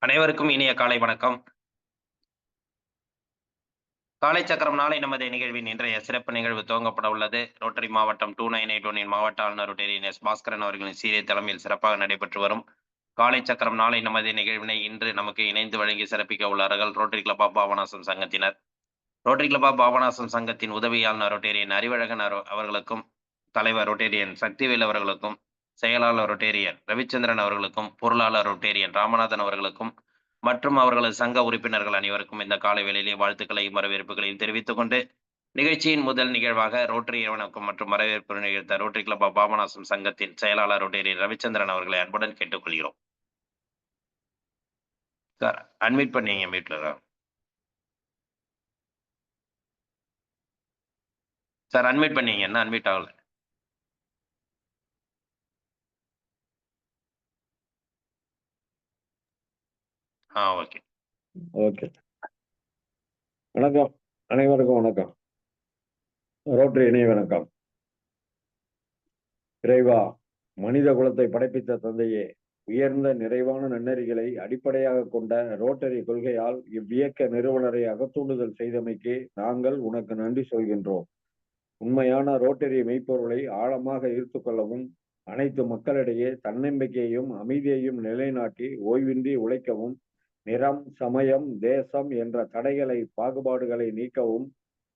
அனைவருக்கும் இனிய காலை வணக்கம். காலை சக்கரம் நாளை நமது நிகழ்வின் இன்றைய சிறப்பு நிகழ்வு துவங்கப்பட உள்ளது. ரோட்டரி மாவட்டம் 2981 மாவட்ட ஆளுநர் ரொட்டேரியன் எஸ். பாஸ்கரன் அவர்களின் சீரிய தலைமையில் சிறப்பாக நடைபெற்று வரும் காலை சக்கரம் நாளை நமது நிகழ்வினை இன்று நமக்கு இணைந்து வழங்கி சிறப்பிக்க உள்ளார்கள் ரோட்டரி கிளப் ஆஃப் பாபநாசம் சங்கத்தினர். ரோட்டரி கிளப் ஆஃப் பாபநாசம் சங்கத்தின் உதவி ஆளுநர் ரொட்டேரியன் அறிவழகன் அவர்களுக்கும், தலைவர் ரொட்டேரியன் சக்திவேல் அவர்களுக்கும், செயலாளர் ரொட்டேரியன் ரவிச்சந்திரன் அவர்களுக்கும், பொருளாளர் ரொட்டேரியன் ராமநாதன் அவர்களுக்கும் மற்றும் அவர்களது சங்க உறுப்பினர்கள் அனைவருக்கும் இந்த காலை வேளையிலே வாழ்த்துக்களையும் வரவேற்புகளையும் தெரிவித்துக் கொண்டு, நிகழ்ச்சியின் முதல் நிகழ்வாக ரோட்டரி வணக்கம் மற்றும் வரவேற்பு நிகழ்த்த ரோட்டரி கிளப் ஆஃப் பாபநாசம் சங்கத்தின் செயலாளர் ரொட்டேரியன் ரவிச்சந்திரன் அவர்களை அன்புடன் கேட்டுக்கொள்கிறோம். சார் அட்மிட் பண்ணீங்க மீட்ல சார் அட்மிட் பண்ணீங்க என்ன அட்மிட் ஆகல. Okay okay. வணக்கம், அனைவருக்கும் வணக்கம். ரோட்டரி இணைய வணக்கம். இறைவா, மனித குலத்தை படைப்பித்த தந்தையே, உயர்ந்த நிறைவான நன்னெறிகளை அடிப்படையாக கொண்ட ரோட்டரி கொள்கையால் இவ்வியக்க நிறுவனரை அகத்தூண்டுதல் செய்தமைக்கு நாங்கள் உனக்கு நன்றி சொல்கின்றோம். உண்மையான ரோட்டரி மெய்ப்பொருளை ஆழமாக ஈர்த்து கொள்ளவும், அனைத்து மக்களிடையே தன்னம்பிக்கையையும் அமைதியையும் நிலைநாட்டி ஓய்வின்றி உழைக்கவும், நிறம், சமயம், தேசம் என்ற தடைகளை பாகுபாடுகளை நீக்கவும்,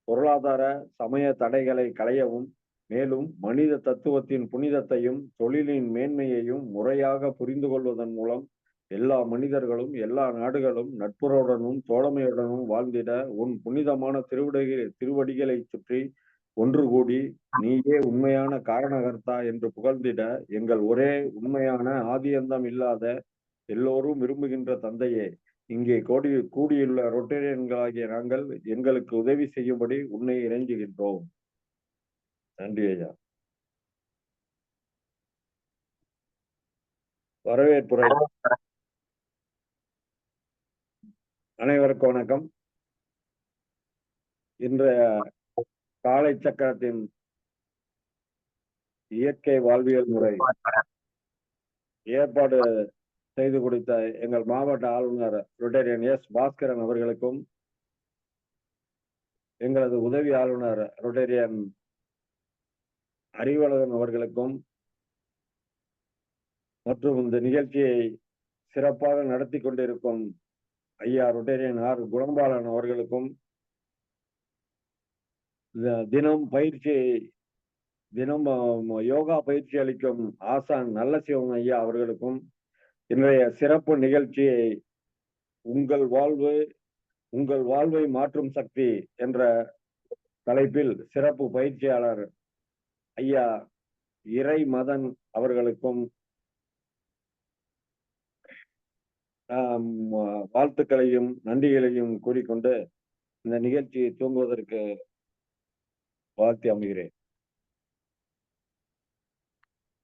பொருளாதார சமய தடைகளை களையவும், மேலும் மனித தத்துவத்தின் புனிதத்தையும் தொழிலின் மேன்மையையும் முறையாக புரிந்து கொள்வதன் மூலம் எல்லா மனிதர்களும் எல்லா நாடுகளும் நட்புறவுடனும் தோழமையுடனும் வாழ்ந்திட உன் புனிதமான திருவடிகளை சுற்றி ஒன்று கூடி நீயே உண்மையான காரணகர்த்தா என்று புகழ்ந்திட எங்கள் ஒரே உண்மையான ஆதியந்தம் இல்லாத எல்லோரும் விரும்புகின்ற தந்தையே, இங்கே கூடியுள்ள ரொட்டேரியன்களாகிய நாங்கள் எங்களுக்கு உதவி செய்யும்படி உன்னை இறைஞ்சுகின்றோம். நன்றி ஐயா. வரவேற்புரை. அனைவருக்கும் வணக்கம். இன்றைய காலை சக்கரத்தின் இயற்கை வாழ்வியல் முறை ஏற்பாடு செய்து கொடுத்த எங்கள் மாவட்ட ஆளுநர் ரொட்டேரியன் எஸ். பாஸ்கரன் அவர்களுக்கும், எங்களது உதவி ஆளுநர் ரொட்டேரியன் அறிவழகன் அவர்களுக்கும், மற்றும் இந்த நிகழ்ச்சியை சிறப்பாக நடத்தி கொண்டிருக்கும் ஐயா ரொட்டேரியன் ஆர். குணம்பாலன் அவர்களுக்கும், தினம் யோகா பயிற்சி அளிக்கும் ஆசான் நல்ல சிவம் ஐயா அவர்களுக்கும், இன்றைய சிறப்பு நிகழ்ச்சியை உங்கள் வாழ்வை மாற்றும் சக்தி என்ற தலைப்பில் சிறப்பு பயிற்சியாளர் ஐயா இறை மதன் அவர்களுக்கும் வாழ்த்துக்களையும் நன்றிகளையும் கூறிக்கொண்டு இந்த நிகழ்ச்சியை தூங்குவதற்கு வாழ்த்தி அமைகிறேன்.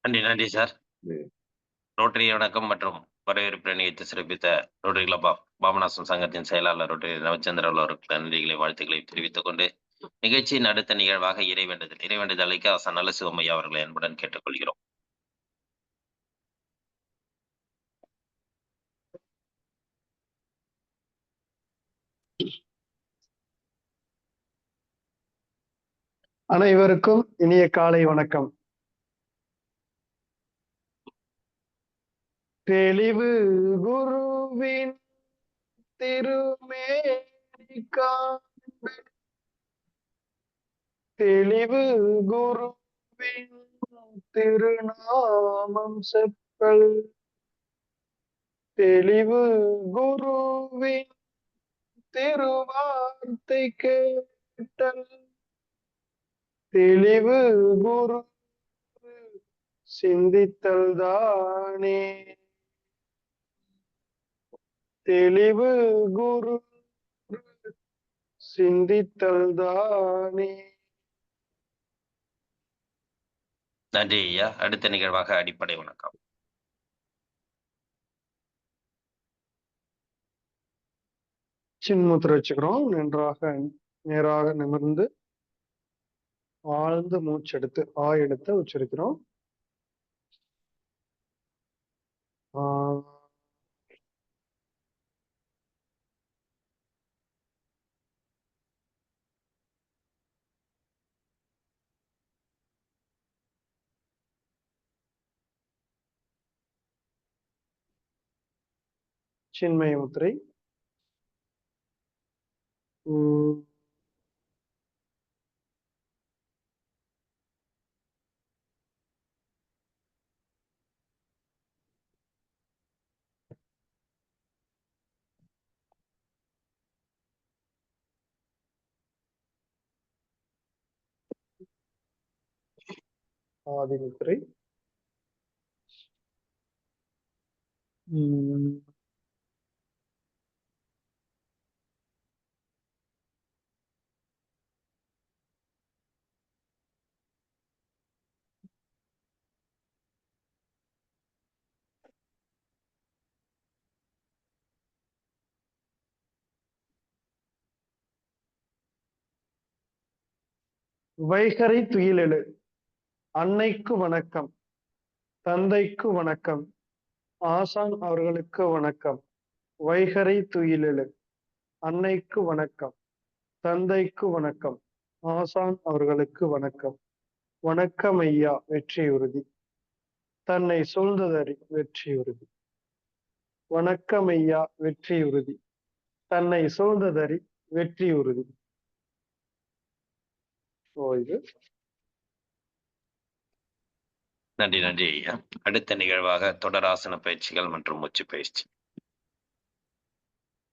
நன்றி சார். ரோட்டரி வணக்கம் மற்றும் வரவேற்பு நிகழ்ச்சி சிறப்பித்த ரோட்டரி கிளப் ஆஃப் பாபநாசம் சங்கத்தின் செயலாளர் ரோட்டரி ரவிச்சந்திரன் அவர்களுக்கு நன்றிகளை வாழ்த்துக்களை தெரிவித்துக் கொண்டு, நிகழ்ச்சியின் அடுத்த நிகழ்வாக இறைவேண்டுதல் அளிக்க ஆசான் நல்ல சிவமையா அவர்களை அன்புடன் கேட்டுக்கொள்கிறோம். அனைவருக்கும் இனிய காலை வணக்கம். தெளிவு குருவின் திருமேனி காண்ப, தெளிவு குருவின் திருநாமம் செப்பல், தெளிவு குருவின் திருவார்த்தை கேட்டல், தெளிவு குரு சிந்தித்தல் தானே, தெளிவு குரு சிந்தித்தல் தானே. நன்றி ஐயா. அடுத்த நிகழ்வாக அடிப்படை வணக்கம். சின்முத்திரை வச்சுக்கிறோம். நேராக நிமிர்ந்து ஆழ்ந்து மூச்செடுத்து எடுத்து உச்சரிக்கிறோம். சின்மய முத்திரை. ஆதி முத்திரை. வைகறை துயிலெழு. அன்னைக்கு வணக்கம், தந்தைக்கு வணக்கம், ஆசான் அவர்களுக்கு வணக்கம். வைகறை துயிலெழு. அன்னைக்கு வணக்கம், தந்தைக்கு வணக்கம், ஆசான் அவர்களுக்கு வணக்கம். வணக்கம் ஐயா, வெற்றி உறுதி. தன்னை சூழ்ந்ததறி வெற்றி உறுதி. வணக்கம் ஐயா, வெற்றி உறுதி. தன்னை சூழ்ந்ததறி வெற்றி உறுதி. ஓய்வு. நன்றி நன்றி ஐயா. அடுத்த நிகழ்வாக தொடராசன பயிற்சிகள் மற்றும் மூச்சு பயிற்சி.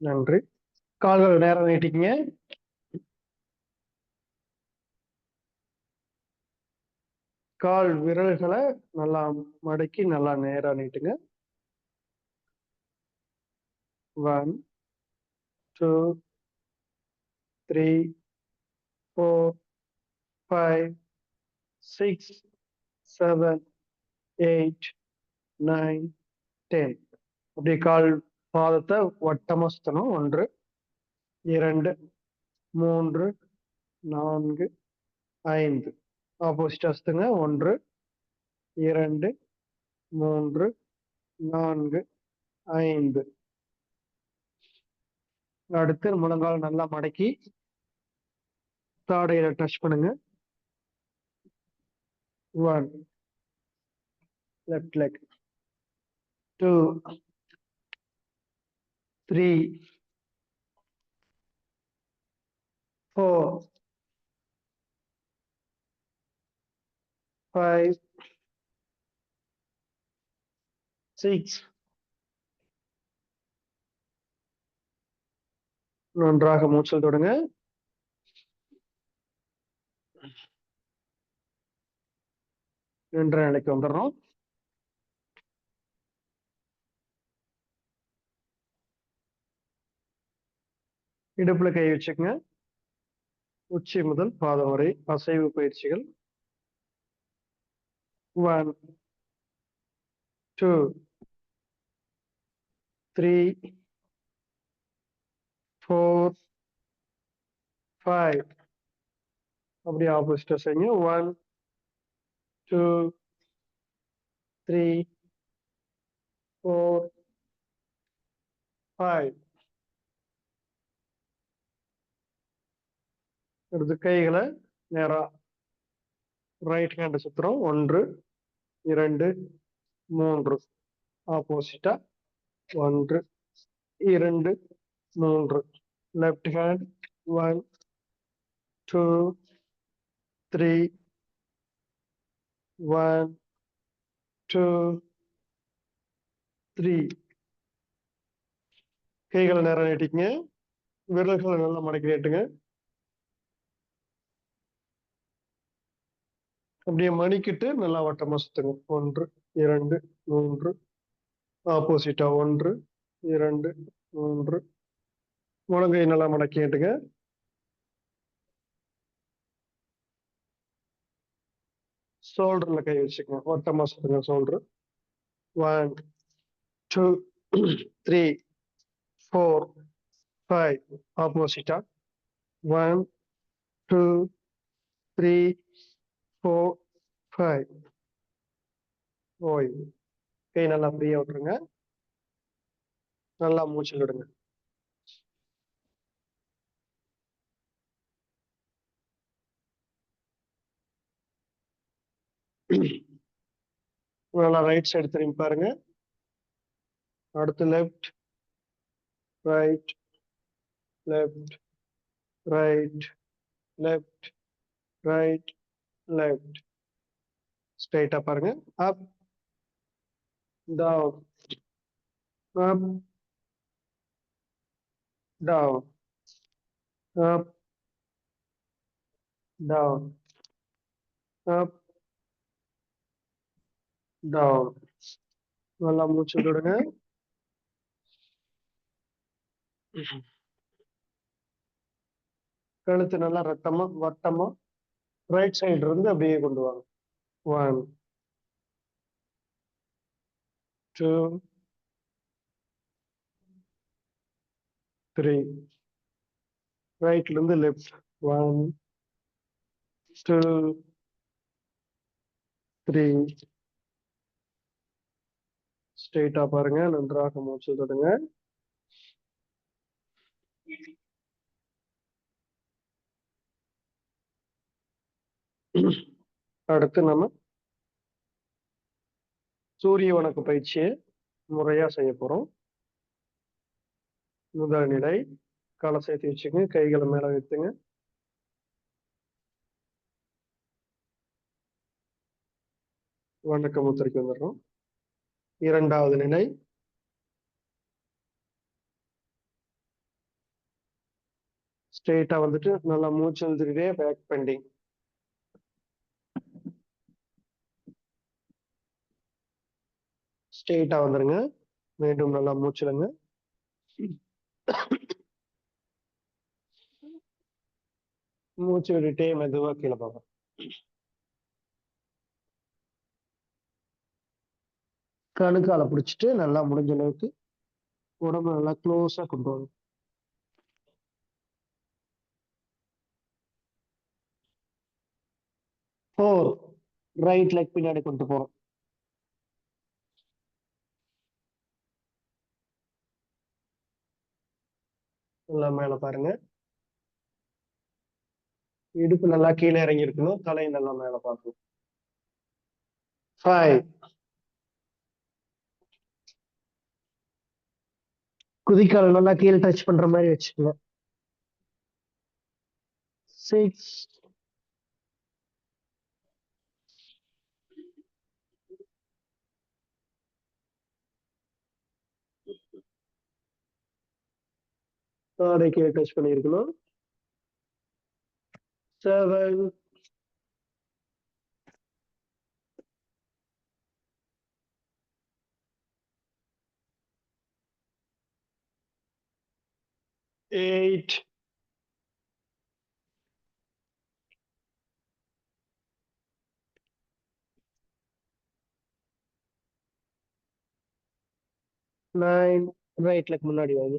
நன்றி. கால்கள் நேரம் நீட்டிக்கங்க. கால் விரல்களை நல்லா மடக்கி நல்லா நேரா நீட்டுங்க. 1 2 3 4 5 6 7 8 9 10. அப்படி கால் பாதத்தை வட்டமா சுத்தணும். 1 2 3 4 5. ஆப்போசிட்டா சுத்துங்க. 1 2 3 4 5. அடுத்து முழங்கால் நல்லா மடக்கி தாடையில டச் பண்ணுங்க. 1 left leg, 2 3 4 5 6. நன்றாக மூச்சல் தொடங்க. நின்ற நிலைக்கு வந்துடுறோம். இடுப்புல கை வச்சுக்கங்க. உச்சி முதல் பாதம் வரை அசைவு பயிற்சிகள். 1 2 3 4 5. அப்படியே ஆப்போசிட்டா செய்யுங்க. 1 2 3 4 5. அடுத்து கைகளை நேரா ரைட் ஹேண்ட் சுத்துறோம். 1 2 3. ஆப்போசிட்டா 1 2 3. Left hand 1 2 3 1 2 3. கைகளை நேரம் நீட்டிக்கங்க. விரல்களை நல்லா மடக்கி நீட்டுங்க. அப்படியே மணிக்கிட்டு நல்லா வட்டமா சுத்துங்க. 1 2 3. ஆப்போசிட்டா 1 2 3. முழங்கை நல்லா மடக்கி நீட்டுங்க. ஷோல்டர்ல கை வச்சுக்கோங்க. வட்டமா சுத்துங்க ஷோல்டர். 1 2 3 4 5. ஆப்போசிட்டா 1 2 3 4 5. ஓய்வு. கை நல்லா ஃப்ரீயா விட்டுருங்க. நல்லா மூச்சு விடுங்க. நல்லா ரைட் சைடு திரும்பி பாருங்க. அடுத்து left right, left, right, left, right, left. ஸ்ட்ரைட்டா பாருங்க. அப், டவுன், அப், டவுன், அப், டவுன், அப், டவுன். நல்லா மூச்சு விடுங்க. கழுத்து நல்லா ரட்டமா வட்டமா ரைட் சைடு இருந்து அப்படியே கொண்டு வாங்க. 1 2 3. ரைட்ல இருந்து லெஃப்ட். 1 2 3. ஸ்ட்ரெயிட்டா பாருங்க. நன்றாக மூச்சு விடுங்க. அடுத்து நம்ம சூரிய வணக்க பயிற்சியை முறையா செய்ய போறோம். முதல் நிலை, காலை சேர்த்து வச்சுங்க, கைகளை மேல வைத்துங்க. வணக்க முத்திரைக்கு வந்துடுறோம். இரண்டாவது நிலை, ஸ்ட்ரெயிட்டா வந்துட்டு நல்லா மூச்சு இழுத்துக்கிட்டே பேக் பெண்டிங். ஸ்ட்ரெயிட்டா வந்துருங்க. மீண்டும் நல்லா மூச்சுடுங்க. மூச்சு விட்டுட்டே மெதுவா கீழே பார்ப்போம். கணுக்கால பிடிச்சிட்டு நல்லா முடிஞ்ச அளவுக்கு உடம்பு நல்லா க்ளோஸா கொண்டு வாங்க. 4 ரைட் லெக் பின்னாடி கொண்டு போறோம். நல்லா மேல பாருங்க. இடுப்பு நல்லா கீழே இறங்கி இருக்கணும். தலை நல்லா மேல பார்க்கணும். 5 குதிக்கால் நல்லா கீழே டச் பண்ற மாதிரி வச்சுக்கோங்க. 6 தாடை கீழே டச் பண்ணிருக்கணும். 7 8 9 ரைட் லெக் முன்னாடி வாங்க.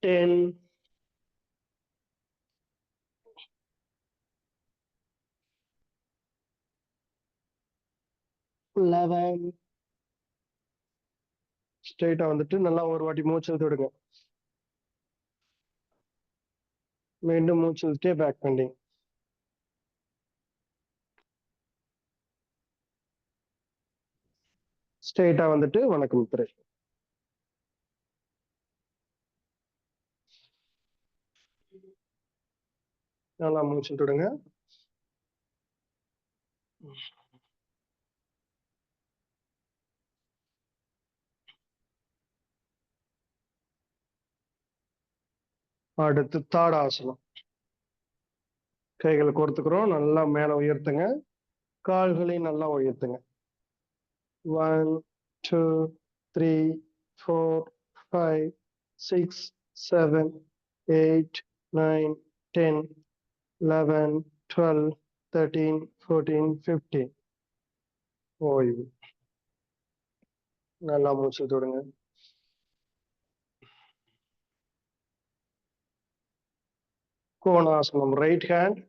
10 11 ஸ்ட்ரெயிட்டா வந்துட்டு நல்லா ஒரு வாட்டி மூச்சு இழுத்து விடுங்க. மீண்டும் மூச்சு இழுத்துட்டே பேக் பெண்டிங். ஸ்ட்ரெயிட்டா வந்துட்டு வணக்கம் முத்திரை. நல்லா மூச்சு விடுங்க. அடுத்து தாடாசனம். கைகளை கோர்த்துக்கிறோம். நல்லா மேல உயர்த்துங்க. கால்களையும் நல்லா உயர்த்துங்க. 1 2 3 4 5 6 7 8 9 10 11 12 13 14 15. ஓய்வு. நல்லா மூச்சு விடுங்க. கோணாசனம். ரைட் ஹேண்ட்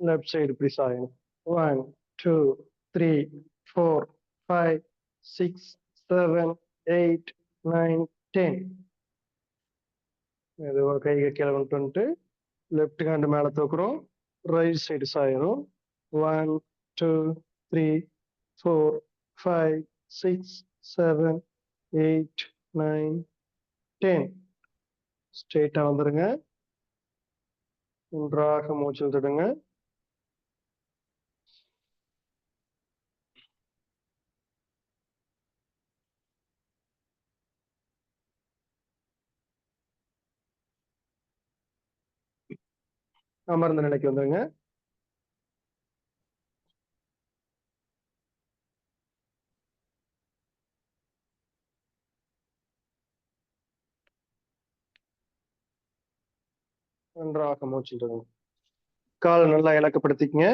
லெஃப்ட் சைடு இப்படி சாயணும். 1 2 3 4 5 6 7 8 9 10. மெதுவா கையை கீழே கொண்டு வந்துட்டு லெஃப்ட் ஹேண்ட் மேல தூக்குறோம். Right side சாயணும். 1 2, 3, 4, 5, 6, 7, 8, 9, 10. ஸ்ட்ரெயிட்டா வந்துருங்க. நன்றாக மூச்சு இழுத்துடுங்க. அமர்ந்த நிலைக்கு வந்துருங்க. நன்றாக மூச்சு இழுத்துடுங்க. கால் நல்லா இலக்கப்படுத்திக்கங்க.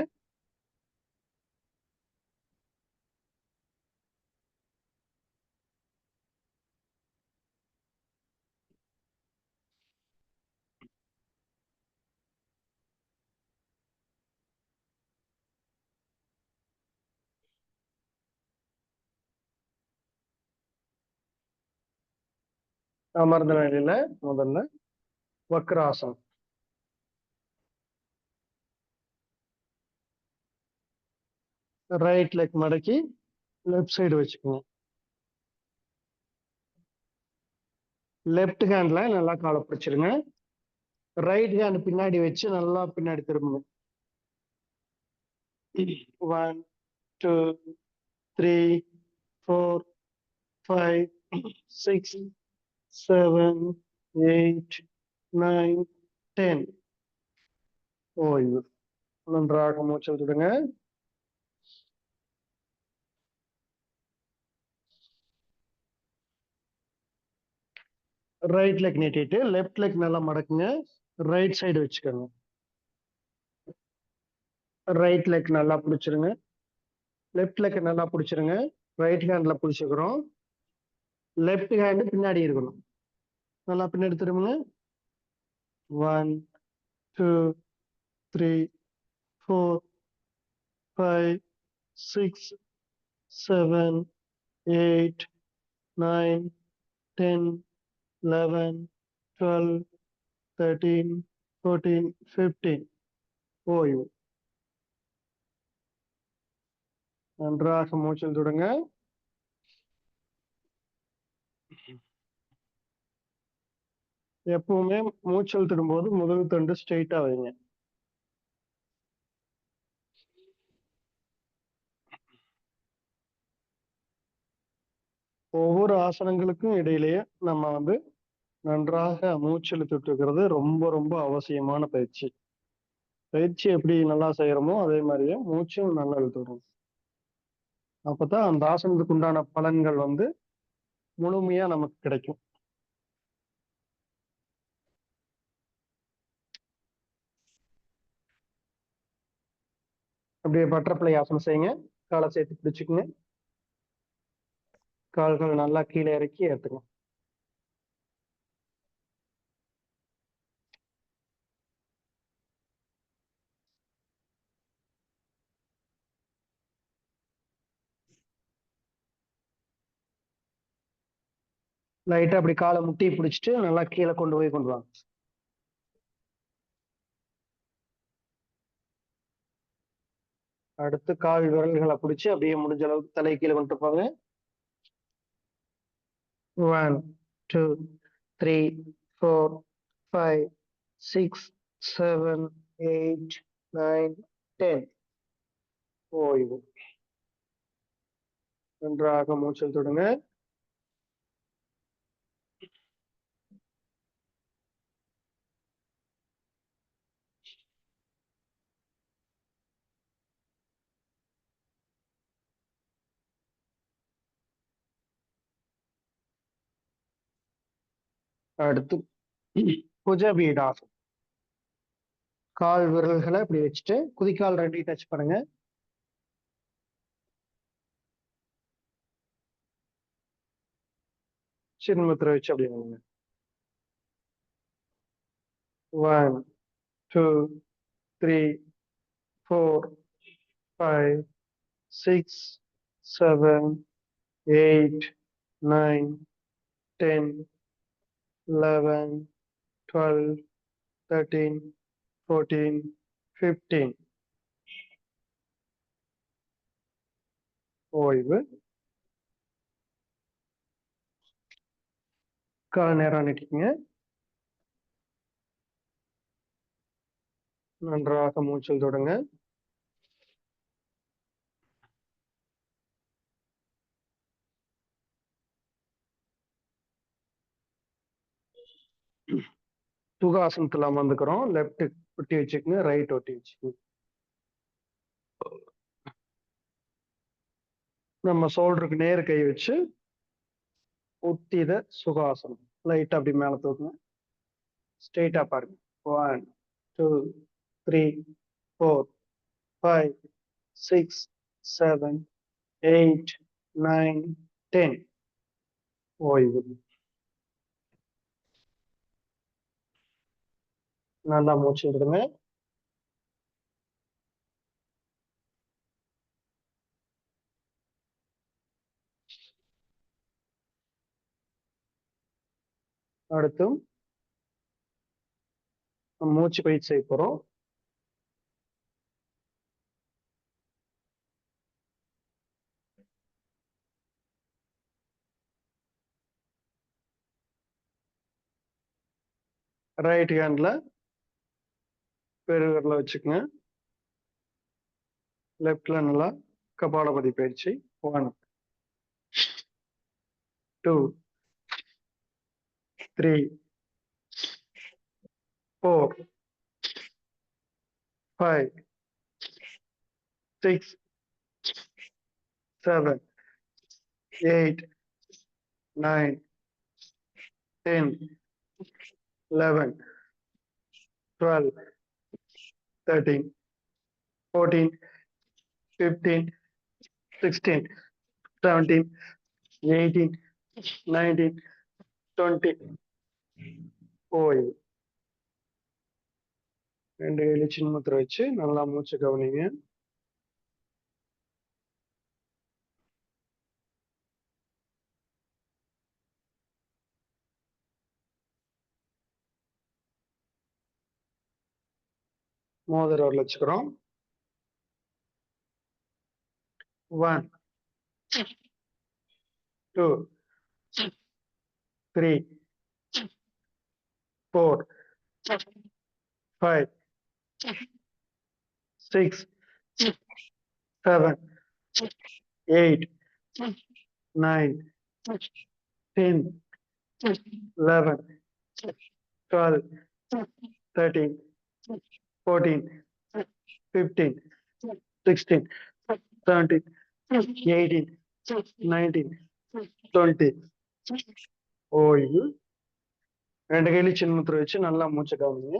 அமர்ந்த நிலையில முதல்ல வக்ராசனம். ரைட் லெக் மடக்கி லெஃப்ட் சைடு வச்சுக்கோங்க. லெஃப்ட் ஹேண்ட்ல நல்லா காலை பிடிச்சிருங்க. ரைட் ஹேண்ட் பின்னாடி வச்சு நல்லா பின்னாடி திரும்புங்க. 1, 2, 3, 4, 5, 6, 7, 8, 9, 10. ஓய்வு. நன்றாக மூச்சு விட்டுடுங்க. ரைட் லெக் நீட்டிட்டு லெஃப்ட் லெக் நல்லா மடக்குங்க. ரைட் சைடு வச்சுக்கோங்க. ரைட் லெக் நல்லா பிடிச்சிருங்க. லெஃப்ட் லெக் நல்லா பிடிச்சிருங்க. ரைட் ஹேண்ட்ல பிடிச்சிக்கிறோம். லெஃப்ட் ஹேண்ட் பின்னாடி இருக்கணும். நல்லா பின்னாடி திரும்புங்க. 1, 2, 3, 4, 5, 6, 7, 8, 9, 10, 11, 12, 13, 14, 15. ஓய்வு. நன்றாக மூச்சில் தொடுங்க. எப்பவுமே மூச்சல் தொடும்போது முதுகு தண்டு ஸ்ட்ரெயிட்டா வைங்க. ஒவ்வொரு ஆசனங்களுக்கும் இடையிலேயே நம்ம நன்றாக மூச்சு இழுத்துட்டு இருக்கிறது ரொம்ப ரொம்ப அவசியமான பயிற்சி. பயிற்சி எப்படி நல்லா செய்யறோமோ அதே மாதிரியே மூச்சும் நல்லா இழுத்துடுறோம். அப்பதான் அந்த ஆசனத்துக்கு உண்டான பலன்கள் முழுமையா நமக்கு கிடைக்கும். அப்படியே பட்டர்ஃப்ளை ஆசனம் செய்யுங்க. காலை சேர்த்து பிடிச்சுக்குங்க. கால்கள் நல்லா கீழே இறக்கி ஏத்துங்க. லைட்டா அப்படி காலை முட்டி பிடிச்சிட்டு நல்லா கீழே கொண்டு வாங்க. அடுத்து கால் விரல்களை பிடிச்சி அப்படியே முடிஞ்ச அளவுக்கு தலை கீழே கொண்டு இருப்பாங்க. 1, 2, 3, 4, 5, 6, 7, 8, 9, 10. ஓய்வு. நன்றாக மூச்சல் தொடுங்க. அடுத்து புஜபீடாசனம். கால் விரல்களை இப்படி வச்சுட்டு குதிக்கால் ரெண்டையும் டச் பண்ணுங்க. சின்மத்திர வச்சு அப்படி வாங்க. 1, 2, 3, 4, 5, 6, 7, 8, 9, 10, 11, 12, 13, 14, 15. ஓய்வு. கால நேரம் நீட்டிக்கங்க. நன்றாக மூச்சில் தொடுங்க. சுகாசனத்துல அமர்ந்துக்கிறோம். லெஃப்ட் ஒட்டி வச்சுக்கோங்க, ரைட் ஒட்டி வச்சுக்கோங்க. நம்ம ஷோல்டருக்கு நேர் கை வச்சு உத்தித சுகாசனம். லைட் அப்படி மேல தூக்குங்க. ஸ்ட்ரெயிட்டா பாருங்க. 1 2 3 4 5 6 7 8 9 10. ஓய்வு. நல்லா மூச்சு விடுங்க. அடுத்து மூச்சு பயிற்சி செய்ய போறோம். ரைட் ஹேண்ட்ல பெருவிரல வச்சுக்கோங்க. லெஃப்ட்ல நல்லா கபாலபதி பயிற்சி. 1 2 3 4 5 6 7 8 9 10 11 12 13 14 15 16 17 18 19 20. ஓய்வு. 2 கையில சின்மத்திர வச்சு நல்லா மூச்சு கவனிங்க. மோதிர விரல் வச்சுக்கிறோம். 1 2 3 4 5 6 7 8 9 10 11 12 13 14 15 16 17 18 19 20. ஓய்வு. 2 கையில சின்மத்திர வச்சு நல்லா மூச்சு கவனிங்க.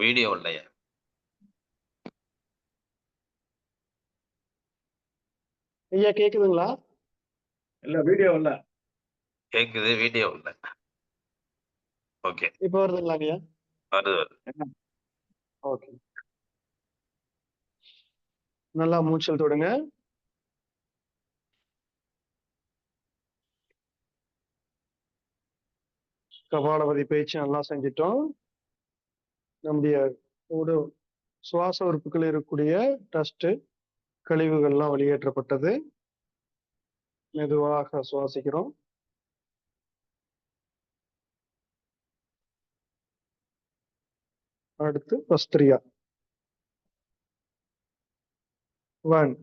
வீடியோ இல்லையா? ஐயா கேக்குதுங்களா? இல்ல வீடியோ இல்ல. கேக்குது, வீடியோ இல்ல. ஓகே, இப்ப வருதுங்களா ஐயா? வருது. ஓகே. நல்லா மூச்சல் தொடுங்க. கபாலபதி பயிற்சி நல்லா செஞ்சிட்டோம். நம்முடைய சுவாச உறுப்புகள் இருக்கக்கூடிய டஸ்ட் கழிவுகள்லாம் வெளியேற்றப்பட்டது. மெதுவாக சுவாசிக்கிறோம். அடுத்து பஸ்திரியா. 1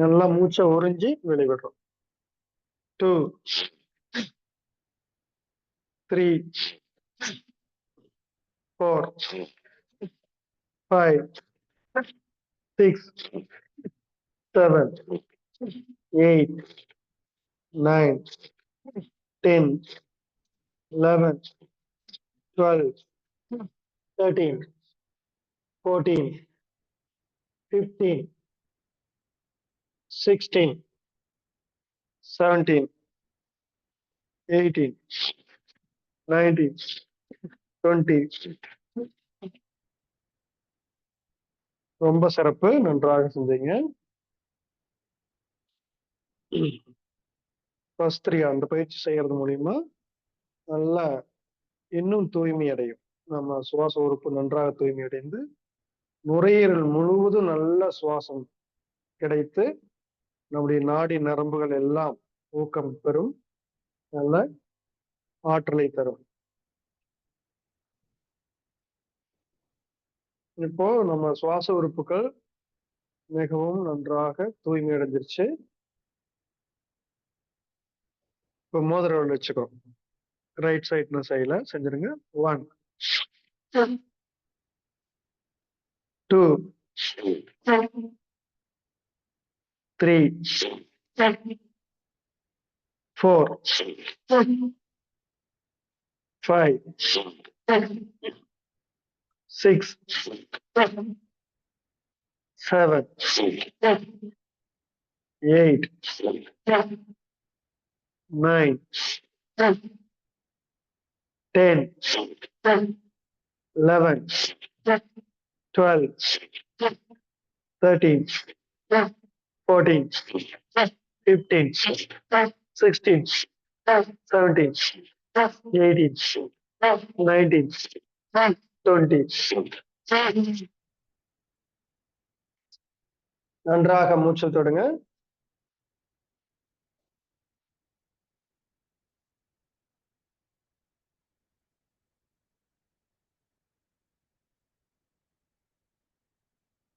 நல்லா மூச்சை உறிஞ்சி வெளிவிடுறோம். 2 3 4 5 6 7 8 9 10 11 12 13 14 15 16 17 18 19 20. ரொம்ப சிறப்பு. நன்றாக செஞ்சீங்க. பஸ்திரியா அந்த பயிற்சி செய்யறது மூலியமா நல்லா இன்னும் தூய்மை அடையும். நம்ம சுவாச உறுப்பு நன்றாக தூய்மை அடைந்து நுரையீரல் முழுவதும் நல்ல சுவாசம் கிடைத்து நம்முடைய நாடி நரம்புகள் எல்லாம் ஊக்கம் பெறும், நல்ல ஆற்றலை தரும். இப்போ நம்ம சுவாச உறுப்புகள் மிகவும் நன்றாக தூய்மை அடைஞ்சிருச்சு. இப்போ மோதிரம் வச்சுக்கோ. ரைட் சைட்ல சைடுல செஞ்சிருங்க. 1 2 3 4 5 6 7 8 9 10 11 12 13 14 15 16 17 18 19 20. நன்றாக மூச்சு தொடுங்க.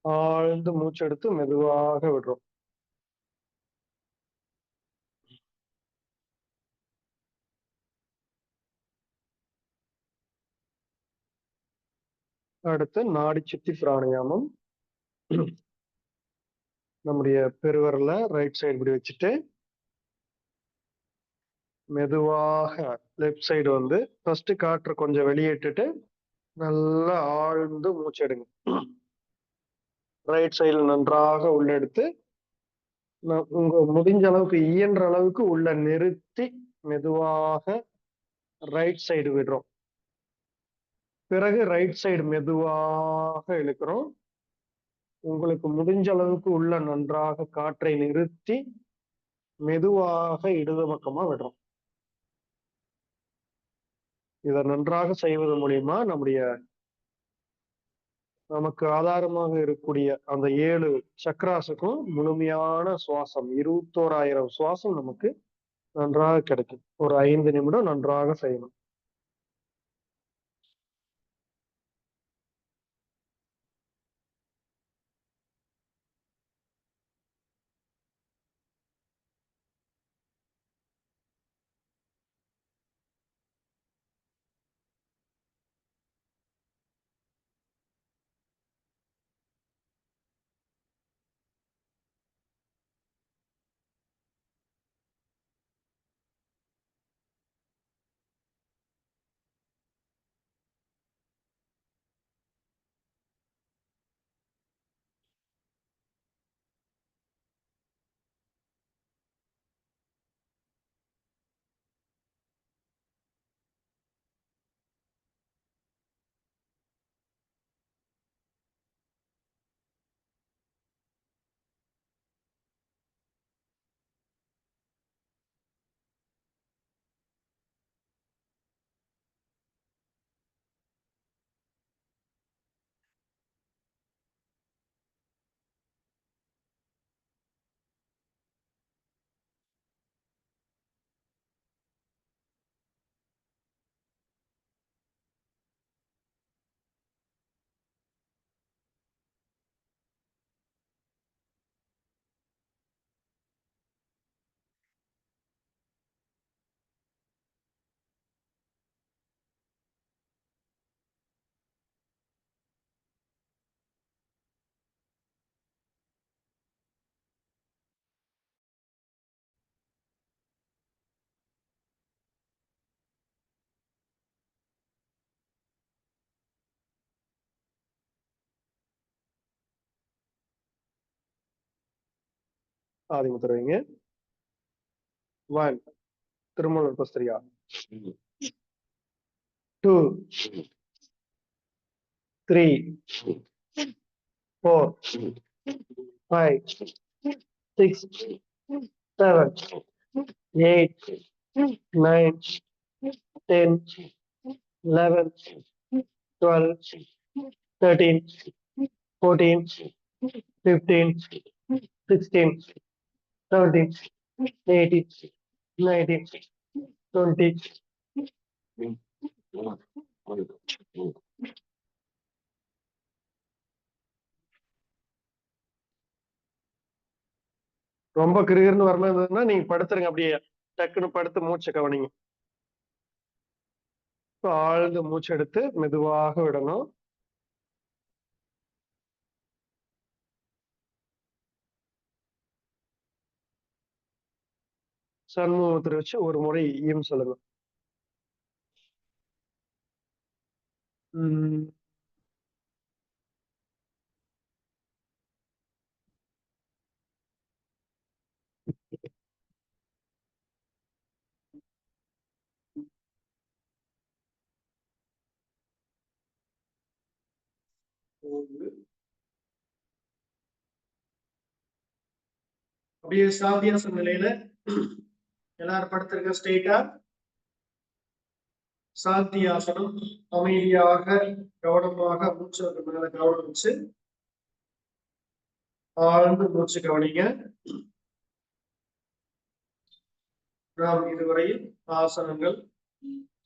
ஆழ்ந்து மூச்செடுத்து மெதுவாக விடுறோம். அடுத்து நாடி சுத்தி பிராணாயாமம். நம்முடைய பெருவரல ரைட் சைடு இப்படி வச்சுட்டு மெதுவாக லெஃப்ட் சைடு வந்து ஃபர்ஸ்ட் காற்று கொஞ்சம் வெளியேட்டுட்டு நல்லா ஆழ்ந்து மூச்செடுங்க. ரைட் சைடுல நன்றாக உள்ளெடுத்து உங்க முடிஞ்ச அளவுக்கு இயன்ற அளவுக்கு உள்ள நிறுத்தி மெதுவாக ரைட் சைடு விடுறோம். பிறகு ரைட் சைடு மெதுவாக இழுக்கிறோம். உங்களுக்கு முடிஞ்ச அளவுக்கு உள்ள நன்றாக காற்றை நிறுத்தி மெதுவாக இடது பக்கமா விடுறோம். இதை நன்றாக செய்வது மூலியமா நமக்கு ஆதாரமாக இருக்கக்கூடிய அந்த 7 சக்ராஸுக்கும் முழுமையான சுவாசம் 21,000 சுவாசம் நமக்கு நன்றாக கிடைக்கும். ஒரு 5 நிமிடம் நன்றாக செய்யணும். ஆதிமுத்திரை வைங்க. 1 திருமூலர் பஸ்திரியா. 2 3 4 5 6 7 8 9 10 11 12 13 14, 15, 16, 17, 18, 19, 20. ரொம்ப கிருகிருன்னு வரமா இருந்ததுன்னா நீங்க படுத்துருங்க, அப்படியே டக்குன்னு படுத்து மூச்சை கவனிங்க. இப்ப ஆழ்ந்த மூச்சு எடுத்து மெதுவாக விடணும். சண்முகத்தை வச்சு ஒரு முறை ஈம் சொல்லுங்க. அப்படியே சாத்தியாச நிலையில எல்லாரும் படுத்திருக்க ஸ்ட்ரெயிட்டா. சாத்தியாசனம். அமைதியாக கவனமாக மூச்சு மேல கவனம் வச்சு ஆழ்ந்து மூச்சு கவனிங்க. நாம் இதுவரையில் ஆசனங்கள்,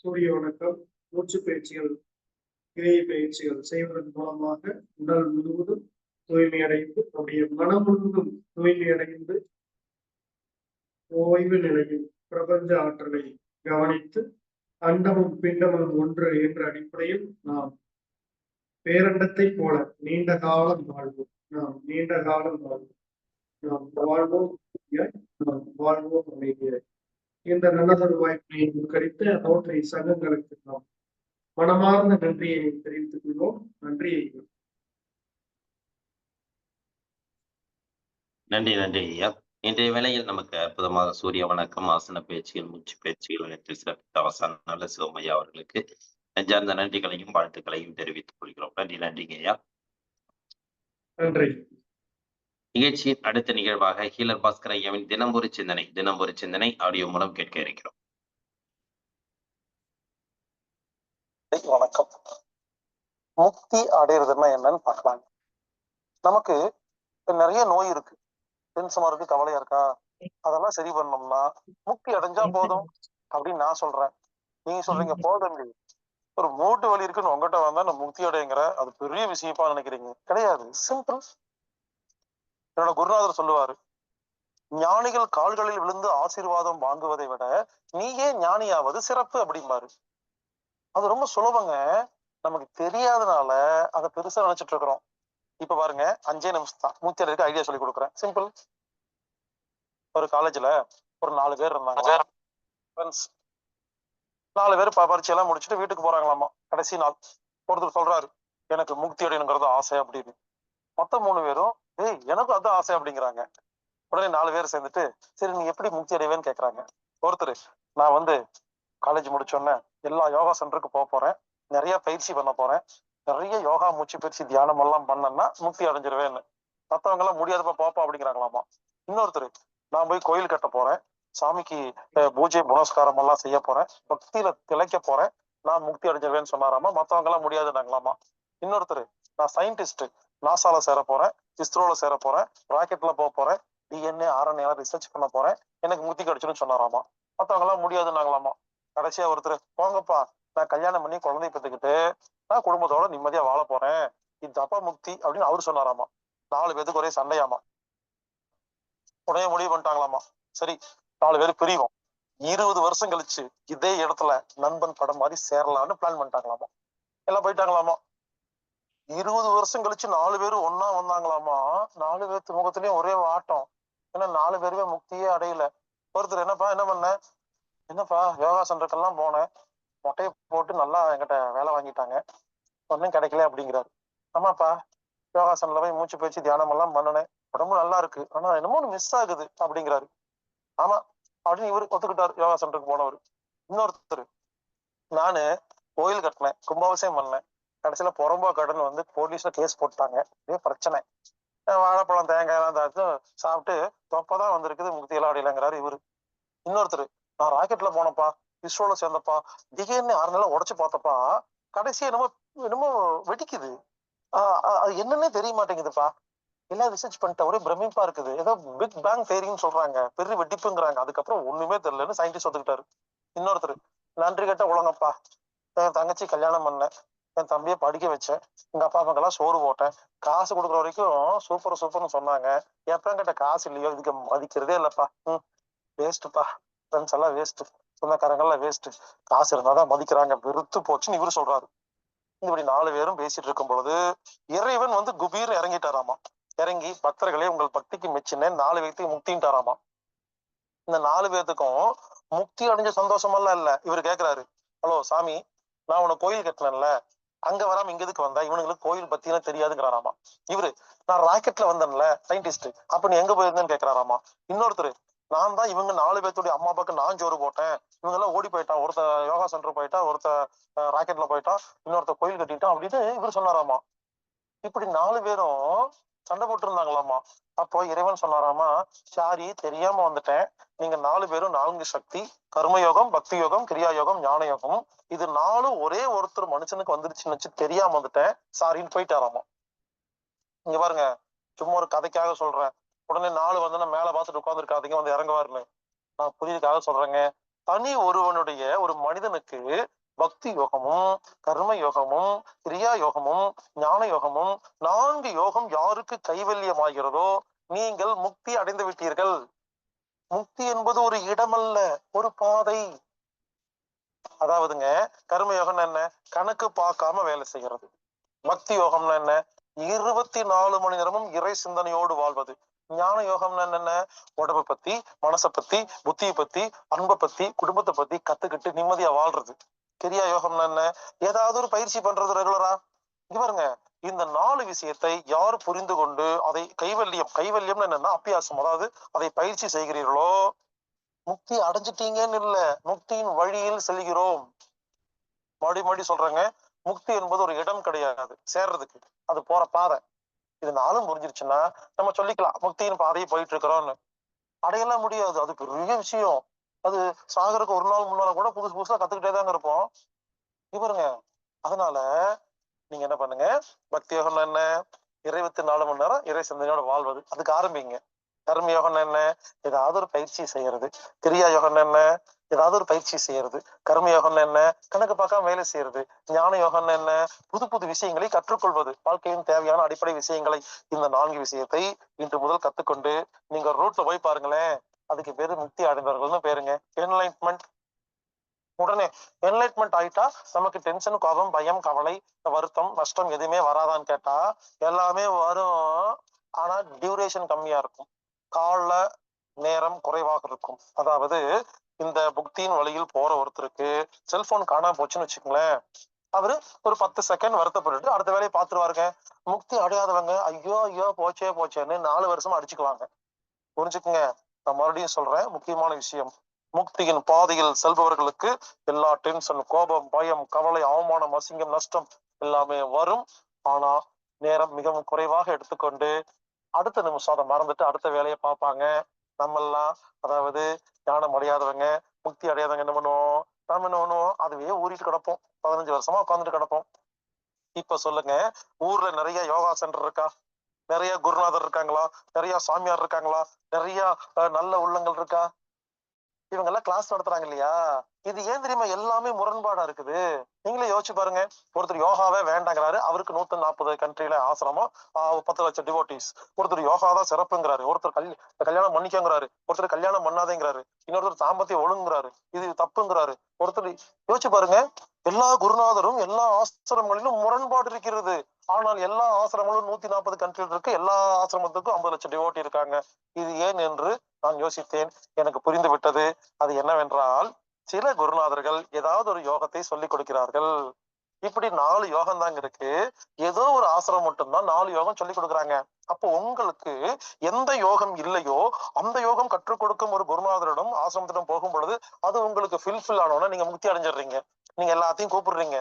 சூரிய வணக்கம், மூச்சு பயிற்சிகள், கிரை பயிற்சிகள் செய்வதன் மூலமாக உடல் முழுவதும் தூய்மை அடைந்து, நம்முடைய மனம் முழுவதும் தூய்மை அடைந்து, ஓய்வு நிலையில் பிரபஞ்ச ஆற்றலை கவனித்து அண்டமும் பிண்டமும் ஒன்று என்ற அடிப்படையில் நாம் பேரண்டத்தை போல நீண்ட காலம் வாழ்வோம். நாம் நீண்ட காலம் வாழ்வோம். நாம் வாழ்வோம் நாம் வாழ்வோம் அமைதியாய். இந்த நல்லதொரு வாய்ப்பை கழித்த ரோட்டரி சங்கங்களுக்கு நாம் மனமார்ந்த நன்றியை தெரிவித்துக் கொள்வோம். நன்றி. நன்றி நன்றி ஐயா. இன்றைய வேளையில் நமக்கு அற்புதமாக சூரிய வணக்கம், ஆசன பயிற்சிகள், மூச்சு பயிற்சிகள் அனைத்து சிறப்பித்த அவசான நல்ல சிவமையா அவர்களுக்கு நெஞ்சார்ந்த நன்றிகளையும் வாழ்த்துக்களையும் தெரிவித்துக் கொள்கிறோம். நன்றி நன்றிங்க ஐயா. நன்றி. நிகழ்ச்சியின் அடுத்த நிகழ்வாக ஹீலர் பாஸ்கர் ஐயாவின் தினம் ஒரு சிந்தனை ஆடியோ மூலம் கேட்க இருக்கிறோம். வணக்கம். முக்தி அடையிறதுன்னா என்னன்னு பார்க்கலாம். நமக்கு நிறைய நோய் இருக்கு, டென்ஷனா இருக்கு, கவலையா இருக்கா, அதெல்லாம் சரி பண்ணோம்னா முக்தி அடைஞ்சா போதும் அப்படின்னு நான் சொல்றேன். நீங்க சொல்றீங்க போதும், ஒரு மூட்டு வலி இருக்குன்னு உங்ககிட்ட வந்தா நான் முக்தி அடைங்கிற, அது பெரிய விஷயமா நினைக்கிறீங்க. கிடையாது, சிம்பிள். என்னோட குருநாதர் சொல்லுவாரு, ஞானிகள் கால்களில் விழுந்து ஆசீர்வாதம் வாங்குவதை விட நீயே ஞானியாவது சிறப்பு அப்படிம்பாரு. அது ரொம்ப சுலபங்க. நமக்கு தெரியாதனால அதை பெருசா நினைச்சிட்டு இருக்கிறோம். இப்ப பாருங்க, 5 நிமிஷம் தான் மூச்சு அடைக்கு ஐடியா சொல்லி கொடுக்குறேன். சிம்பிள். ஒரு காலேஜ்ல ஒரு 4 பேர் இருந்தாங்க. 4 பேர் பரீட்சை எல்லாம் முடிச்சுட்டு வீட்டுக்கு போறாங்களாமா. கடைசி நாள் ஒருத்தர் சொல்றாரு, எனக்கு முக்தி அடையணுங்கிறது ஆசை அப்படின்னு. மொத்த 3 பேரும் எனக்கும் அதான் ஆசை அப்படிங்கிறாங்க. உடனே 4 பேர் சேர்ந்துட்டு, சரி நீ எப்படி முக்தி அடைவேன்னு கேட்கறாங்க. ஒருத்தர், நான் காலேஜ் முடிச்சோன்னே எல்லா யோகா சென்டருக்கு போறேன், நிறைய பயிற்சி பண்ண போறேன், நிறைய யோகா மூச்சு பயிற்சி தியானம் எல்லாம் பண்ணேன்னா முக்தி அடைஞ்சிருவேன்னு. மற்றவங்க எல்லாம் முடியாதப்ப போப்பா அப்படிங்கிறாங்களாமா. இன்னொருத்தர், நான் போய் கோயில் கட்ட போறேன், சாமிக்கு பூஜை புனஸ்காரம் எல்லாம் செய்ய போறேன், பக்தியில திளைக்க போறேன், நான் முக்தி அடைஞ்சிருவேன்னு சொன்னாராமா. மற்றவங்க எல்லாம் முடியாதுன்னாங்களாமா. இன்னொருத்தர், நான் சயின்டிஸ்ட், நாசால சேர போறேன், இஸ்ரோல சேர போறேன், ராக்கெட்ல போறேன், DNA RNA ரிசர்ச் பண்ண போறேன், எனக்கு முக்தி கிடைச்சுன்னு சொன்னாராமா. மற்றவங்க எல்லாம் முடியாதுன்னாங்களாமா. கடைசியா ஒருத்தர், போங்கப்பா, நான் கல்யாணம் பண்ணி குழந்தை பெற்றுக்கிட்டு நான் குடும்பத்தோட நிம்மதியா வாழ போறேன், இதுதாப்பா முக்தி அப்படின்னு அவரு சொன்னாராமா. 4 பேருக்கு ஒரே சண்டையாமா. உடனே முடிவு பண்ணிட்டாங்களாமா, சரி 4 பேர் பிரிவோம், 20 வருஷம் கழிச்சு இதே இடத்துல நண்பன் படம் மாதிரி சேரலாம்னு பிளான் பண்ணிட்டாங்களாமா. எல்லாம் போயிட்டாங்களாமா. 20 வருஷம் கழிச்சு 4 பேரும் ஒன்னா வந்தாங்களாமா. 4 பேர்த்து முகத்திலயும் ஒரே ஆட்டம். ஏன்னா 4 பேருமே முக்தியே அடையல. ஒருத்தர், என்னப்பா என்ன பண்ண? என்னப்பா யோகா சென்டருக்கெல்லாம் போனேன், மொட்டையை போட்டு நல்லா என்கிட்ட வேலை வாங்கிட்டாங்க, ஒன்னும் கிடைக்கல அப்படிங்கிறாரு. ஆமாப்பா, யோகாசனில் போய் மூச்சு பயிற்சி தியானம் எல்லாம் பண்ணினேன், உடம்பு நல்லா இருக்கு, ஆனா என்னமோ ஒன்று மிஸ் ஆகுது அப்படிங்கிறாரு. ஆமா அப்படின்னு இவரு ஒத்துக்கிட்டாரு, யோகா சென்டருக்கு போனவர். இன்னொருத்தர், நானு கோயில் கட்டினேன், கும்பாபிஷேகம் பண்ணேன், கடைசியில புறம்போ கடன் போலீஸ்ல கேஸ் போட்டாங்க, இதே பிரச்சனை, வாழைப்பழம் தேங்காய் எல்லாம் தாத்து சாப்பிட்டு தொப்பதான் வந்திருக்குது, முக்தி எல்லாம் அடையலங்கிறாரு இவரு. இன்னொருத்தர், நான் ராக்கெட்ல போனப்பா, இஸ்ரோல சேர்ந்தப்பா, DNA RNA உடைச்சு பார்த்தப்பா, கடைசியா என்னமோ வெடிக்குது, அது என்னன்னே தெரிய மாட்டேங்குதுப்பா. எல்லாம் ரிசர்ச் பண்ணிட்டேன். ஒரே பிரமிப்பா இருக்குது. ஏதோ பிக் பேங் தியரின்னு சொல்றாங்க. பெரிய வெடிப்புங்கிறாங்க. அதுக்கப்புறம் ஒண்ணுமே தெரியலன்னு சயின்டிஸ்ட் ஒத்துக்கிட்டாரு. இன்னொருத்தர், நன்றி கெட்ட உலகப்பா. என் தங்கச்சி கல்யாணம் பண்ணேன். என் தம்பியை படிக்க வச்சேன். எங்க அப்பா அம்மாக்கெல்லாம் சோறு போட்டேன். காசு கொடுக்குற வரைக்கும் சூப்பர் சூப்பர்னு சொன்னாங்க. எப்ப கிட்ட காசு இல்லையோ இதுக்கு மதிக்கிறதே இல்லப்பா. வேஸ்ட்டுப்பா. ஃப்ரெண்ட்ஸ் எல்லாம் வேஸ்ட். சொந்தக்காரங்க எல்லாம் வேஸ்ட். காசு இருந்தாதான் மதிக்கிறாங்க. வெறுத்து போச்சுன்னு இவரு சொல்றாரு. இப்படி 4 பேரும் பேசிட்டு இருக்கும் பொழுது இறைவன் வந்து குபீர் இறங்கிட்டாராமா. இறங்கி பக்தர்களே உங்கள் பக்திக்கு மெச்சினேன் 4 பேர்த்துக்கு முக்தின்ட்டாராமா. இந்த 4 பேர்த்துக்கும் முக்தி அடைஞ்ச சந்தோஷமெல்லாம் இல்ல. இவரு கேக்குறாரு, ஹலோ சாமி, நான் உனக்கு கோயில் கட்டினேன்ல, அங்க வராம இங்க எதுக்கு வந்தா? இவனுங்களுக்கு கோயில் பத்தினா தெரியாதுங்கிறாராமா. இவரு, நான் ராக்கெட்ல வந்தேன்ல சயின்டிஸ்ட், அப்ப நீ எங்க போயிருந்தேன்னு கேக்குறாராமா. இன்னொருத்தர், நான் தான் இவங்க 4 பேர்த்துடைய அம்மா அப்பாக்கு நான் ஜோறு போட்டேன். இவங்க எல்லாம் ஓடி போயிட்டான். ஒருத்த யோகா சென்டர் போயிட்டா, ஒருத்த ராக்கெட்ல போயிட்டான், இன்னொருத்த கோயில் கட்டிட்டான் அப்படின்னு இவர் சொன்னாராமா. இப்படி 4 பேரும் சண்டை போட்டு இருந்தாங்களாமா. அப்போ இறைவன் சொன்னாராமா, சாரி தெரியாம வந்துட்டேன். நீங்க 4 பேரும் 4 சக்தி, கர்மயோகம், பக்தி யோகம், கிரியா யோகம், ஞான யோகம். இது 4 ஒரே ஒருத்தர் மனுஷனுக்கு வந்துருச்சுன்னு வச்சு தெரியாம வந்துட்டேன், சாரின்னு போயிட்டாராமா. இங்க பாருங்க, சும்மா ஒரு கதைக்காக சொல்றேன். உடனே 4 வந்து மேல பார்த்துட்டு உட்கார்ந்துருக்காதீங்க, வந்து இறங்குவாருன்னு. நான் புரியுதுக்காக சொல்றேங்க. தனி ஒருவனுடைய ஒரு மனிதனுக்கு பக்தி யோகமும், கர்ம யோகமும், கிரியா யோகமும், ஞான யோகமும், 4 யோகம் யாருக்கு கைவல்யமாகிறதோ நீங்கள் முக்தி அடைந்து விட்டீர்கள். முக்தி என்பது ஒரு இடமல்ல, ஒரு பாதை. அதாவதுங்க, கர்ம யோகம்னு என்ன? கணக்கு பார்க்காம வேலை செய்யறது. பக்தி யோகம்னா என்ன? 24 மணி நேரமும் இறை சிந்தனையோடு வாழ்வது. ஞான யோகம்னா என்னென்ன? உடம்பை பத்தி, மனசை பத்தி, புத்தியை பத்தி, அன்பை பத்தி, குடும்பத்தை பத்தி கத்துக்கிட்டு நிம்மதியா வாழ்றது. கிரியா யோகம்னா என்ன? ஏதாவது ஒரு பயிற்சி பண்றது ரெகுலரா. இங்க பாருங்க, இந்த 4 விஷயத்தை யார் புரிந்து கொண்டு அதை கைவல்யம்னு என்னன்னா அபியாசம், அதாவது அதை பயிற்சி செய்கிறீர்களோ முக்தி அடைஞ்சிட்டீங்கன்னு இல்ல, முக்தியின் வழியில் செல்கிறோம். மறுபடி சொல்றேங்க, முக்தி என்பது ஒரு இடம் கிடையாது சேர்றதுக்கு, அது போற பாதை. இது 4 புரிஞ்சிருச்சுன்னா நம்ம சொல்லிக்கலாம் முக்தியின் பாதையை போயிட்டு இருக்கிறோம்னு. அடையலாம் முடியாது, அது பெரிய விஷயம். அது சாகருக்கு ஒரு நாள் முன்னால கூட புதுசு புதுசா கத்துக்கிட்டே தாங்க இருப்போம். இவருங்க, அதனால நீங்க என்ன பண்ணுங்க, பக்தி யோகம்னா என்ன? 24 மணி நேரம் இறை சிந்தனையோட வாழ்வது, அதுக்கு ஆரம்பிங்க. கர்ம யோகம் என்ன? ஏதாவது ஒரு பயிற்சி செய்யறது. கிரியா யோகம் என்ன? ஏதாவது ஒரு பயிற்சி செய்யறது. கர்ம யோகம் என்ன? கணக்கு பார்க்காம வேலை செய்யறது. ஞான யோகம் என்ன? புது புது விஷயங்களை கற்றுக்கொள்வது, வாழ்க்கையின் தேவையான அடிப்படை விஷயங்களை. இந்த 4 விஷயத்தை இன்று முதல் கத்துக்கொண்டு நீங்க ரூட்ல போய் பாருங்களேன், அதுக்கு பேரு முக்தி அடைந்தவர்கள்னு பேருங்க. என்லைட்மெண்ட். உடனே என்லைட்மெண்ட் ஆயிட்டா நமக்கு டென்ஷன், கோபம், பயம், கவலை, வருத்தம், நஷ்டம் எதுவுமே வராதான்னு கேட்டா எல்லாமே வரும். ஆனா டியூரேஷன் கம்மியா இருக்கும், கால நேரம் குறைவாக இருக்கும். அதாவது இந்த புக்தியின் வழியில் போற ஒருத்தருக்கு செல்போன் காணாம போச்சுன்னு வச்சுக்கோங்களேன், அவரு ஒரு 10 செகண்ட் வருத்தப்பட்டுட்டு அடுத்த வேலையை பார்த்துருவாருங்க. முக்தி அடையாதவங்க ஐயோ ஐயோ போச்சே போச்சேன்னு 4 வருஷமா அடிச்சுக்குவாங்க. புரிஞ்சுக்குங்க, நான் மறுபடியும் சொல்றேன், முக்கியமான விஷயம். முக்தியின் பாதையில் செல்பவர்களுக்கு எல்லா டென்ஷன், கோபம், பயம், கவலை, அவமானம், அசிங்கம், நஷ்டம் எல்லாமே வரும். ஆனா நேரம் மிகவும் குறைவாக எடுத்துக்கொண்டு அடுத்த நிமிஷம் அதை மறந்துட்டு அடுத்த வேலையை பார்ப்பாங்க. நம்ம எல்லாம், அதாவது ஞானம் அடையாதவங்க, முக்தி அடையாதவங்க என்ன பண்ணுவோம்? நம்ம என்ன பண்ணுவோம்? அதுவே ஊறிட்டு கிடப்போம். 15 வருஷமா உட்காந்துட்டு கிடப்போம். இப்ப சொல்லுங்க, ஊர்ல நிறைய யோகா சென்டர் இருக்கா? நிறைய குருநாதர் இருக்காங்களா? நிறைய சாமியார் இருக்காங்களா? நிறைய நல்ல உள்ளங்கள் இருக்கா? இவங்க எல்லாம் கிளாஸ் நடத்துறாங்க இல்லையா? இது ஏன் தெரியுமா எல்லாமே முரண்பாடா இருக்குது? நீங்களே யோசிச்சு பாருங்க. ஒருத்தர் யோகாவே வேண்டாங்கிறாரு, அவருக்கு 140 கண்ட்ரில ஆசிரமம், 10 லட்சம் டிவோட்டிஸ். ஒருத்தர் யோகா தான் சிறப்புங்கிறாரு, ஒருத்தர் கல்யாணம் பண்ணிக்கங்கிறாரு, ஒருத்தர் கல்யாணம் பண்ணாதேங்கிறாரு, இன்னொருத்தர் தாம்பத்தியம் ஒழுங்குங்கிறாரு, இது தப்புங்கிறாரு. ஒருத்தர் யோசிச்சு பாருங்க, எல்லா குருநாதரும் எல்லா ஆசிரமங்களிலும் முரண்பாடு இருக்கிறது. ஆனால் எல்லா ஆசிரமங்களும் 140 கண்ட்ரில் இருக்கு, எல்லா ஆசிரமத்துக்கும் 50 லட்சம் டிவோட்டி இருக்காங்க. இது ஏன் என்று நான் யோசித்தேன். எனக்கு புரிந்து விட்டது. அது என்னவென்றால், சில குருநாதர்கள் ஏதாவது ஒரு யோகத்தை சொல்லிக் கொடுக்கிறார்கள். இப்படி 4 யோகம் தாங்க இருக்கு. ஏதோ ஒரு ஆசிரமம் மட்டும்தான் 4 யோகம் சொல்லிக் கொடுக்குறாங்க. அப்போ உங்களுக்கு எந்த யோகம் இல்லையோ அந்த யோகம் கற்றுக் கொடுக்கும் ஒரு குருநாதரிடம் ஆசிரமத்திடம் போகும் பொழுது அது உங்களுக்கு ஃபில்ஃபில் ஆனோன்னா நீங்க முக்தி அடைஞ்சிடுறீங்க. நீங்க எல்லாத்தையும் கூப்பிடுறீங்க.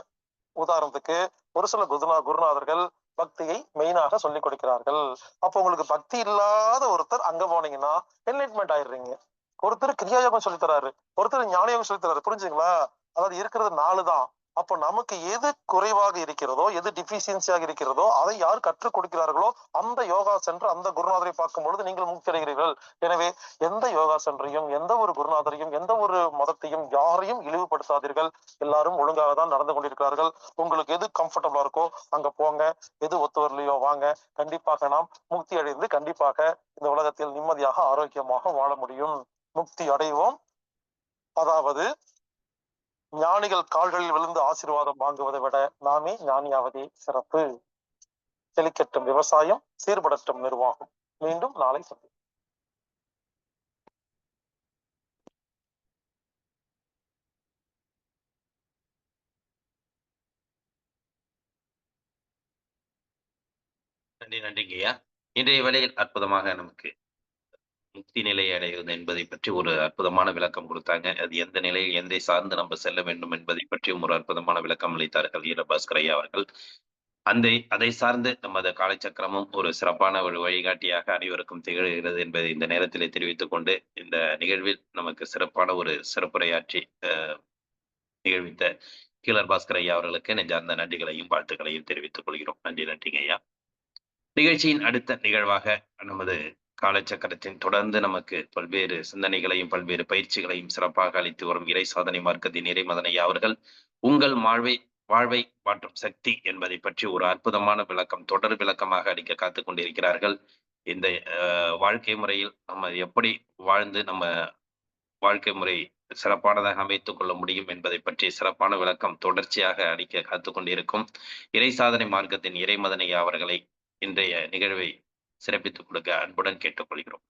உதாரணத்துக்கு ஒரு சில குருநாதர்கள் பக்தியை மெயினாக சொல்லிக் கொடுக்கிறார்கள். அப்போ உங்களுக்கு பக்தி இல்லாத ஒருத்தர் அங்க போனீங்கன்னா என்லைட்மெண்ட் ஆயிடுறீங்க. ஒருத்தர் கிரியா யோகம் சொல்லி தராரு, ஒருத்தர் ஞான யோகம் சொல்லி தராரு. புரிஞ்சுங்களா? அதாவது இருக்கிறது 4 தான். அப்போ நமக்கு எது குறைவாக இருக்கிறதோ, எது டிஃபிஷியன்சியாக இருக்கிறதோ, அதை யார் கற்றுக் கொடுக்கிறார்களோ அந்த யோகா சென்று அந்த குருநாதரை பார்க்கும் பொழுது நீங்கள் முக்தி அடைகிறீர்கள். எனவே எந்த யோகா சென்றையும், எந்த ஒரு குருநாதரையும், எந்த ஒரு மதத்தையும் யாரையும் இழிவுபடுத்தாதீர்கள். எல்லாரும் ஒழுங்காக தான் நடந்து கொண்டிருக்கிறார்கள். உங்களுக்கு எது கம்ஃபர்டபுளா இருக்கோ அங்க போங்க. எது ஒத்து வரலையோ வாங்க. கண்டிப்பாக நாம் முக்தி அடைந்து கண்டிப்பாக இந்த உலகத்தில் நிம்மதியாக ஆரோக்கியமாக வாழ முடியும். முக்தி அடைவோம். அதாவது ஞானிகள் கால்களில் விழுந்து ஆசீர்வாதம் வாங்குவதை விட நாமே ஞானியாவதே சிறப்பு. செழிக்கட்டும் விவசாயம், சீர்படட்டும் நிர்வாகம். மீண்டும் நாளை சந்திப்போம். நன்றிங்கய்யா. இன்றைய வேளையில் அற்புதமாக நமக்கு முக்தி நிலையை அடைவது என்பதை பற்றி ஒரு அற்புதமான விளக்கம் கொடுத்தாங்க. அது எந்த நிலையில் எதை சார்ந்து நம்ம செல்ல வேண்டும் என்பதை பற்றியும் ஒரு அற்புதமான விளக்கம் அளித்தார்கள் ஈரபாஸ்கர் ஐயா அவர்கள். அதை சார்ந்து நமது காலச்சக்கரமும் ஒரு சிறப்பான ஒரு வழிகாட்டியாக அனைவருக்கும் திகழ்கிறது என்பதை இந்த நேரத்திலே தெரிவித்துக் கொண்டு, இந்த நிகழ்வில் நமக்கு சிறப்பான ஒரு சிறப்புரையாற்றி நிகழ்வித்த கீழர் பாஸ்கர் ஐயா அவர்களுக்கு நெஞ்சார்ந்த நன்றிகளையும் வாழ்த்துக்களையும் தெரிவித்துக் கொள்கிறோம். நன்றிங்க ஐயா. நிகழ்ச்சியின் அடுத்த நிகழ்வாக நமது காலச்சக்கரத்தின் தொடர்ந்து நமக்கு பல்வேறு சிந்தனைகளையும் பல்வேறு பயிற்சிகளையும் சிறப்பாக அளித்து வரும் இறை சாதனை மார்க்கத்தின் இறைமதன் ஐயா அவர்கள் உங்கள் வாழ்வை மாற்றும் சக்தி என்பதை பற்றி ஒரு அற்புதமான விளக்கம், தொடர் விளக்கமாக அளிக்க காத்துக் கொண்டிருக்கிறார்கள். இந்த வாழ்க்கை முறையில் நம்ம எப்படி வாழ்ந்து நம்ம வாழ்க்கை முறை சிறப்பானதாக அமைத்துக் கொள்ள முடியும் என்பதை பற்றி சிறப்பான விளக்கம் தொடர்ச்சியாக அளிக்க காத்துக் கொண்டிருக்கும் இறை சாதனை மார்க்கத்தின் இறைமதன் ஐயா அவர்களை இன்றைய நிகழ்வை சிறப்பித்துக் கொடுக்க அன்புடன் கேட்டுக்கொள்கிறோம்.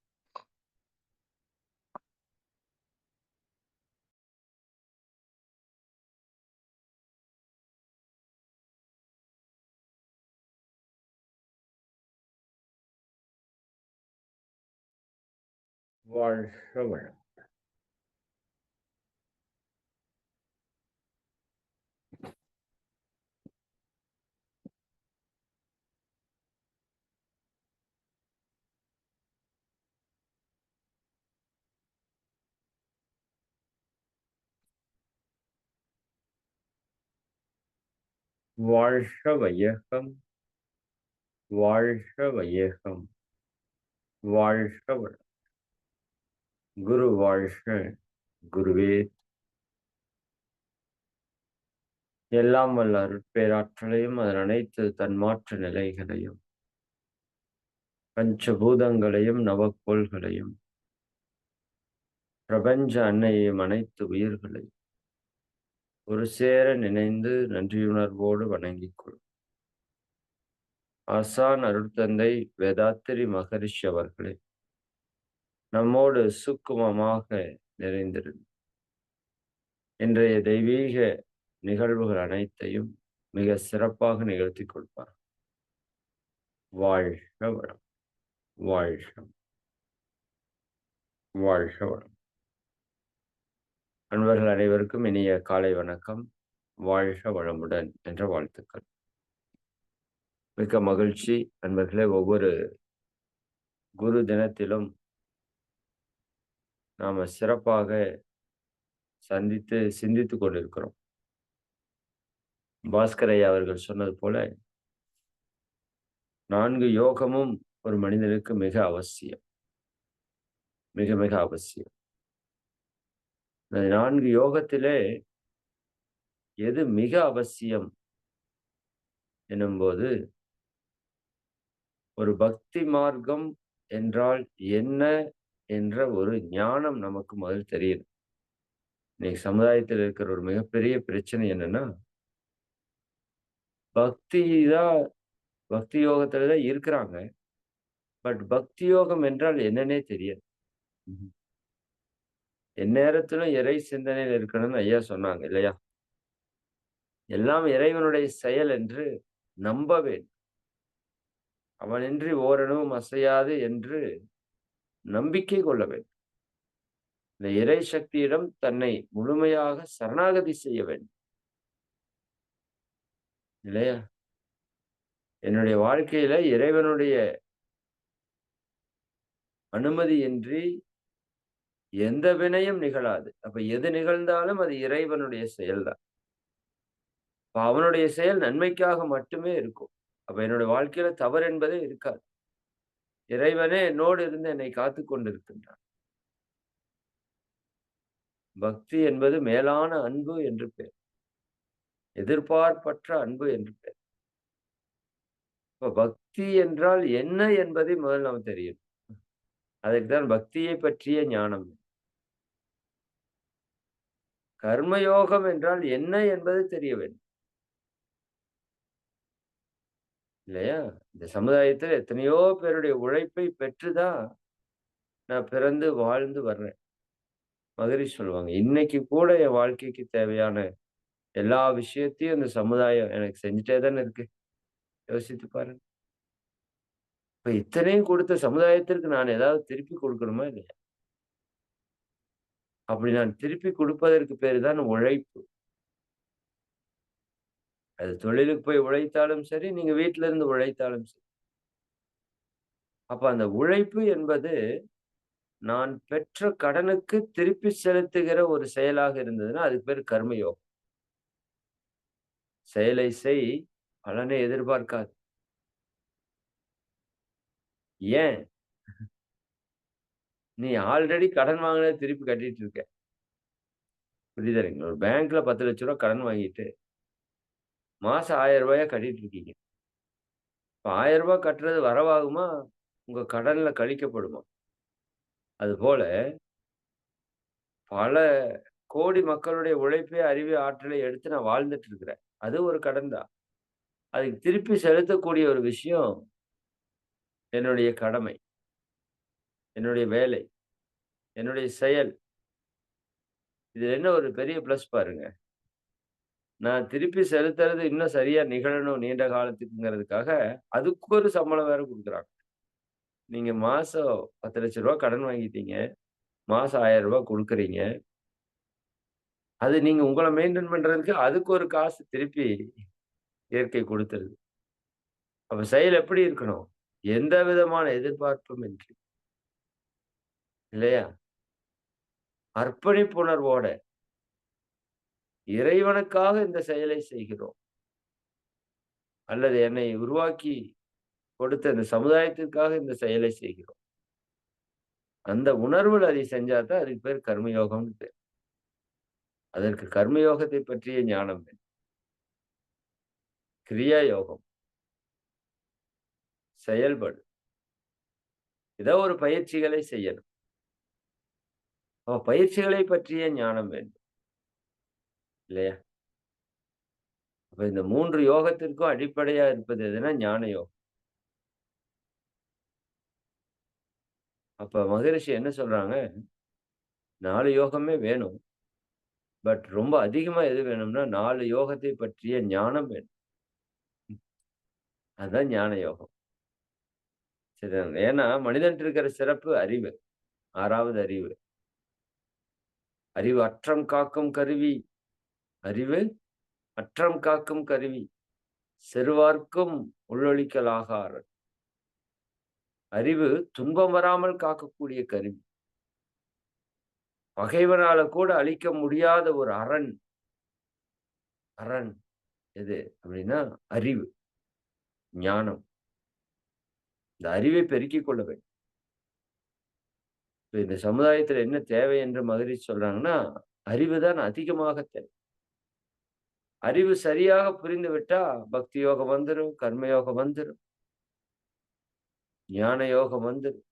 வாழ்க வளம். வாழ்க வையகம், வாழ்க வையகம், வாழ்க வளம். குரு வாழ்க, குருவே. எல்லாம் வல்ல அருட்பேராற்றலையும் அதன் அனைத்து தன்மாற்ற நிலைகளையும் பஞ்சபூதங்களையும் நவக்கோள்களையும் பிரபஞ்ச அன்னையையும் அனைத்து உயிர்களையும் ஒரு சேர நினைந்து நன்றியுணர்வோடு வணங்கிக் கொள்ளும். ஆசான் அருட்தந்தை வேதாத்திரி மகரிஷி அவர்களே நம்மோடு சுக்குமமாக நிறைந்திருந்து இன்றைய தெய்வீக நிகழ்வுகள் அனைத்தையும் மிக சிறப்பாக நிகழ்த்தி கொடுப்பார். வாழ்க வளம், வாழ்க வாழ்க வளம். அன்பர்கள் அனைவருக்கும் இனிய காலை வணக்கம். வாழ்க வளமுடன் என்ற வாழ்த்துக்கள். மிக்க மகிழ்ச்சி அன்பர்களே. ஒவ்வொரு குரு தினத்திலும் நாம சிறப்பாக சிந்தித்துக் கொண்டிருக்கிறோம். பாஸ்கர் ஐயா அவர்கள் சொன்னது போல 4 யோகமும் ஒரு மனிதனுக்கு மிக அவசியம், மிக மிக அவசியம். இந்த 4 யோகத்திலே எது மிக அவசியம் எனும்போது, ஒரு பக்தி மார்க்கம் என்றால் என்ன என்ற ஒரு ஞானம் நமக்கு முதல் தெரியணும். இன்னைக்கு சமுதாயத்தில் இருக்கிற ஒரு மிகப்பெரிய பிரச்சனை என்னன்னா, பக்தி யோகத்துல தான் இருக்கிறாங்க. பட் பக்தி யோகம் என்றால் என்னன்னே தெரியாது. எந்நேரத்திலும் இறை சிந்தனையில் இருக்கணும்னு ஐயா சொன்னாங்க இல்லையா? எல்லாம் இறைவனுடைய செயல் என்று நம்ப வேண்டும். அவனின்றி ஓரணுவும் அசையாது என்று நம்பிக்கை கொள்ள வேண்டும். இந்த இறை சக்தியிடம் தன்னை முழுமையாக சரணாகதி செய்ய வேண்டும் இல்லையா? என்னுடைய வாழ்க்கையில இறைவனுடைய அனுமதியின்றி எந்த வினையும் நிகழாது. அப்ப எது நிகழ்ந்தாலும் அது இறைவனுடைய செயல்தான். அப்ப அவனுடைய செயல் நன்மைக்காக மட்டுமே இருக்கும். அப்ப என்னுடைய வாழ்க்கையில தவறு என்பதே இருக்காது. இறைவனே என்னோடு இருந்து என்னை காத்துக் கொண்டிருக்கின்றான். பக்தி என்பது மேலான அன்பு என்று பெயர். எதிர்பார்ப்பற்ற அன்பு என்று பெயர். இப்ப பக்தி என்றால் என்ன என்பதை முதல் நாம் தெரியும். அதற்குதான் பக்தியை பற்றிய ஞானம். கர்மயோகம் என்றால் என்ன என்பது தெரிய வேண்டும். இல்லையா? இந்த சமுதாயத்துல எத்தனையோ பேருடைய உழைப்பை பெற்றுதான் நான் பிறந்து வாழ்ந்து வர்றேன். மகரிஷி சொல்லுவாங்க, இன்னைக்கு கூட என் வாழ்க்கைக்கு தேவையான எல்லா விஷயத்தையும் இந்த சமுதாயம் எனக்கு செஞ்சுட்டே தானே இருக்கு. யோசித்து பாருங்க. இப்ப இத்தனையும் கொடுத்த சமுதாயத்திற்கு நான் ஏதாவது திருப்பி கொடுக்கணுமா இல்லையா? அப்படி நான் திருப்பி கொடுப்பதற்கு பேரு தான் உழைப்பு. அது தொழிலுக்கு போய் உழைத்தாலும் சரி, நீங்க வீட்ல இருந்து உழைத்தாலும் சரி. அப்ப அந்த உழைப்பு என்பது நான் பெற்ற கடனுக்கு திருப்பி செலுத்துகிற ஒரு செயலாக இருந்ததுன்னா, அதுக்கு பேரு கர்மயோகம். செயலை செய், பலனை எதிர்பார்க்காது. ஏன்? நீ ஆல்ரெடி கடன் வாங்குனத திருப்பி கட்டிட்டு இருக்க. புரியுதுங்களா? ஒரு பேங்க்ல ரூ. 10,00,000 கடன் வாங்கிட்டு, மாசம் ரூ. 1000 கட்டிட்டு இருக்கீங்க. இப்ப ரூ. 1000 கட்டுறது வரவாகுமா? உங்க கடன்ல கழிக்கப்படுமா? அதுபோல பல கோடி மக்களுடைய உழைப்பை, அறிவை, ஆற்றலை எடுத்து நான் வாழ்ந்துட்டு இருக்கிறேன். அது ஒரு கடன் தான். அதுக்கு திருப்பி செலுத்தக்கூடிய ஒரு விஷயம் என்னுடைய கடமை, என்னுடைய வேலை, என்னுடைய செயல். இதுல என்ன ஒரு பெரிய பிளஸ் பாருங்க. நான் திருப்பி செலுத்துறது இன்னும் சரியா நிகழணும் நீண்ட காலத்துக்குங்கிறதுக்காக, அதுக்கு ஒரு சம்பளம் வேற குடுக்குறாங்க. நீங்க மாசம் ரூ. 10,00,000 கடன் வாங்கிட்டீங்க. மாசம் ரூ. 1000 குடுக்குறீங்க. அது நீங்க உங்கள மெயின்டெயின் பண்றதுக்கு அதுக்கு ஒரு காசு திருப்பி இயற்கை குடுத்துருது. அப்ப செயல் எப்படி இருக்கணும்? எந்த விதமான எதிர்பார்ப்பும் இன்றி. இல்லையா? அர்ப்பணிப்புணர்வோட இறைவனுக்காக இந்த செயலை செய்கிறோம். அல்லது என்னை உருவாக்கி கொடுத்த இந்த சமுதாயத்திற்காக இந்த செயலை செய்கிறோம். அந்த உணர்வுல அதை செஞ்சா தான் அதுக்கு பேர் கர்மயோகம்னு பேர். அதற்கு கர்மயோகத்தை பற்றிய ஞானம் வேணும். கிரியா யோகம். செயல்படு. ஏதோ ஒரு பயிற்சிகளை செய்யணும். அப்ப பயிற்சிகளை பற்றிய ஞானம் வேண்டும். இல்லையா? அப்ப இந்த 3 யோகத்திற்கும் அடிப்படையா இருப்பது எதுன்னா ஞான யோகம். அப்ப மகரிஷி என்ன சொல்றாங்க? 4 யோகமே வேணும். பட் ரொம்ப அதிகமா எது வேணும்னா 4 யோகத்தை பற்றிய ஞானம் வேணும். அதுதான் ஞான யோகம். சரிதாங்க. ஏன்னா மனிதன்ட்ட இருக்கிற சிறப்பு அறிவு. 6வது அறிவு. அறிவு அற்றம் காக்கும் கருவி. அறிவு அற்றம் காக்கும் கருவி. செருவார்க்கும் உள்ளொளிக்கலாகார். அறிவு துன்பம் வராமல் காக்கக்கூடிய கருவி. பகைவனால கூட அழிக்க முடியாத ஒரு அரண். அரண் எது அப்படின்னா அறிவு, ஞானம். இந்த அறிவை பெருக்கிக் கொள்ள வேண்டும். இப்ப இந்த சமுதாயத்துல என்ன தேவை என்று மகரிஷி சொல்றாங்கன்னா, அறிவுதான் அதிகமாக தேவை. அறிவு சரியாக புரிந்து விட்டா பக்தி யோகம் வந்துரும், கர்ம யோகம் வந்துரும், ஞான யோகம் வந்துரும்.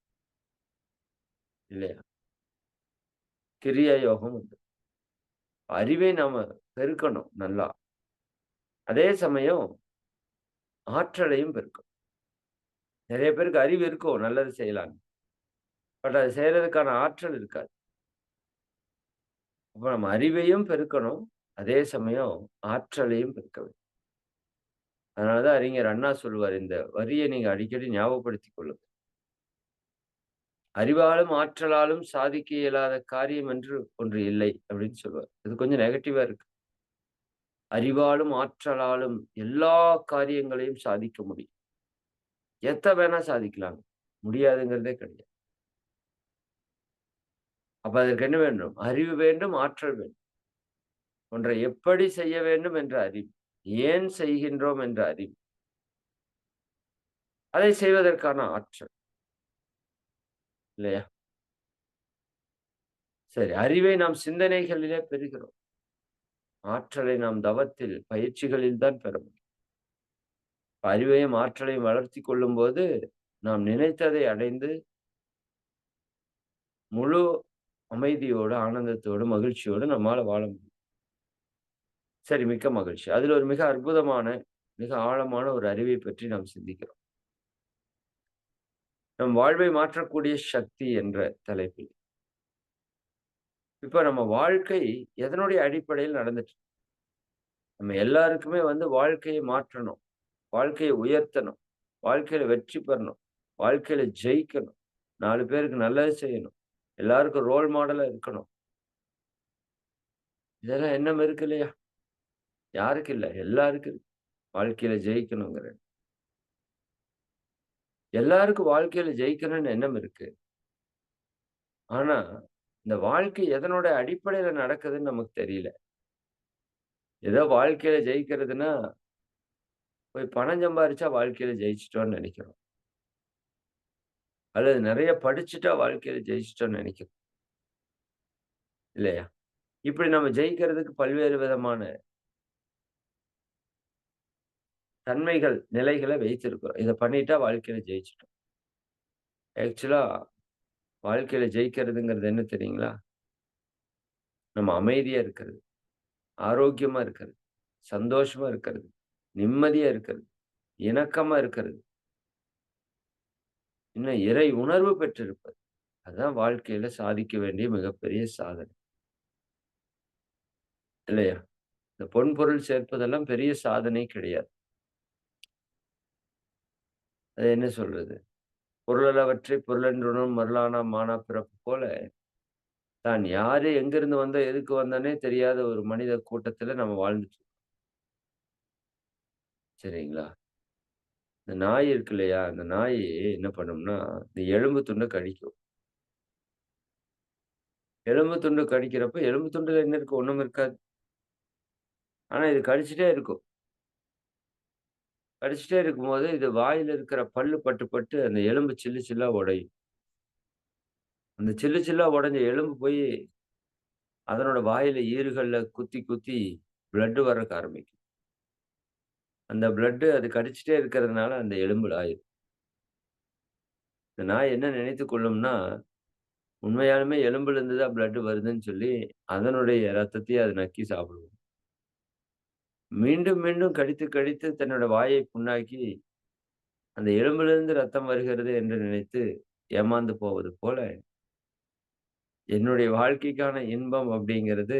இல்லையா? கிரியா யோகம் வந்துரும். அறிவை நாம பெருக்கணும் நல்லா. அதே சமயம் ஆற்றலையும் பெருக்கணும். நிறைய பேருக்கு அறிவு இருக்கும், நல்லது செய்யலாம். பட் அது செய்யறதுக்கான ஆற்றல் இருக்காது. அப்ப நம்ம அறிவையும் பெருக்கணும். அதே சமயம் ஆற்றலையும் பெருக்க வேண்டும். அதனாலதான் அறிஞர் அண்ணா சொல்லுவார், இந்த வரியை நீங்க அடிக்கடி ஞாபகப்படுத்திக் கொள்ளுங்க. அறிவாலும் ஆற்றலாலும் சாதிக்க இயலாத காரியம் என்று ஒன்று இல்லை அப்படின்னு சொல்லுவார். இது கொஞ்சம் நெகட்டிவா இருக்கு. அறிவாலும் ஆற்றலாலும் எல்லா காரியங்களையும் சாதிக்க முடியும். எத்த வேணா சாதிக்கலாம். முடியாதுங்கிறதே கிடையாது. அப்ப அதற்கு என்ன வேண்டும்? அறிவு வேண்டும், ஆற்றல் வேண்டும். ஒன்றை எப்படி செய்ய வேண்டும் என்ற அறிவு. ஏன் செய்கின்றோம் என்ற அறிவு, அதை செய்வதற்கான ஆற்றல் இல்லையா? சரி, அறிவை நாம் சிந்தனைகளிலே பெறுகிறோம். ஆற்றலை நாம் தவத்தில், பயிற்சிகளில் தான் பெற முடியும். அறிவையும் ஆற்றலையும் வளர்த்தி கொள்ளும்போது நாம் நினைத்ததை அடைந்து முழு அமைதியோடு, ஆனந்தத்தோடு, மகிழ்ச்சியோடு நம்மால வாழ முடியும். சரி, மிக்க மகிழ்ச்சி. அதில் ஒரு மிக அற்புதமான, மிக ஆழமான ஒரு அறிவை பற்றி நாம் சிந்திக்கிறோம். நம் வாழ்வை மாற்றக்கூடிய சக்தி என்ற தலைப்பில். இப்ப நம்ம வாழ்க்கை எதனுடைய அடிப்படையில் நடந்துட்டு இருக்கு? நம்ம எல்லாருக்குமே வாழ்க்கையை மாற்றணும், வாழ்க்கையை உயர்த்தணும், வாழ்க்கையில வெற்றி பெறணும், வாழ்க்கையில ஜெயிக்கணும், 4 பேருக்கு நல்லது செய்யணும், எல்லாருக்கும் ரோல் மாடலா இருக்கணும். இதெல்லாம் எண்ணம் இருக்கு இல்லையா? யாருக்கு இல்ல? எல்லாருக்கும் இருக்கு. வாழ்க்கையில ஜெயிக்கணுங்கிற எண்ணம். எல்லாருக்கும் வாழ்க்கையில ஜெயிக்கணும்னு எண்ணம் இருக்கு. ஆனா, இந்த வாழ்க்கை எதனோட அடிப்படையில நடக்குதுன்னு நமக்கு தெரியல. ஏதோ வாழ்க்கையில ஜெயிக்கிறதுன்னா, போய் பணம் சம்பாரிச்சா வாழ்க்கையில ஜெயிச்சுட்டோம்னு நெனைக்கிறோம். அல்லது நெறைய படிச்சுட்டா வாழ்க்கையில ஜெயிச்சுட்டோம்னு நெனைக்கிறோம். இல்லையா? இப்படி நம்ம ஜெயிக்கிறதுக்கு பல்வேறு விதமான தன்மைகள், நிலைகள வைத்திருக்கிறோம். இத பண்ணிட்டா வாழ்க்கையில ஜெயிச்சுட்டோம். ஆக்சுவலா வாழ்க்கையில ஜெயிக்கிறதுங்கிறது என்ன தெரியுங்களா? நம்ம அமைதியா இருக்கிறது, ஆரோக்கியமா இருக்கிறது, சந்தோஷமா இருக்கிறது, நிம்மதியா இருக்கிறது, இணக்கமா இருக்கிறது, இன்னும் இறை உணர்வு பெற்றிருப்பது. அதுதான் வாழ்க்கையில சாதிக்க வேண்டிய மிகப்பெரிய சாதனை. இல்லையா? இந்த பொன் பொருள் சேர்ப்பதெல்லாம் பெரிய சாதனை கிடையாது. அது என்ன சொல்றது? பொருளல்லவற்றை பொருளென்றுணும் மருளானா மானா பிறப்பு போல, தான் யாரு, எங்கிருந்து வந்தோம், எதுக்கு வந்தோன்னே தெரியாத ஒரு மனித கூட்டத்துல நம்ம வாழ்ந்துட்டு இருக்கோம். சரிங்களா? இந்த நாய் இருக்கு இல்லையா? அந்த நாய் என்ன பண்ணும்னா, இந்த எலும்பு துண்ட கடிக்கும். எலும்பு துண்டு கடிக்கிறப்ப, எலும்பு துண்டுல என்ன இருக்கு? ஒண்ணும் இருக்காது. ஆனா இது கடிச்சுட்டே இருக்கும். கடிச்சுட்டே இருக்கும்போது, இது வாயில இருக்கிற பல்லு பட்டு, பட்டு அந்த எலும்பு சில்லு சில்லா உடையும். அந்த சில்லு சில்லா உடைஞ்ச எலும்பு போயி, அதனோட வாயில ஈறுகள்ல குத்தி, குத்தி பிளட் வர்றக்கு ஆரம்பிக்கும். அந்த பிளட் அது கடிச்சுட்டே இருக்கிறதுனால அந்த எலும்புல ஆயிரும். இந்த நாய் என்ன நினைத்துக் கொள்ளும்னா, உண்மையாலுமே எலும்புல இருந்து தான் பிளட் வருதுன்னு சொல்லி, அதனுடைய ரத்தத்தையே அது நக்கி சாப்பிடும். மீண்டும், மீண்டும் கடித்து, கடித்து தன்னோட வாயை புண்ணாக்கி, அந்த எலும்பிலிருந்து ரத்தம் வருகிறது என்று நினைத்து ஏமாந்து போவது போல, என்னுடைய வாழ்க்கைக்கான இன்பம் அப்படிங்கிறது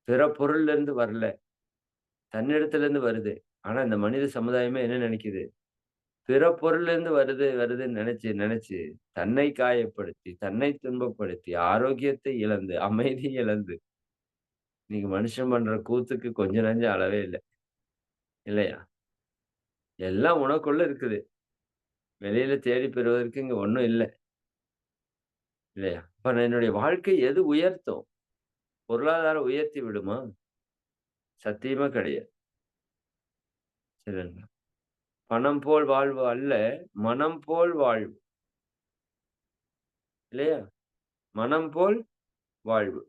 பிற பொருள்ல இருந்து வரல. தன்னிடத்திலிருந்து வருது. ஆனா இந்த மனித சமுதாயமே என்ன நினைக்குது? பிற பொருள்ல இருந்து வருது, வருதுன்னு நெனச்சு, நெனச்சு தன்னை காயப்படுத்தி, தன்னை துன்பப்படுத்தி, ஆரோக்கியத்தை இழந்து, அமைதி இழந்து, இன்னைக்கு மனுஷன் பண்ற கூத்துக்கு கொஞ்சம் நஞ்சம் அளவே இல்ல. இல்லையா? எல்லாம் உனக்குள்ள இருக்குது. வெளியில தேடி பெறுவதற்கு இங்க ஒண்ணும் இல்ல. இல்லையா? அப்ப நான் என்னுடைய வாழ்க்கை எது உயர்த்தும்? பொருளாதாரம் உயர்த்தி விடுமா? சத்தியமா கிடையாது. சரிங்களா? பணம் போல் வாழ்வு அல்ல, மனம் போல் வாழ்வு. இல்லையா? மனம் போல் வாழ்வு.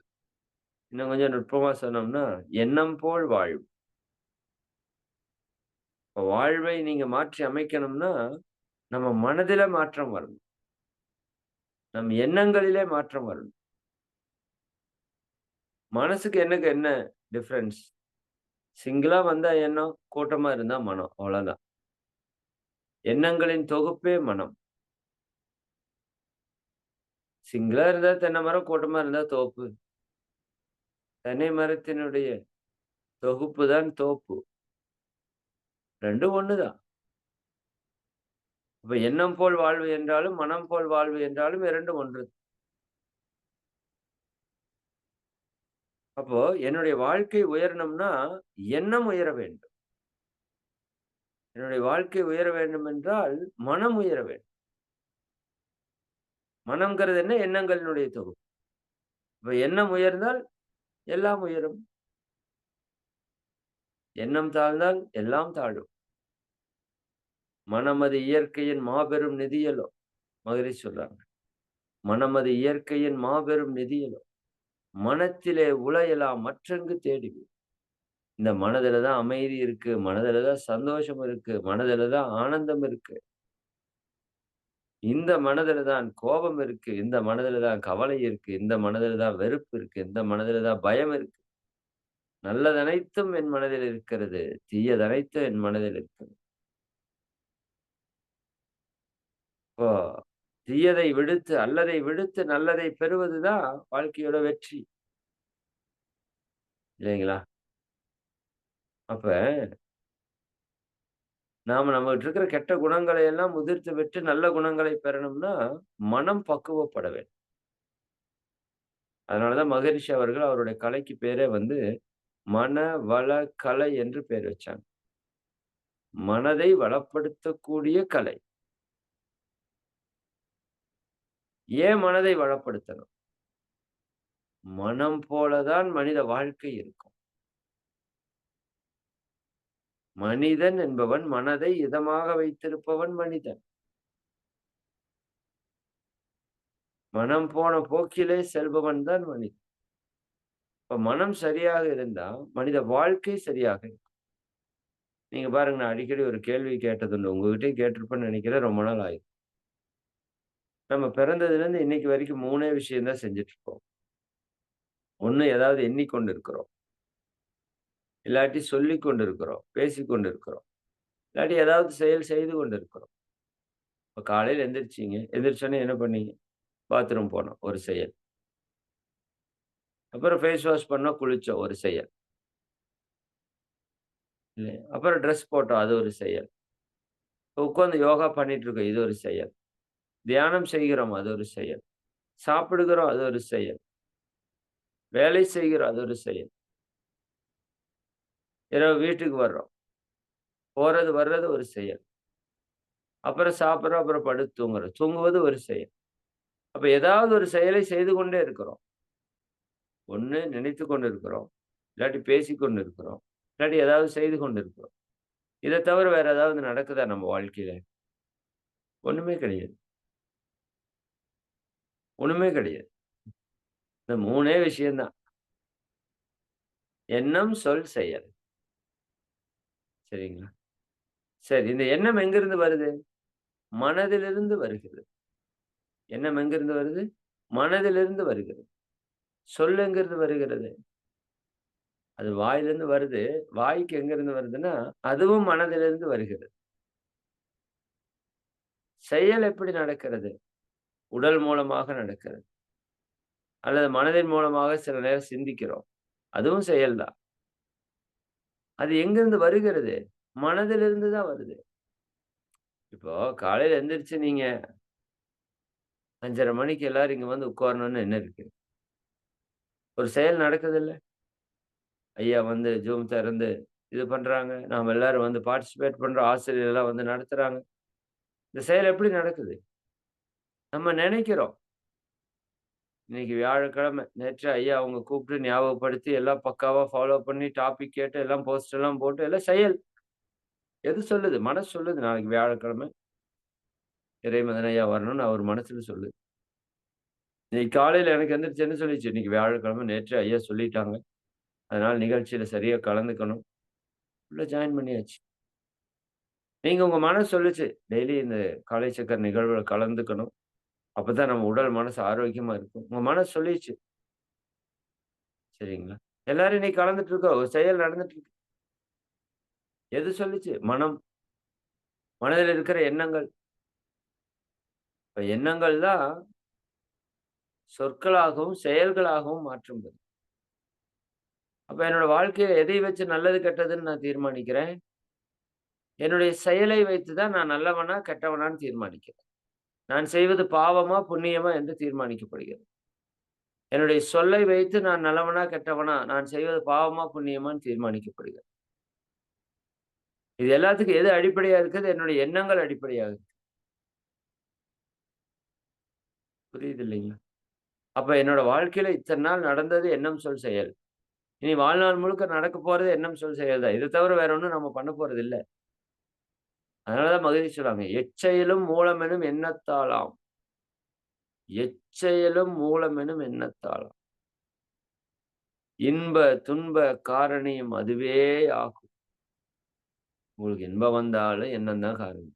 இன்னும் கொஞ்சம் நுட்பமா சொன்னோம்னா, எண்ணம் போல் வாழ்வு. இப்ப வாழ்வை நீங்க மாற்றி அமைக்கணும்னா, நம்ம மனதில மாற்றம் வரணும். நம் எண்ணங்களிலே மாற்றம் வரணும். மனசுக்கு எண்ணக்கு என்ன டிஃபரன்ஸ்? சிங்கிளா வந்தா எண்ணம், கூட்டமா இருந்தா மனம். அவ்வளவுதான். எண்ணங்களின் தொகுப்பே மனம். சிங்கிளா இருந்தா தென்னை மரம், கூட்டமா இருந்தா தோப்பு. தென்னை மரத்தினுடைய தொகுப்பு தான் தோப்பு. 2ம் ஒண்ணுதான். அப்ப எண்ணம் போல் வாழ்வு என்றாலும், மனம் போல் வாழ்வு என்றாலும் 2ம் ஒன்று. அப்போ என்னுடைய வாழ்க்கை உயரணும்னா, எண்ணம் உயர வேண்டும். என்னுடைய வாழ்க்கை உயர வேண்டும் என்றால், மனம் உயர வேண்டும். மனம்ங்கிறது என்ன? எண்ணங்களினுடைய தொகுப்பு. இப்ப எண்ணம் உயர்ந்தால் எல்லாம் உயரும். எண்ணம் தாழ்ந்தால் எல்லாம் தாழும். மனமது இயற்கையின் மாபெரும் நிதியலோ மகரிஷி சொல்றாங்க. மனமது இயற்கையின் மாபெரும் நிதியலோ மனத்திலே உளையலாம் மற்றெங்கு தேடுவீர். இந்த மனதுல தான் அமைதி இருக்கு, மனதுல தான் சந்தோஷம் இருக்கு, மனதுல தான் ஆனந்தம் இருக்கு. இந்த மனதுல தான் கோபம் இருக்கு, இந்த மனதுல தான் கவலை இருக்கு, இந்த மனதுல தான் வெறுப்பு இருக்கு, இந்த மனதுல தான் பயம் இருக்கு. நல்லதனைத்தும் என் மனதில் இருக்கிறது, தீயதனைத்தும் என் மனதில் இருக்கிறது. இப்போ தீயதை விடுத்து, அல்லதை விடுத்து நல்லதை பெறுவதுதான் வாழ்க்கையோட வெற்றி. இல்லைங்களா? அப்ப நாம நம்மகிட்ட இருக்கிற கெட்ட குணங்களை எல்லாம் உதிர்த்து விட்டு நல்ல குணங்களை பெறணும்னா, மனம் பக்குவப்பட வேண்டும். அதனாலதான் மகரிஷி அவர்கள் அவருடைய கலைக்கு பேரே வந்து மன வள கலை என்று பேர் வச்சாங்க. மனதை வளப்படுத்தக்கூடிய கலை. ஏன் மனதை வளப்படுத்தணும்? மனம் போலதான் மனித வாழ்க்கை இருக்கும். மனிதன் என்பவன் மனதை இதமாக வைத்திருப்பவன் மனிதன். மனம் போன போக்கிலே செல்பவன் தான் மனிதன். இப்ப மனம் சரியாக இருந்தா மனித வாழ்க்கை சரியாக இருக்கும். நீங்க பாருங்க, நான் அடிக்கடி ஒரு கேள்வி கேட்டதுண்டு. உங்ககிட்டயும் கேட்டிருப்பேன்னு நினைக்கிறேன். ரொம்ப நாள் ஆயிடும். நம்ம பிறந்ததுல இருந்து இன்னைக்கு வரைக்கும் 3 விஷயம் தான் செஞ்சுட்டு இருக்கோம். ஒண்ணு, ஏதாவது எண்ணிக்கொண்டு இருக்கிறோம். இல்லாட்டி சொல்லிக் கொண்டு இருக்கிறோம், பேசிக் கொண்டு இருக்கிறோம். இல்லாட்டி ஏதாவது செயல் செய்து கொண்டு இருக்கிறோம். இப்ப காலையில எந்திரிச்சீங்க. எந்திரிச்சோனே என்ன பண்ணீங்க? பாத்ரூம் போனோம், ஒரு செயல். அப்புறம் ஃபேஸ் வாஷ் பண்ணோம், குளிச்சோம், ஒரு செயல். இல்லையா? அப்புறம் ட்ரெஸ் போட்டோம், அது ஒரு செயல். உட்கார்ந்து யோகா பண்ணிட்டு இருக்கோம், இது ஒரு செயல். தியானம் செய்கிறோம், அது ஒரு செயல். சாப்பிடுகிறோம், அது ஒரு செயல். வேலை செய்கிறோம், அது ஒரு செயல். இரவு வீட்டுக்கு வர்றோம். போறது, வர்றது ஒரு செயல். அப்புறம் சாப்பிடுறோம், அப்புறம் படுத்து தூங்குறோம். தூங்குவது ஒரு செயல். அப்ப ஏதாவது ஒரு செயலை செய்து கொண்டே இருக்கிறோம். ஒண்ணு நினைத்துக் கொண்டு இருக்கிறோம். இல்லாட்டி பேசிக் கொண்டு இருக்கிறோம். இல்லாட்டி ஏதாவது செய்து கொண்டு இருக்கிறோம். இத தவிர வேற ஏதாவது நடக்குதா நம்ம வாழ்க்கையில? ஒண்ணுமே கிடையாது. ஒண்ணுமே கிடையாது. இந்த 3 விஷயம் தான். எண்ணம், சொல், செயல். சரிங்களா? சரி, இந்த எண்ணம் எங்கிருந்து வருது? மனதிலிருந்து வருகிறது. எண்ணம் எங்கிருந்து வருது? மனதிலிருந்து வருகிறது. சொல் எங்கிருந்து வருகிறது? அது வாயிலிருந்து வருது. வாய்க்கு எங்கிருந்து வருதுன்னா, அதுவும் மனதிலிருந்து வருகிறது. செயல் எப்படி நடக்கிறது? உடல் மூலமாக நடக்கிறது. அல்லது மனதின் மூலமாக சில நேரம் சிந்திக்கிறோம். அதுவும் செயல் தான். அது எங்கிருந்து வருகிறது? மனதிலிருந்து தான் வருது. இப்போ காலையில எந்திரிச்சு நீங்க 5:30 மணிக்கு எல்லாரும் இங்க வந்து உட்காரணும்னு என்ன இருக்கு? ஒரு செயல் நடக்குதுல்ல? ஐயா வந்து ஜூம் திறந்து இது பண்றாங்க. நாம எல்லாரும் வந்து பார்ட்டிசிபேட் பண்றோம். ஆசிரியர் எல்லாம் வந்து நடத்துறாங்க. இந்த செயல் எப்படி நடக்குது? நம்ம நெனைக்கிறோம். இன்னைக்கு வியாழக்கிழமை. நேற்று ஐயா அவங்க கூப்பிட்டு ஞாபகப்படுத்தி எல்லாம் பக்காவா ஃபாலோ பண்ணி டாபிக் கேட்டு எல்லாம் போஸ்ட் எல்லாம் போட்டு எல்லாம் செயல். எது சொல்லுது? மனசு சொல்லுது நாளைக்கு வியாழக்கிழமை. இறைமகன் ஐயா வரணும்னு அவர் மனசுல சொல்லுது. இன்னைக்கு காலையில எனக்கு எந்திரிச்சு என்ன சொல்லிச்சு? இன்னைக்கு வியாழக்கிழமை நேற்று ஐயா சொல்லிட்டாங்க. அதனால நிகழ்ச்சியில சரியா கலந்துக்கணும். உள்ள ஜாயின் பண்ணியாச்சு. நீங்க உங்க மனசு சொல்லுச்சு. டெய்லி இந்த காலை சக்கர நிகழ்வுல கலந்துக்கணும். அப்பதான் நம்ம உடல், மனசு ஆரோக்கியமா இருக்கும். உங்க மனசு சொல்லிருச்சு. சரிங்களா? எல்லாரும் இன்னைக்கு கலந்துட்டு இருக்கோம். ஒரு செயல் நடந்துட்டு இருக்கு. எது சொல்லுச்சு? மனம். மனதில் இருக்கிற எண்ணங்கள். இப்ப எண்ணங்கள் தான் சொற்களாகவும், செயல்களாகவும் மாற்றம் பெறும். அப்ப என்னோட வாழ்க்கையில எதை வச்சு நல்லது, கெட்டதுன்னு நான் தீர்மானிக்கிறேன்? என்னுடைய செயலை வைத்து தான் நான் நல்லவனா, கெட்டவனான்னு தீர்மானிக்கிறேன். நான் செய்வது பாவமா, புண்ணியமா என்று தீர்மானிக்கப்படுகிறது. என்னுடைய சொல்லை வைத்து நான் நல்லவனா, கெட்டவனா, நான் செய்வது பாவமா, புண்ணியமான்னு தீர்மானிக்கப்படுகிறது. இது எல்லாத்துக்கும் எது அடிப்படையா இருக்குது? என்னுடைய எண்ணங்கள் அடிப்படையா இருக்கு. புரியுது இல்லைங்களா? அப்ப என்னோட வாழ்க்கையில இத்தன நாள் நடந்தது எண்ணம், சொல், செயல். இனி வாழ்நாள் முழுக்க நடக்க போறது எண்ணம் சொல் செயல் தான். இதை தவிர வேற ஒண்ணும் நம்ம பண்ண போறது இல்ல. அதனாலதான் மகிழ்ச்சி சொல்றாங்க, எச்செயலும் மூலமெனும் எண்ணத்தாலாம். எச்செயலும் மூலமெனும் எண்ணத்தாலாம். இன்ப துன்ப காரணியும் அதுவே ஆகும். உங்களுக்கு இன்பம் வந்தாலும் எண்ணம் தான் காரணம்.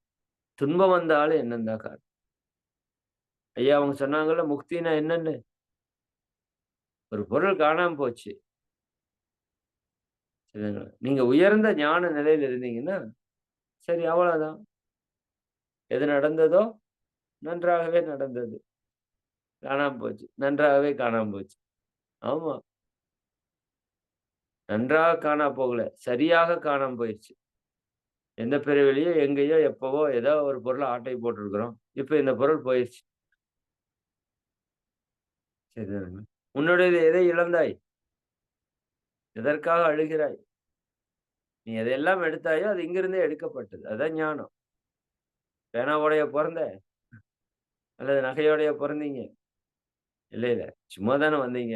துன்பம் வந்தாலும் எண்ணம் தான் காரணம். ஐயா அவங்க சொன்னாங்கல்ல, முக்தினா என்னன்னு? ஒரு பொருள் காணாம போச்சு. சரிங்களா? நீங்க உயர்ந்த ஞான நிலையில இருந்தீங்கன்னா, சரி அவ்வளவுதான். எது நடந்ததோ நன்றாகவே நடந்தது. காணாம போச்சு. நன்றாகவே காணாம போச்சு. ஆமா. நன்றாக காணாம போகல. சரியாக காணாம போயிருச்சு. எந்த பிறவிலையோ, எங்கேயோ, எப்பவோ ஏதோ ஒரு பொருள ஆட்டை போட்டிருக்கிறோம். இப்ப இந்த பொருள் போயிருச்சு. சரிதானங்க. உன்னுடையது எதை இழந்தாய்? எதற்காக அழுகிறாய்? நீ எதையெல்லாம் எடுத்தாயோ அது இங்கிருந்தே எடுக்கப்பட்டது. அதான் ஞானம். பேனாவோடயா பொறந்த? அல்லது நகையோடயா பொறந்தீங்க? இல்ல, இல்ல. சும்மா தானே வந்தீங்க.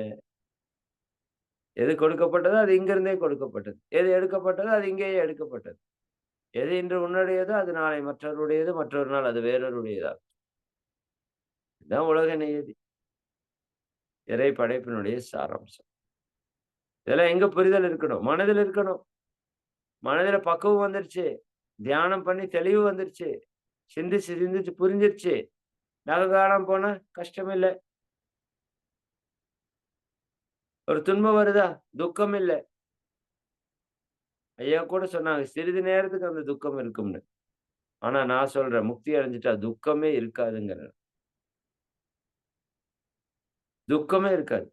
எது கொடுக்கப்பட்டதோ அது இங்கிருந்தே கொடுக்கப்பட்டது. எது எடுக்கப்பட்டதோ அது இங்கேயே எடுக்கப்பட்டது. எது இன்று உன்னுடையதோ அது நாளை மற்றவருடையது, மற்றொரு நாள் அது வேறொருடையதாகும். இதுதான் உலக நியதி. இறை படைப்பினுடைய சாராம்சம். இதெல்லாம் எங்க புரிதல் இருக்கணும்? மனதில் இருக்கணும். மனதில பக்குவம் வந்துருச்சு. தியானம் பண்ணி தெளிவு வந்துருச்சு. சிந்திச்சு சிந்திச்சு புரிஞ்சிருச்சு. நகை காணாம போனா கஷ்டம் இல்ல. ஒரு துன்பம் வருதா? துக்கம் இல்ல. ஐயா கூட சொன்னாங்க, சிறிது நேரத்துக்கு அந்த துக்கம் இருக்கும்னு. ஆனா நான் சொல்றேன், முக்தி அடைஞ்சுட்டா துக்கமே இருக்காதுங்கிறேன். துக்கமே இருக்காது.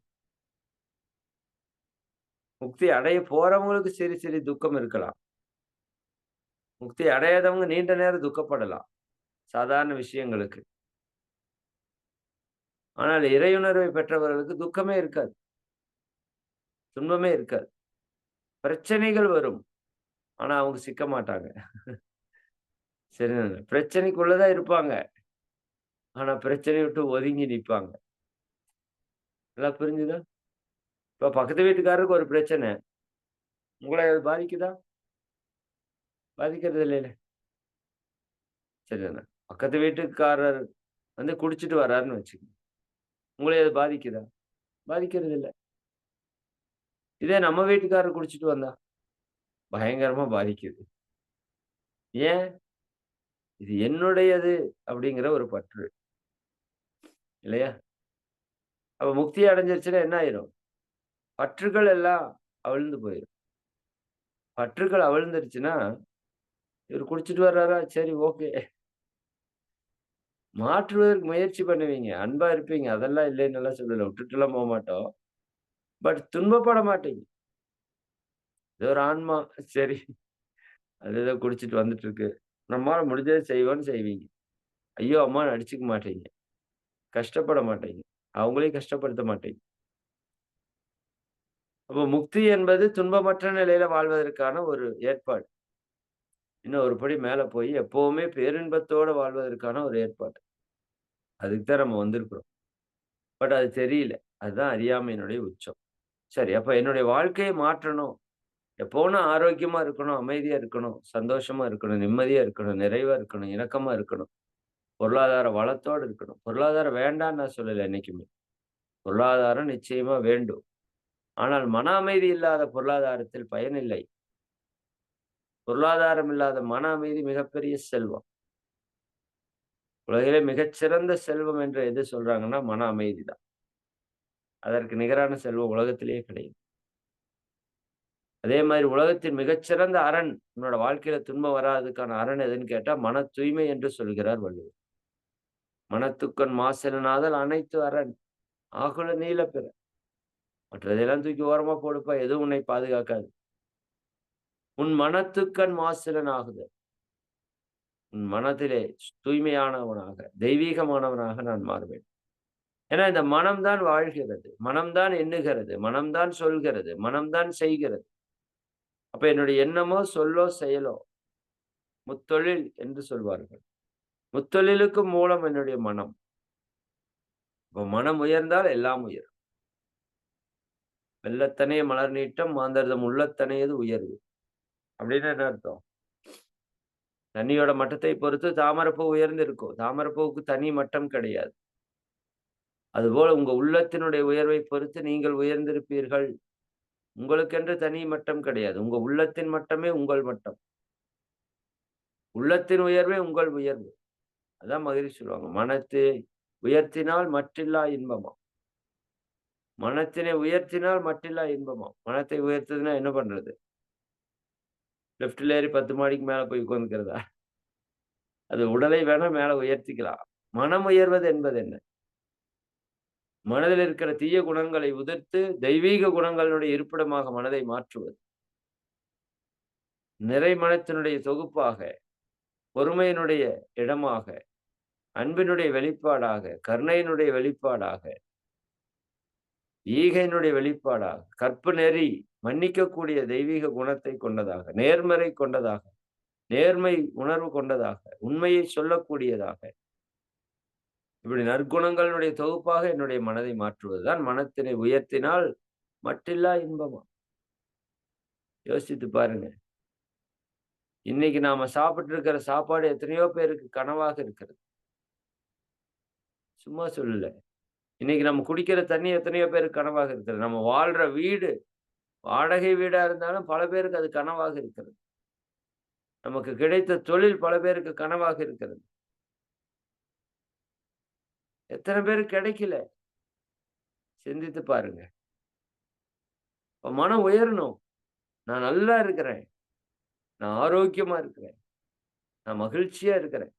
முக்தி அடைய போறவங்களுக்கு சிறு சிறு துக்கம் இருக்கலாம். முக்தி அடையாதவங்க நீண்ட நேரம் துக்கப்படலாம். சாதாரண விஷயங்களுக்கு. ஆனால் இறையுணர்வை பெற்றவர்களுக்கு துக்கமே இருக்காது. துன்பமே இருக்காது. பிரச்சனைகள் வரும். ஆனா அவங்க சிக்க மாட்டாங்க. சரிதானே? பிரச்சனைக்குள்ளதான் இருப்பாங்க. ஆனா பிரச்சனைய விட்டு ஒதுங்கி நிப்பாங்க. நல்லா புரிஞ்சுதா? இப்ப பக்கத்து வீட்டுக்காரருக்கு ஒரு பிரச்சனை. உங்கள அது பாதிக்குதா? பாதிக்கிறது இல்லைல. சரிதானே? பக்கத்து வீட்டுக்காரர் வந்து குடிச்சிட்டு வர்றாருன்னு வச்சுக்கங்க. உங்கள அது பாதிக்குதா? பாதிக்கிறது இல்ல. இதே நம்ம வீட்டுக்காரர் குடிச்சிட்டு வந்தா, பயங்கரமா பாதிக்குது. ஏன்? இது என்னுடையது அப்படிங்கிற ஒரு பற்று. இல்லையா? அப்ப முக்தி அடைஞ்சிருச்சுன்னா என்ன ஆயிரும்? பற்றுகள் எல்லாம் அவிழ்ந்து போயிரும். பற்றுகள் அவிழ்ந்துருச்சுன்னா, இவரு குடிச்சிட்டு வர்றாரா? சரி ஓகே. மாற்றுவதற்கு முயற்சி பண்ணுவீங்க. அன்பா இருப்பீங்க. அதெல்லாம் இல்லைன்னுலாம் சொல்லல. விட்டுட்டுலாம் போமாட்டோம். பட் துன்பப்பட மாட்டீங்க. இது ஒரு ஆன்மா. சரி. அது ஏதோ குடிச்சிட்டு வந்துட்டு இருக்கு. நம்மால முடிஞ்சத செய்வோம்ன்னு செய்வீங்க. ஐயோ! அம்மான்னு அடிச்சுக்க மாட்டீங்க. கஷ்டப்பட மாட்டீங்க. அவங்களையும் கஷ்டப்படுத்த மாட்டீங்க. அப்போ முக்தி என்பது துன்பமற்ற நிலையில வாழ்வதற்கான ஒரு ஏற்பாடு. இன்னும் ஒரு படி மேல போய் எப்பவுமே பேரின்பத்தோட வாழ்வதற்கான ஒரு ஏற்பாடு. அதுக்கு தான் நம்ம வந்திருக்கிறோம். பட் அது தெரியல. அதுதான் அறியாமையினுடைய உச்சம். சரி, அப்ப என்னுடைய வாழ்க்கைய மாற்றணும். எப்பவும் ஆரோக்கியமா இருக்கணும், அமைதியா இருக்கணும், சந்தோஷமா இருக்கணும், நிம்மதியா இருக்கணும், நிறைவா இருக்கணும், இணக்கமா இருக்கணும். பொருளாதார வளத்தோடு இருக்கணும். பொருளாதாரம் வேண்டான்னு நான் சொல்லல என்னைக்குமே. பொருளாதாரம் நிச்சயமா வேண்டும். ஆனால் மன அமைதி இல்லாத பொருளாதாரத்தில் பயனில்லை. பொருளாதாரம் இல்லாத மன அமைதி மிகப்பெரிய செல்வம். உலகிலே மிகச்சிறந்த செல்வம் என்று எது சொல்றாங்கன்னா, மன அமைதி தான். அதற்கு நிகரான செல்வம் உலகத்திலேயே கிடையாது. அதே மாதிரி உலகத்தின் மிகச்சிறந்த அரண், உன்னோட வாழ்க்கையில துன்பம் வராததுக்கான அரண் எதுன்னு கேட்டா, மன தூய்மை என்று சொல்கிறார் வள்ளுவர். மனத்துக்கண் மாசெனனாதல் அனைத்து அரண். ஆகுல நீல பிற. மற்றதெல்லாம் தூக்கி ஓரமா போடுப்பா. எதுவும் உன்னை பாதுகாக்காது. உன் மனத்துக்கண் மாசிலன் ஆகுதல். உன் மனதிலே தூய்மையானவனாக, தெய்வீகமானவனாக நான் மாறுவேன். ஏன்னா இந்த மனம்தான் வாழ்கிறது. மனம்தான் எண்ணுகிறது. மனம்தான் சொல்கிறது. மனம்தான் செய்கிறது. அப்ப என்னுடைய எண்ணமோ, சொல்லோ, செயலோ முத்தொழில் என்று சொல்வார்கள். முத்தொழிலுக்கு மூலம் என்னுடைய மனம். அப்ப மனம் உயர்ந்தால் எல்லாம் உயரும். வெள்ளத்தனைய மலர் நீட்டம் மாந்தர்தம் உள்ளத்தனையது உயர்வு. அப்படின்னு என்ன அர்த்தம்? தண்ணியோட மட்டத்தை பொறுத்து தாமரைப்பூ உயர்ந்து இருக்கும். தாமரைப்பூவுக்கு தனி மட்டம் கிடையாது. அதுபோல உங்க உள்ளத்தினுடைய உயர்வை பொறுத்து நீங்கள் உயர்ந்திருப்பீர்கள். உங்களுக்கென்று தனி மட்டம் கிடையாது. உங்க உள்ளத்தின் மட்டமே உங்கள் மட்டம். உள்ளத்தின் உயர்வே உங்கள் உயர்வு. அதான் மகிழ்ச்சி சொல்லுவாங்க. மனத்தை உயர்த்தினால் மற்றில்லா இன்பமாம். மனத்தினை உயர்த்தினால் மற்றில்லா இன்பமாம். மனத்தை உயர்த்துதுன்னா என்ன பண்றது? லிஃப்ட்ல ஏறி 10 மாடிக்கு மேல போய் உட்கார்ந்துக்கிறதா? அது உடலை வேணா மேல உயர்த்திக்கலாம். மனம் உயர்வது என்பது என்ன? மனதில் இருக்கிற தீய குணங்களை உதிர்த்து தெய்வீக குணங்களுடைய இருப்பிடமாக மனதை மாற்றுவது. நிறை மனத்தினுடைய தொகுப்பாக, பொறுமையினுடைய இடமாக, அன்பினுடைய வெளிப்பாடாக, கருணையினுடைய வெளிப்பாடாக, ஈகையினுடைய வெளிப்பாடாக, கற்பு நெறி, மன்னிக்கக்கூடிய தெய்வீக குணத்தை கொண்டதாக, நேர்மறை கொண்டதாக, நேர்மை உணர்வு கொண்டதாக, உண்மையை சொல்லக்கூடியதாக, இப்படி நற்குணங்களுடைய தொகுப்பாக என்னுடைய மனதை மாற்றுவதுதான் மனத்தினை உயர்த்தினால் மட்டில்லா இன்பமா. யோசித்து பாருங்க. இன்னைக்கு நாம சாப்பிட்டு இருக்கிற சாப்பாடு எத்தனையோ பேருக்கு கனவாக இருக்கிறது. சும்மா சொல்லல. இன்னைக்கு நம்ம குடிக்கிற தண்ணி எத்தனையோ பேருக்கு கனவாக இருக்கிறது. நம்ம வாழ்ற வீடு வாடகை வீடா இருந்தாலும் பல பேருக்கு அது கனவாக இருக்கிறது. நமக்கு கிடைத்த தொழில் பல பேருக்கு கனவாக இருக்கிறது. எத்தனை பேருக்கு கிடைக்கல? சிந்தித்து பாருங்க. இப்ப மனம் உயரணும். நான் நல்லா இருக்கிறேன். நான் ஆரோக்கியமா இருக்கிறேன். நான் மகிழ்ச்சியா இருக்கிறேன்.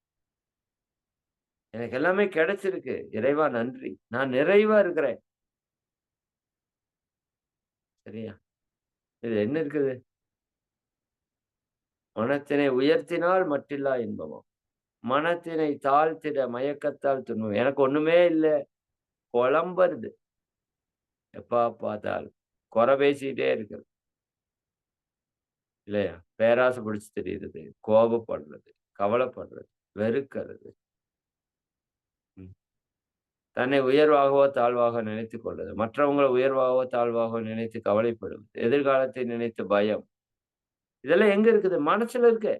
எனக்கு எல்லாமே கிடைச்சிருக்கு. இறைவா நன்றி. நான் நிறைவா இருக்கிறேன். சரியா? இது என்ன இருக்குது? மனத்தினை உயர்த்தினால் மட்டில்லா இன்பமாம். மனத்தினை தாழ்த்திட மயக்கத்தால் துன்பம். எனக்கு ஒண்ணுமே இல்ல. குழம்புறது. எப்ப பார்த்தாலும் குறை பேசிக்கிட்டே இருக்கிறது. இல்லையா? பேராசை பிடிச்சு தெரியுறது, கோபப்படுறது, கவலைப்படுறது, வெறுக்கிறது. தன்னை உயர்வாகவோ தாழ்வாக நினைத்துக் கொள்வது, மற்றவங்களை உயர்வாகவோ தாழ்வாகவோ நினைத்து கவலைப்படுவது, எதிர்காலத்தை நினைத்து பயம். இதெல்லாம் எங்க இருக்குது? மனசுல இருக்கு.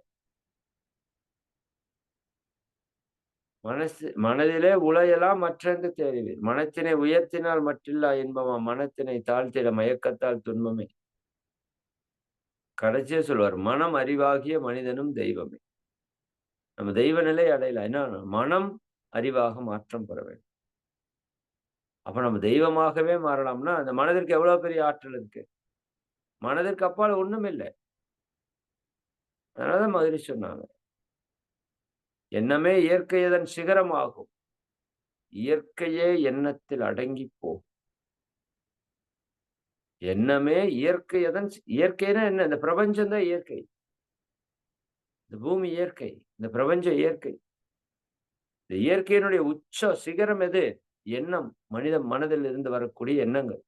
மனதிலே உளையலாம் மற்றெங்கு தேடுவீர். மனத்தினை உயர்த்தினால் மற்றில்லா இன்பமா, மனத்தினை தாழ்த்திட மயக்கத்தால் துன்பமே. கடைசியா சொல்லுவார், மனம் அறிவாகிய மனிதனும் தெய்வமே. நம்ம தெய்வ நிலை அடையலாம். என்ன? மனம் அறிவாக மாற்றம் பெற வேண்டும். அப்ப நம்ம தெய்வமாகவே மாறலாம்னா அந்த மனதிற்கு எவ்வளவு பெரிய ஆற்றல் இருக்கு. மனதிற்கு அப்பால் ஒண்ணும் இல்லை. அதனாலதான் மகிழ்ச்சி சொன்னாங்க, எண்ணமே இயற்கையதன் சிகரமாகும், இயற்கையே எண்ணத்தில் அடங்கி போ. எண்ணமே இயற்கையதன் இயற்கைனா என்ன? இந்த பிரபஞ்சம் தான் இயற்கை. இந்த பூமி இயற்கை, இந்த பிரபஞ்சம் இயற்கை. இந்த இயற்கையினுடைய உச்ச சிகரம் எது? எண்ணம். மனித மனதில் இருந்து வரக்கூடிய எண்ணங்கள்.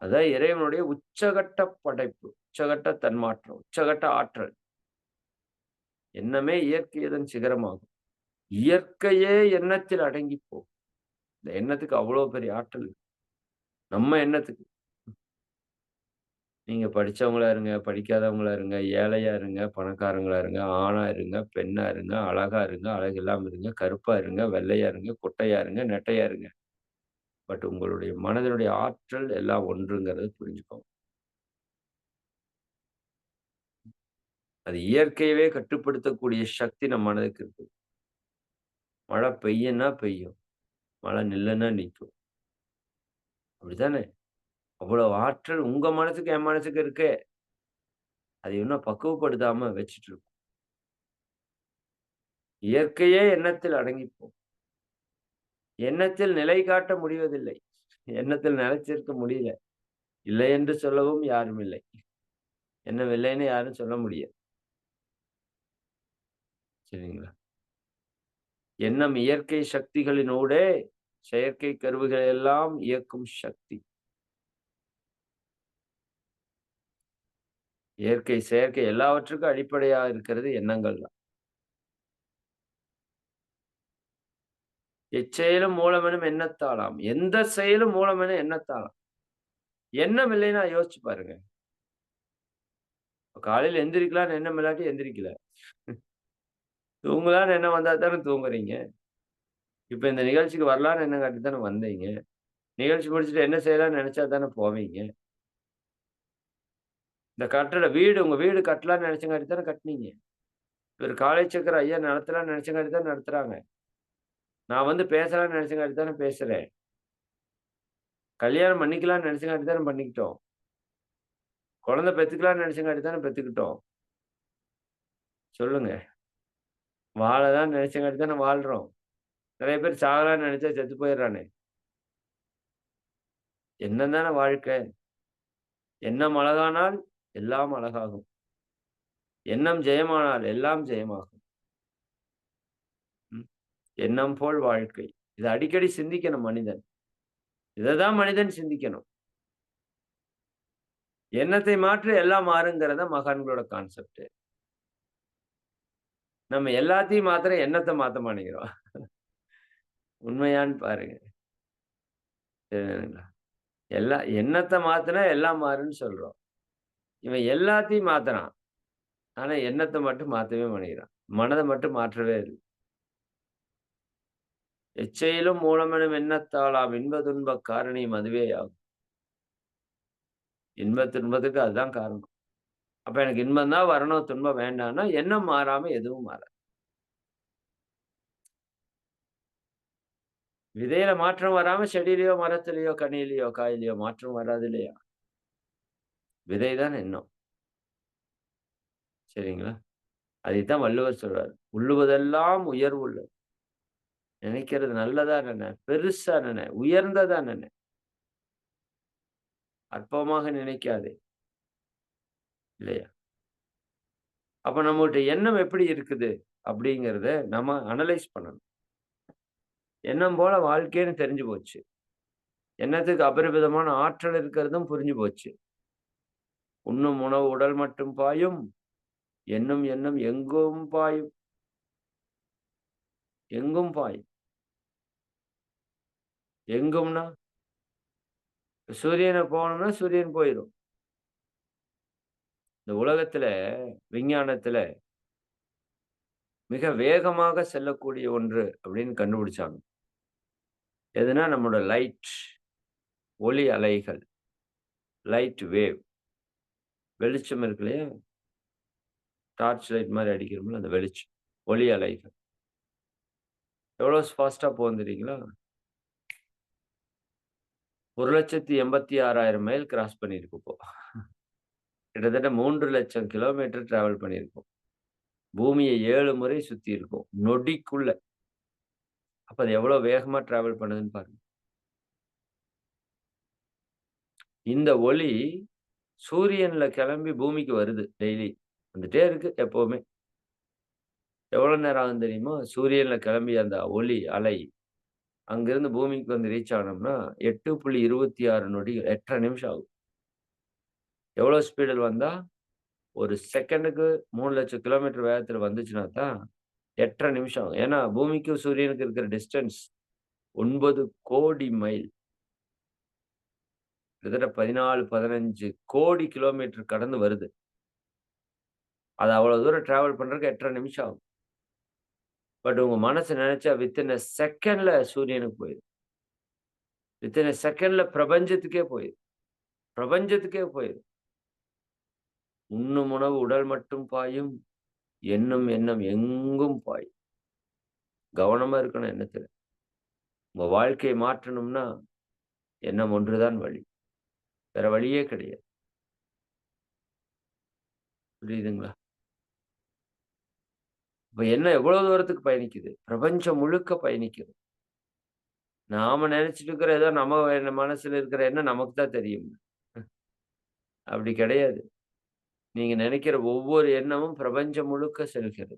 அதான் இறைவனுடைய உச்சகட்ட படைப்பு, உச்சகட்ட தன்மாற்றம், உச்சகட்ட ஆற்றல். எண்ணமே இயற்கையதன் சிகரமாகும், இயற்கையே எண்ணத்தில் அடங்கி போ. இந்த எண்ணத்துக்கு அவ்வளவு பெரிய ஆற்றல். நம்ம எண்ணத்துக்கு நீங்க படிச்சவங்களா இருங்க, படிக்காதவங்களா இருங்க, ஏழையா இருங்க, பணக்காரங்களா இருங்க, ஆணா இருங்க, பெண்ணா இருங்க, அழகா இருங்க, அழகு இல்லாம இருங்க, கருப்பா இருங்க, வெள்ளையா இருங்க, குட்டையா இருங்க, நெட்டையா இருங்க. பட் உங்களுடைய மனதினுடைய ஆற்றல் எல்லாம் ஒன்றுங்கிறது புரிஞ்சுக்கோங்க. அது இயற்கையவே கட்டுப்படுத்தக்கூடிய சக்தி நம்ம மனதுக்கு இருக்கு. மழை பெய்யும்னா பெய்யும், மழை நில்லுன்னா நிக்கும். அப்படித்தானே? அவ்வளவு ஆற்றல் உங்க மனசுக்கு என் மனசுக்கு இருக்கு. அது இன்னும் பக்குவப்படுத்தாம வச்சுட்டு இருக்கும். இயற்கையே எண்ணத்தில் அடங்கிப்போம். எண்ணத்தில் நிலை காட்ட முடிவதில்லை. எண்ணத்தில் நிலைச்சிருக்க முடியல. இல்லை என்று சொல்லவும் யாரும் இல்லை. எண்ணம் இல்லைன்னு யாரும் சொல்ல முடியாது. சரிங்களா? எண்ணம் இயற்கை சக்திகளினூடே செயற்கை கருவிகளை எல்லாம் இயக்கும் சக்தி. இயற்கை செயற்கை எல்லாவற்றுக்கும் அடிப்படையாக இருக்கிறது எண்ணங்கள் தான். எச்செயலும் மூலமெனும் எண்ணத்தாலாம். எந்த செயலும் மூலமென எண்ணத்தாலாம். எண்ணம் இல்லைன்னா யோசிச்சு பாருங்க. காலையில எந்திரிக்கலாம்னு எண்ணம் இல்லாட்டி எந்திரிக்கல. தூங்கலாம்னு எண்ணம் வந்தா தானே தூங்குறீங்க. இப்ப இந்த நிகழ்ச்சிக்கு வரலான்னு எண்ணம் காட்டி தானே வந்தீங்க. நிகழ்ச்சி முடிச்சுட்டு என்ன செய்யலாம்னு நெனச்சா தானே போவீங்க. இந்த கட்டட வீடு உங்க வீடு கட்டலாம்னு நெனச்சங்காட்டி தானே கட்டுனீங்க. ஒரு காலை சக்கர ஐயா நடத்தலாம்னு நெனச்சங்காட்டி தான் நடத்துறாங்க. நான் வந்து பேசலாம்னு நெனச்சங்காட்டி தானே பேசுறேன். கல்யாணம் பண்ணிக்கலாம்னு நெனச்சங்காட்டி தானே பண்ணிக்கிட்டோம். குழந்தை பெத்துக்கலாம்னு நெனச்சங்காட்டி தானே பெத்துக்கிட்டோம். சொல்லுங்க. வாழலாம்னு நெனச்சங்காட்டி தானே வாழ்றோம். நெறைய பேர் சாகலாம்னு நெனச்சா செத்து போயிடுறானே. எண்ணம் தானே வாழ்க்கை. எண்ணம் அழகானால் எல்லாம் அழகாகும். எண்ணம் ஜெயமானால் எல்லாம் ஜெயமாகும். ம். எண்ணம் போல் வாழ்க்கை. இத அடிக்கடி சிந்திக்கணும் மனிதன். இததான் மனிதன் சிந்திக்கணும். எண்ணத்தை மாற்றி எல்லாம் மாறுங்கிறத மகான்களோட கான்செப்ட். நம்ம எல்லாத்தையும் மாத்துற எண்ணத்தை மாத்த மாட்டேங்கிறோம். உண்மையான்னு பாருங்க. சரிங்களா? எண்ணத்தை மாத்துனா எல்லாம் மாறுன்னு சொல்றோம். இவன் எல்லாத்தையும் மாத்துறான். ஆனா எண்ணத்தை மட்டும் மாத்தவே மாட்டேங்கிறான். மனதை மட்டும் மாற்றவே இல்லை. எச்சையிலும் மூலமெனும் எண்ணத்தாலாம் இன்ப துன்ப காரணியும் அதுவே ஆகும். இன்ப துன்பத்துக்கு அதுதான் காரணம். அப்ப எனக்கு இன்பம் தான் வரணும், துன்பம் வேண்டாம்னா எண்ணம் மாறாம எதுவும் மாறாது. விதையில மாற்றம் வராம செடியிலயோ, மரத்திலயோ, கனியிலயோ, காயிலயோ மாற்றம் வராது இல்லையா? விதைதான் எண்ணம். சரிங்களா? அதைத்தான் வள்ளுவர் சொல்றாரு. உள்ளுவதெல்லாம் உயர்வுள்ளது. நினைக்கிறது நல்லதா நினை, பெருசா நினை, உயர்ந்ததா நினை. அற்பமாக நினைக்காதே. இல்லையா? அப்ப நம்மகிட்ட எண்ணம் எப்படி இருக்குது அப்படிங்கிறத நம்ம அனலைஸ் பண்ணணும். எண்ணம் போல வாழ்க்கைன்னு தெரிஞ்சு போச்சு. எண்ணத்துக்கு அபரிவிதமான ஆற்றல் இருக்கிறதும் புரிஞ்சு போச்சு. உண்ணும் உணவு உடல் மட்டும் பாயும், எண்ணும் எண்ணம் எங்கும் பாயும். எங்கும் பாயும். எங்கும்னா சூரியனை போகணும்னா சூரியன் போயிடும். இந்த உலகத்துல விஞ்ஞானத்துல மிக வேகமாக செல்லக்கூடிய ஒன்று அப்படின்னு கண்டுபிடிச்சாங்க. எதுனா நம்மளோட லைட், ஒளி அலைகள், லைட் வேவ், வெளிச்சம் இருக்கு இல்லையா? டார்ச் லைட் மாதிரி அடிக்கிறோம்ல அந்த வெளிச்சம், ஒளி அலைகள் எவ்வளவு ஃபாஸ்டா போகும் தெரியுங்களா? 1,86,000 மைல் கிராஸ் பண்ணிருக்கு இப்போ. கிட்டத்தட்ட 3 லட்சம் கிலோமீட்டர் டிராவல் பண்ணியிருக்கோம். பூமியை 7 முறை சுத்தி இருக்கும் நொடிக்குள்ள. அப்ப அது எவ்வளவு வேகமா டிராவல் பண்ணுதுன்னு பாருங்க. இந்த ஒளி சூரியன்ல கிளம்பி பூமிக்கு வருது டெய்லி. வந்துட்டே இருக்கு எப்பவுமே. எவ்வளவு நேரம் ஆகும் தெரியுமா? சூரியன்ல கிளம்பி அந்த ஒளி அலை அங்கிருந்து பூமிக்கு வந்து ரீச் ஆனோம்னா 8.26 நொடிகள், 8.5 நிமிஷம் ஆகும். எவ்வளவு ஸ்பீடில் வந்தா? ஒரு செகண்டுக்கு 3 லட்சம் கிலோமீட்டர் வேகத்துல வந்துச்சுன்னா தான் 8.5 நிமிஷம் ஆகும். ஏன்னா பூமிக்கும் சூரியனுக்கு இருக்கிற டிஸ்டன்ஸ் 9 கோடி மைல். கிட்டத்தட்ட 14, 15 கோடி கிலோமீட்டர் கடந்து வருது. அது அவ்வளவு தூரம் டிராவல் பண்றதுக்கு 8.5 நிமிஷம் ஆகும். பட் உங்க மனசு நினைச்சா வித்தின் அ செகண்ட்ல சூரியனுக்கு போயிடும். வித்தின் அ செகண்ட்ல பிரபஞ்சத்துக்கே போயிடும். பிரபஞ்சத்துக்கே போயிடும். உண்ணும் உணவு உடல் மட்டும் பாயும், எண்ணும் எண்ணம் எங்கும் பாயும். கவனமா இருக்கணும் எண்ணத்துல. உங்க வாழ்க்கையை மாற்றணும்னா எண்ணம் ஒன்றுதான் வழி. வேற வழியே கிடையாது. புரியுதுங்களா? இப்ப எண்ணம் எவ்வளவு தூரத்துக்கு பயணிக்குது? பிரபஞ்சம் முழுக்க பயணிக்குது. நாம நினைச்சிட்டு இருக்கிற ஏதோ நம்ம மனசுல இருக்கிற எண்ணம் நமக்கு தான் தெரியும். அப்படி கிடையாது. நீங்க நினைக்கிற ஒவ்வொரு எண்ணமும் பிரபஞ்சம் முழுக்க செல்கிறது.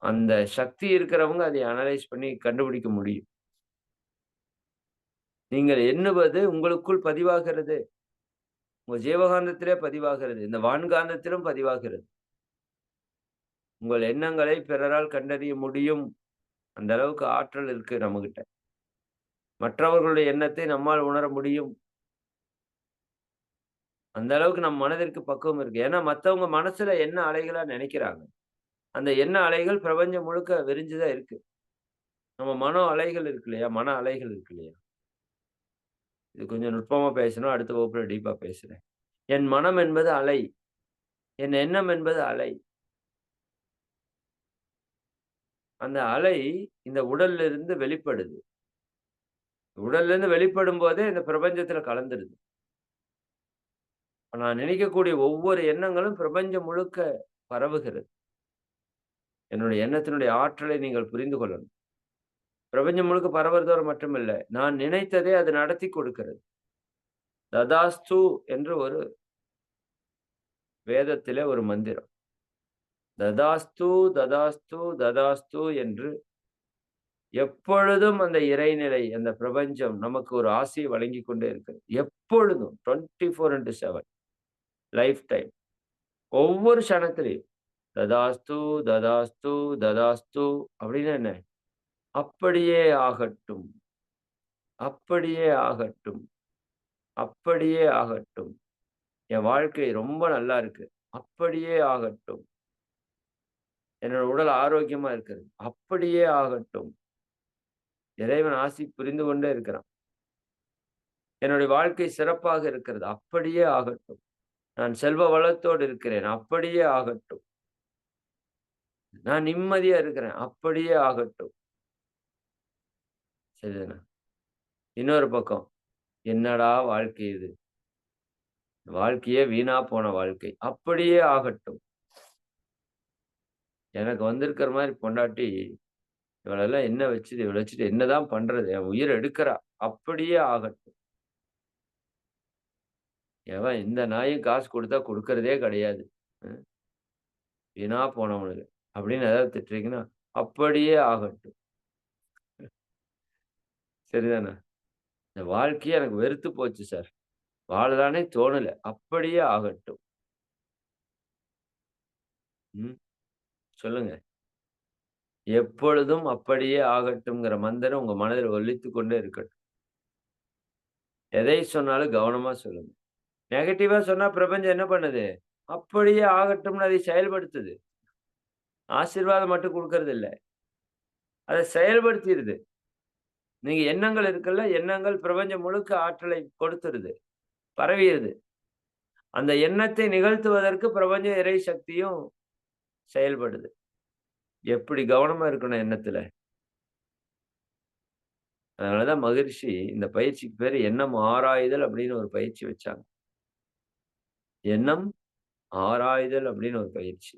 அந்த சக்தி இருக்கிறவங்க அதை அனலைஸ் பண்ணி கண்டுபிடிக்க முடியும். நீங்கள் எண்ணுவது உங்களுக்குள் பதிவாகிறது. உங்க ஜீவகாந்தத்திலே பதிவாகிறது. இந்த வான்காந்தத்திலும் பதிவாகிறது. உங்கள் எண்ணங்களை பிறரால் கண்டறிய முடியும். அந்த அளவுக்கு ஆற்றல் இருக்கு நம்மகிட்ட. மற்றவர்களுடைய எண்ணத்தை நம்மால் உணர முடியும். அந்த அளவுக்கு நம் மனதிற்கு பக்குவம் இருக்கு. ஏன்னா மத்தவங்க மனசுல என்ன அலைகளா நினைக்கிறாங்க. அந்த எண்ண அலைகள் பிரபஞ்சம் முழுக்க விரிஞ்சுதான் இருக்கு. நம்ம மனோ அலைகள் இருக்கு இல்லையா? மன அலைகள் இருக்கு இல்லையா? இது கொஞ்சம் நுட்பமா பேசணும். அடுத்த வகுப்புல டீப்பா பேசுறேன். என் மனம் என்பது அலை. என் எண்ணம் என்பது அலை. அந்த அலை இந்த உடல்ல இருந்து வெளிப்படுது. உடல்ல இருந்து வெளிப்படும் போதே இந்த பிரபஞ்சத்துல கலந்துருது. நான் நினைக்கக்கூடிய ஒவ்வொரு எண்ணங்களும் பிரபஞ்சம் முழுக்க பரவுகிறது. என்னுடைய எண்ணத்தினுடைய ஆற்றலை நீங்கள் புரிந்து கொள்ளணும். பிரபஞ்சம் முழுக்க பரவுறதோடு மட்டுமில்ல, நான் நினைத்ததை அது நடத்தி கொடுக்கிறது. ததாஸ்து என்று ஒரு வேதத்திலே ஒரு மந்திரம். ததாஸ்து ததாஸ்து ததாஸ்து என்று எப்பொழுதும் அந்த இறைநிலை, அந்த பிரபஞ்சம் நமக்கு ஒரு ஆசையை வழங்கிக் கொண்டே இருக்கிறது. எப்பொழுதும் 24/7 லைஃப் டைம். ஒவ்வொரு க்ஷணத்திலையும் ததாஸ்து ததாஸ்து ததாஸ்து அப்படின்னா என்ன? அப்படியே ஆகட்டும், அப்படியே ஆகட்டும், அப்படியே ஆகட்டும். என் வாழ்க்கை ரொம்ப நல்லா இருக்கு. அப்படியே ஆகட்டும். என்னோட உடல் ஆரோக்கியமா இருக்கிறது. அப்படியே ஆகட்டும். இறைவன் ஆசி புரிந்து கொண்டே இருக்கிறான். என்னுடைய வாழ்க்கை சிறப்பாக இருக்கிறது. அப்படியே ஆகட்டும். நான் செல்வ வளத்தோடு இருக்கிறேன். அப்படியே ஆகட்டும். நான் நிம்மதியா இருக்கிறேன். அப்படியே ஆகட்டும். சரிதானே? இன்னொரு பக்கம், என்னடா வாழ்க்கை இது? வாழ்க்கையே வீணா போன வாழ்க்கை. அப்படியே ஆகட்டும். எனக்கு வந்திருக்கிற மாரி பொண்டாட்டி, இவளெல்லாம் என்ன வச்சுது? இவள வச்சுட்டு என்னதான் பண்றது? என் உயிர எடுக்கிறா. அப்படியே ஆகட்டும். எவன் இந்த நாயும் காசு குடுத்தா குடுக்கிறதே கிடையாது. ம். வீணா போனவனுங்க. அப்படின்னு ஏதாவது திட்டுறீங்கன்னா, அப்படியே ஆகட்டும். சரிதானே? இந்த வாழ்க்கையே எனக்கு வெறுத்து போச்சு சார். வாழலான்னே தோணல. அப்படியே ஆகட்டும். ம். சொல்லுங்க. எப்பொழுதும் அப்படியே ஆகட்டும்ங்கிற மந்திரம் உங்க மனதில் ஒலித்துக் கொண்டே இருக்கட்டும். எதை சொன்னாலும் கவனமா சொல்லுங்க. நெகட்டிவா சொன்னா பிரபஞ்சம் என்ன பண்ணுது? அப்படியே ஆகட்டும்னு அதை செயல்படுத்துது. ஆசீர்வாதம் மட்டும் குடுக்கறது இல்ல. அத செயல்படுத்திருது. நீங்க எண்ணங்கள் இருக்குல்ல, எண்ணங்கள் பிரபஞ்சம் முழுக்க ஆற்றலை கொடுத்துருது. பரவிருது. அந்த எண்ணத்தை நிகழ்த்துவதற்கு பிரபஞ்சம் இறை சக்தியும் செயல்படுது. எப்படி கவனமா இருக்கணும் எண்ணத்துல. அதனாலதான் மகிழ்ச்சி இந்த பயிற்சிக்கு பேரு எண்ணம் ஆராய்தல் அப்படின்னு ஒரு பயிற்சி வச்சாங்க. எண்ணம் ஆராய்தல் அப்படின்னு ஒரு பயிற்சி.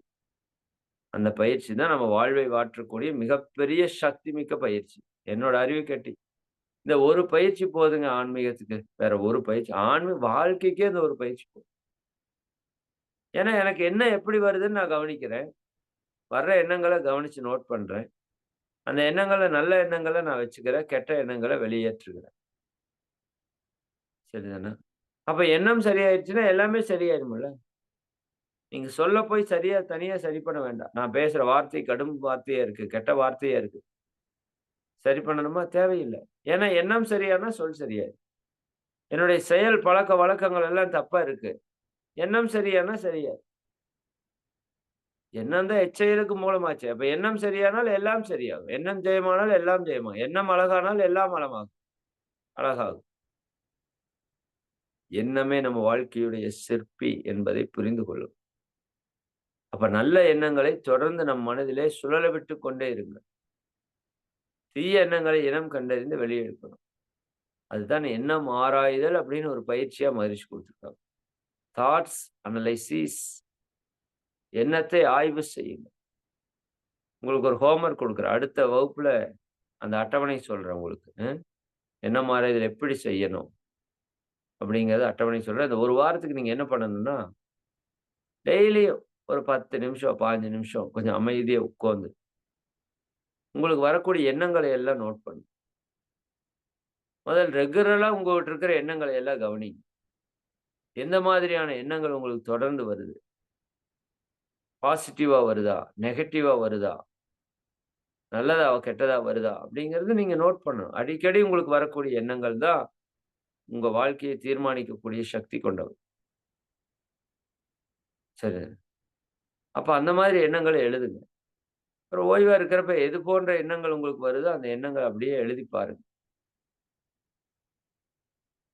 அந்த பயிற்சி தான் நம்ம வாழ்வை மாற்றக்கூடிய மிகப்பெரிய சக்தி மிக்க பயிற்சி. என்னோட அறிவு கேட்டி. இந்த ஒரு பயிற்சி போதுங்க ஆன்மீகத்துக்கு. வேற ஒரு பயிற்சி வாழ்க்கைக்கே இந்த ஒரு பயிற்சி போதும். ஏன்னா எனக்கு எண்ணம் எப்படி வருதுன்னு நான் கவனிக்கிறேன். வர்ற எண்ணங்கள கவனிச்சு நோட் பண்றேன். அந்த எண்ணங்கள நல்ல எண்ணங்கள நான் வச்சுக்கிறேன். கெட்ட எண்ணங்கள வெளியேற்றுகிறேன். சரிதானே? அப்ப எண்ணம் சரியாயிருச்சுன்னா எல்லாமே சரியாயிரும்ல. நீங்க சொல்ல போய் தனியா சரி பண்ண வேண்டாம். நான் பேசுற வார்த்தை கடும் வார்த்தையா இருக்கு. கெட்ட வார்த்தையா இருக்கு. சரி பண்ணணுமா? தேவையில்ல. ஏன்னா எண்ணம் சரியானா சொல் சரியாயிரும். என்னுடைய செயல் பழக்கவழக்கங்கள் எல்லாம் தப்பா இருக்கு. எண்ணம் சரியானா சரியாயிரும். எண்ணம் தான் எச்செயலுக்கு மூலமாச்சே. அப்ப எண்ணம் சரியானால் எல்லாம் சரியாகும். எண்ணம் ஜெயமானால் எல்லாம் ஜெயமாகும். எண்ணம் அழகானால் எல்லாம் அழகாகும். எண்ணமே நம்ம வாழ்க்கையுடைய சிற்பி என்பதை புரிந்து கொள்ளும். அப்ப நல்ல எண்ணங்களை தொடர்ந்து நம் மனதிலே சுழல விட்டுக் கொண்டே இருங்கள். தீய எண்ணங்களை இனம் கண்டறிந்து வெளியே எடுக்கணும். அதுதான் எண்ணம் ஆராய்தல் அப்படின்னு ஒரு பயிற்சியா மகிழ்ச்சி கொடுத்திருக்காங்க. Thoughts analysis. எண்ணத்தை ஆய்வு செய்யுங்க. உங்களுக்கு ஒரு ஹோம்வொர்க் கொடுக்குறேன். அடுத்த வகுப்புல அந்த அட்டவணை சொல்றேன் உங்களுக்கு. எண்ணம் ஆராய்தல் எப்படி செய்யணும் அப்படிங்கிறத அட்டவணை சொல்றேன். இந்த ஒரு வாரத்துக்கு நீங்க என்ன பண்ணணும்னா, டெய்லியும் ஒரு 10 நிமிஷம், 15 நிமிஷம் கொஞ்சம் அமைதியா உட்கார்ந்து, உங்களுக்கு வரக்கூடிய எண்ணங்களை எல்லாம் நோட் பண்ணுங்க. ரெகுலரா உங்ககிட்ட இருக்கிற எண்ணங்களை எல்லாம் கவனிங்க. எந்த மாதிரியான எண்ணங்கள் உங்களுக்கு தொடர்ந்து வருது? பாசிட்டிவா வருதா? நெகட்டிவா வருதா? நல்லதா கெட்டதா வருதா அப்படிங்கிறது நீங்க நோட் பண்ணணும். அடிக்கடி உங்களுக்கு வரக்கூடிய எண்ணங்கள் தான் உங்க வாழ்க்கையை தீர்மானிக்கக்கூடிய சக்தி கொண்டவை. சரி. அப்ப அந்த மாதிரி எண்ணங்கள எழுதுங்க. அப்புறம் ஓய்வா இருக்கிறப்ப எது போன்ற எண்ணங்கள் உங்களுக்கு வருதோ, அந்த எண்ணங்கள அப்படியே எழுதி பாருங்க.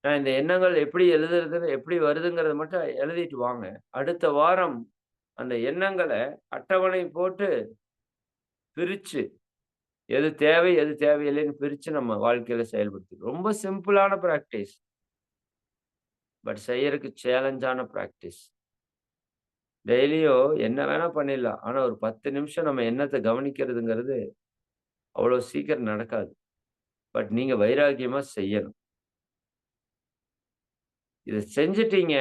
இந்த எண்ணங்கள் எப்படி எழுதுறதுன்னு எப்படி வருதுங்கிறத மட்டும் எழுதிட்டு வாங்க. அடுத்த வாரம் அந்த எண்ணங்கள அட்டவணை போட்டு பிரிச்சு, எது தேவை, எது தேவையில்லைன்னு பிரிச்சு நம்ம வாழ்க்கையில செயல்படுத்தணும். ரொம்ப சிம்பிளான பிராக்டிஸ். பட் செய்யறதுக்கு சேலஞ்சான பிராக்டிஸ். டெய்லியும் என்ன வேணா பண்ணிடலாம். ஆனா ஒரு 10 நிமிஷம் நம்ம எண்ணத்த கவனிக்கிறதுங்கிறது அவ்வளோ சீக்கிரம் நடக்காது. பட் நீங்க வைராக்கியமா செய்யணும். இத செஞ்சுட்டீங்க,